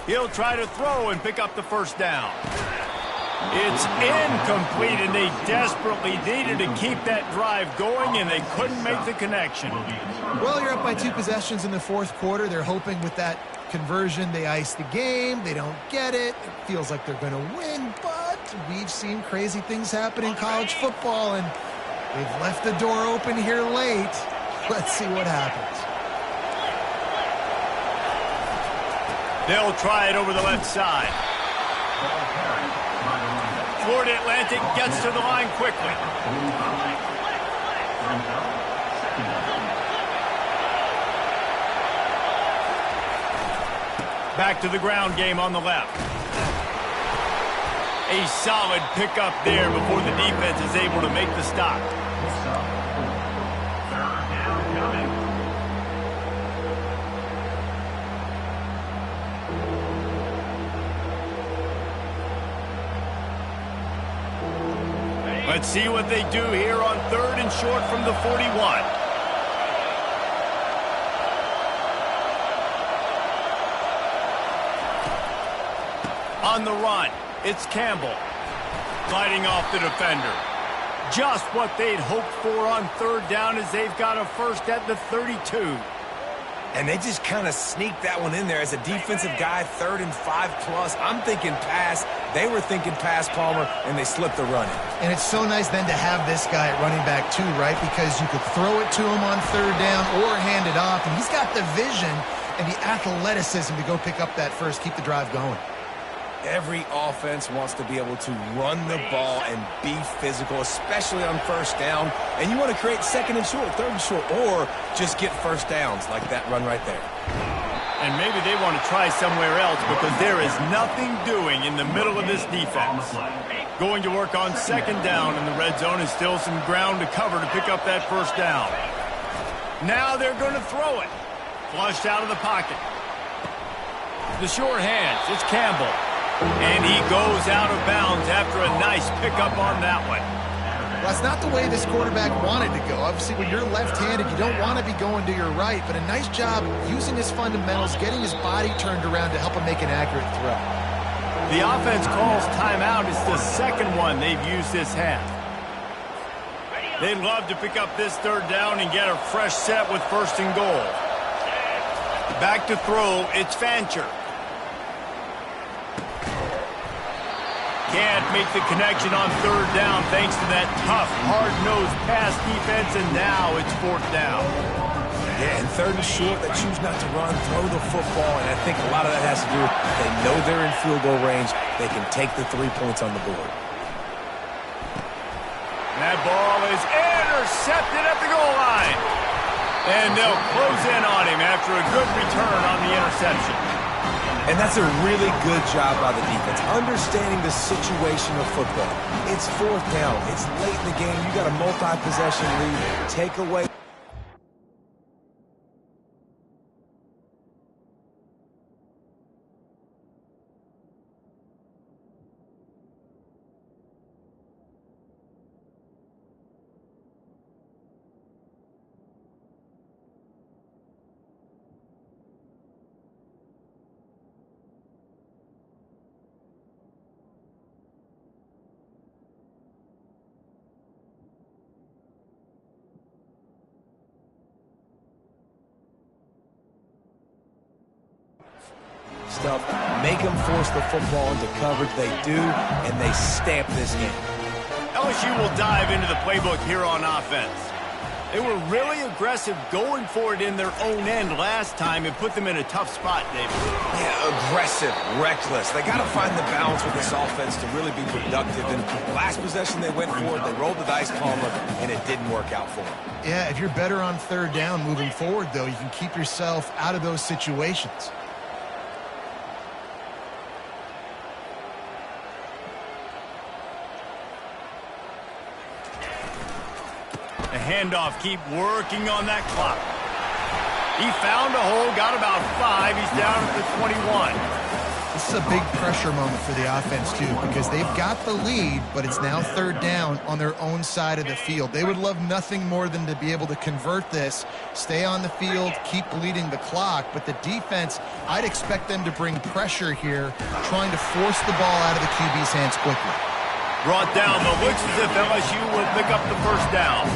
He'll try to throw and pick up the first down. It's incomplete, and they desperately needed to keep that drive going, and they couldn't make the connection. Well, you're up by 2 possessions in the fourth quarter. They're hoping with that conversion they ice the game. They don't get it. It feels like they're going to win, but we've seen crazy things happen in college football, and they've left the door open here late. Let's see what happens. They'll try it over the left side. Florida Atlantic gets to the line quickly. Back to the ground game on the left. A solid pickup there before the defense is able to make the stop. Let's see what they do here on 3rd and short from the 41. On the run, it's Campbell. Gliding off the defender. Just what they'd hoped for on 3rd down as they've got a first at the 32. And they just kind of sneaked that one in there as a defensive guy, 3rd and 5+. I'm thinking pass. They were thinking pass, Palmer, and they slipped the run in. And it's so nice then to have this guy at running back too, right? Because you could throw it to him on 3rd down or hand it off, and he's got the vision and the athleticism to go pick up that first, keep the drive going. Every offense wants to be able to run the ball and be physical, especially on 1st down. And you want to create 2nd and short, 3rd and short, or just get first downs like that run right there. And maybe they want to try somewhere else because there is nothing doing in the middle of this defense. Going to work on 2nd down in the red zone, is still some ground to cover to pick up that first down. Now they're going to throw it. Flushed out of the pocket. The short hands, it's Campbell. And he goes out of bounds after a nice pickup on that one. Well, that's not the way this quarterback wanted to go. Obviously, when you're left-handed, you don't want to be going to your right, but a nice job using his fundamentals, getting his body turned around to help him make an accurate throw. The offense calls timeout. It's the 2nd one they've used this half. They'd love to pick up this 3rd down and get a fresh set with 1st and goal. Back to throw, it's Fancher. Can't make the connection on 3rd down thanks to that tough, hard-nosed pass defense, and now it's 4th down. Yeah, and 3rd and short, they choose not to run, throw the football, and I think a lot of that has to do with they know they're in field goal range. They can take the 3 points on the board. That ball is intercepted at the goal line. And they'll close in on him after a good return on the interception. And that's a really good job by the defense, understanding the situation of football. It's 4th down. It's late in the game. You got a multi-possession lead. Take away. Stuff, make them force the football into coverage. They do, and they stamp this game. LSU will dive into the playbook here on offense. They were really aggressive going for it in their own end last time and put them in a tough spot, David. Yeah, aggressive, reckless. They got to find the balance with this offense to really be productive. And last possession they went for it, they rolled the dice, Palmer, and it didn't work out for them. Yeah, if you're better on 3rd down moving forward, though, you can keep yourself out of those situations. The handoff, keep working on that clock. He found a hole, got about 5. He's down at the 21. This is a big pressure moment for the offense, too, because they've got the lead, but it's now third down on their own side of the field. They would love nothing more than to be able to convert this, stay on the field, keep bleeding the clock, but the defense, I'd expect them to bring pressure here, trying to force the ball out of the QB's hands quickly. Brought down, though, looks as if LSU will pick up the first down.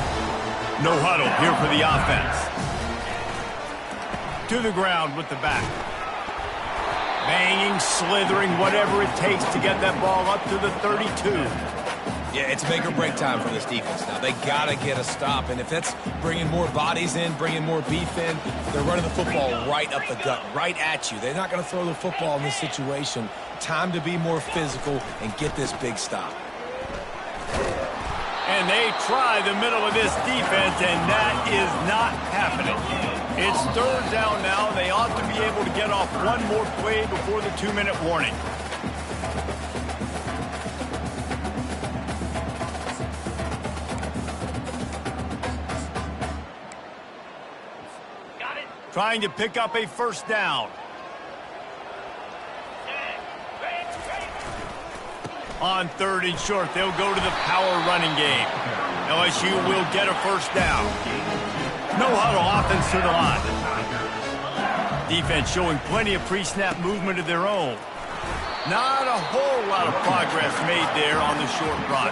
No huddle here for the offense. To the ground with the back. Banging, slithering, whatever it takes to get that ball up to the 32. Yeah, it's make or break time for this defense now. They got to get a stop, and if that's bringing more bodies in, bringing more beef in, they're running the football right up the gut, right at you. They're not going to throw the football in this situation. Time to be more physical and get this big stop. And they try the middle of this defense, and that is not happening. It's third down now. They ought to be able to get off one more play before the 2-minute warning. Got it. Trying to pick up a first down. On third and short, they'll go to the power running game. LSU will get a first down. No huddle offense to the line. Defense showing plenty of pre-snap movement of their own. Not a whole lot of progress made there on the short run.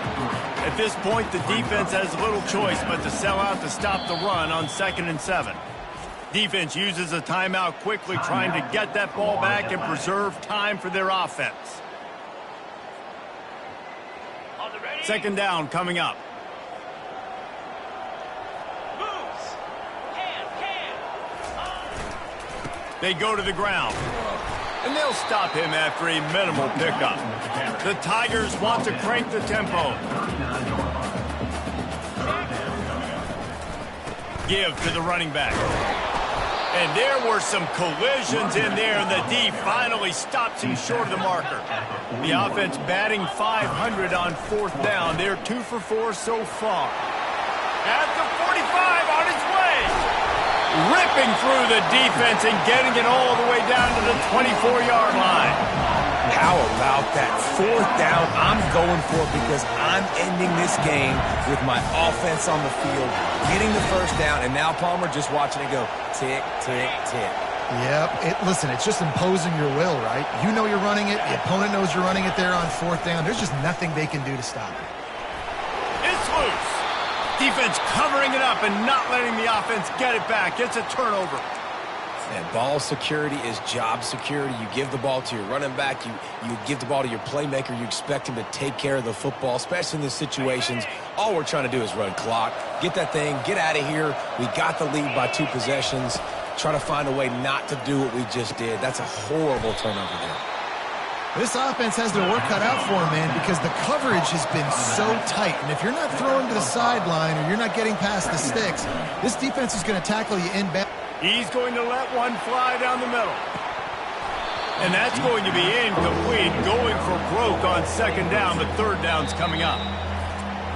At this point, the defense has little choice but to sell out to stop the run on 2nd and 7. Defense uses a timeout quickly, trying to get that ball back and preserve time for their offense. Second down coming up. They go to the ground. And they'll stop him after a minimal pickup. The Tigers want to crank the tempo. Give to the running back. And there were some collisions in there, and the D finally stops him short of the marker. The offense batting .500 on fourth down. They're 2 for 4 so far. At the 45, on his way. Ripping through the defense and getting it all the way down to the 24-yard line. How about that? Fourth down, I'm going for it because I'm ending this game with my offense on the field, getting the first down, and now Palmer just watching it go tick, tick, tick. Yep. Listen, it's just imposing your will, right? You know you're running it. The opponent knows you're running it there on fourth down. There's just nothing they can do to stop it. It's loose. Defense covering it up and not letting the offense get it back. It's a turnover. And ball security is job security. You give the ball to your running back. You give the ball to your playmaker. You expect him to take care of the football, especially in these situations. All we're trying to do is run clock. Get that thing. Get out of here. We got the lead by 2 possessions. Try to find a way not to do what we just did. That's a horrible turnover there. This offense has their work cut out for them, man, because the coverage has been so tight. And if you're not throwing to the sideline or you're not getting past the sticks, this defense is going to tackle you inbound. He's going to let one fly down the middle. And that's going to be incomplete, going for broke on second down, but third down's coming up.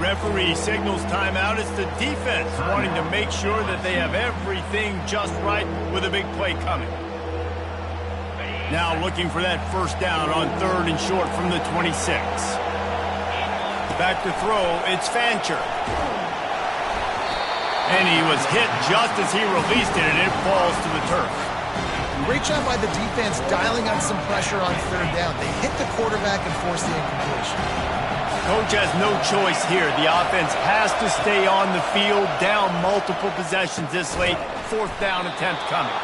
Referee signals timeout. It's the defense wanting to make sure that they have everything just right with a big play coming. Now looking for that first down on third and short from the 26. Back to throw, it's Fancher. And he was hit just as he released it, and it falls to the turf. Great job by the defense dialing on some pressure on third down. They hit the quarterback and forced the incompletion. Coach has no choice here. The offense has to stay on the field, down multiple possessions this late. Fourth down attempt coming.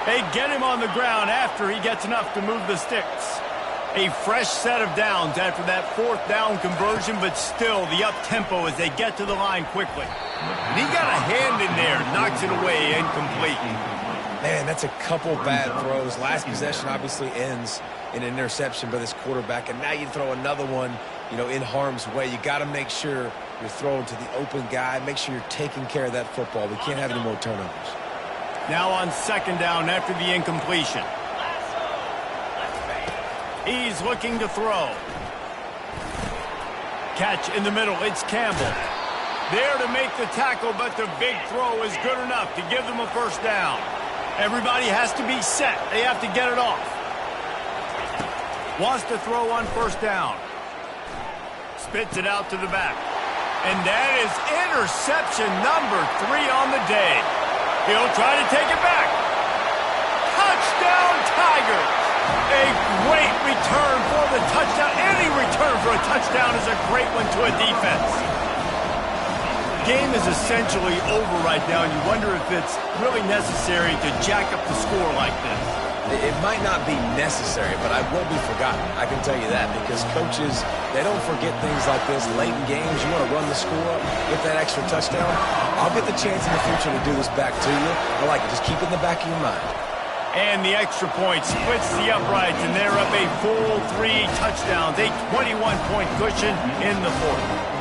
They get him on the ground after he gets enough to move the sticks. A fresh set of downs after that fourth down conversion, but still the up-tempo as they get to the line quickly. And he got a hand in there, knocks it away, incomplete. Man, that's a couple bad throws. Last possession obviously ends in an interception by this quarterback, and now you throw another one, in harm's way. You got to make sure you're throwing to the open guy. Make sure you're taking care of that football. We can't have any more turnovers. Now on second down after the incompletion. He's looking to throw. Catch in the middle. It's Campbell. There to make the tackle, but the big throw is good enough to give them a first down. Everybody has to be set. They have to get it off. Wants to throw on first down. Spits it out to the back. And that is interception number 3 on the day. He'll try to take it back. Touchdown, Tigers! A great return for the touchdown. Any return for a touchdown is a great one to a defense. Game is essentially over right now, and you wonder if it's really necessary to jack up the score like this. It might not be necessary, but I won't be forgotten. I can tell you that, because coaches, they don't forget things like this. Late in games, you want to run the score, get that extra touchdown. I'll get the chance in the future to do this back to you. I like it. Just keep it in the back of your mind. And the extra point splits the uprights, and they're up a full 3 touchdowns, a 21-point cushion in the fourth.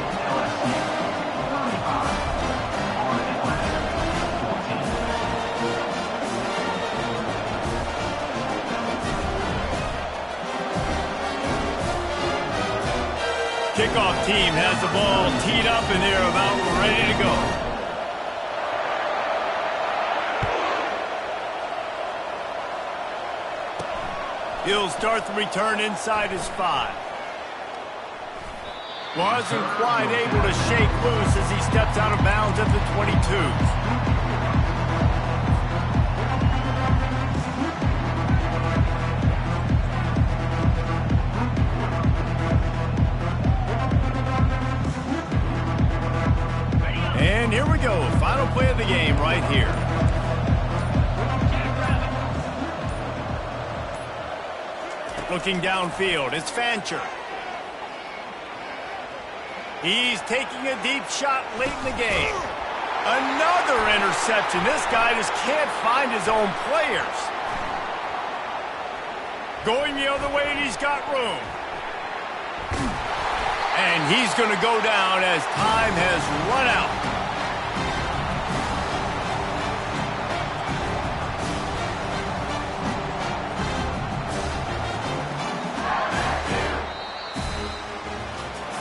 Kickoff team has the ball teed up, and they're about ready to go. He'll start the return inside his 5. Wasn't quite able to shake loose as he steps out of bounds at the 22. And here we go, final play of the game right here. Looking downfield, it's Fancher. He's taking a deep shot late in the game. Another interception. This guy just can't find his own players. Going the other way, and he's got room. And he's going to go down as time has run out.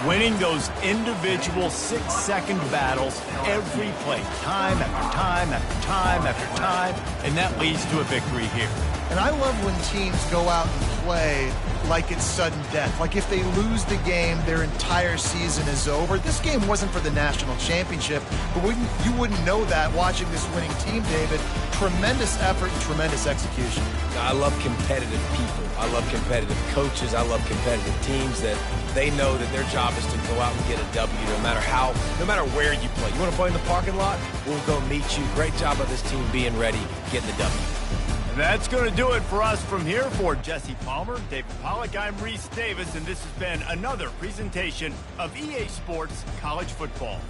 Winning those individual 6-second battles every play, time after time after time after time, and that leads to a victory here. And I love when teams go out and play like it's sudden death. Like if they lose the game, their entire season is over. This game wasn't for the national championship, but you wouldn't know that watching this winning team, David. Tremendous effort and tremendous execution. I love competitive people. I love competitive coaches. I love competitive teams that they know that their job is to go out and get a W no matter where you play. You want to play in the parking lot? We'll go meet you. Great job of this team being ready, getting the W. That's going to do it for us from here. For Jesse Palmer, David Pollack, I'm Reese Davis, and this has been another presentation of EA Sports College Football.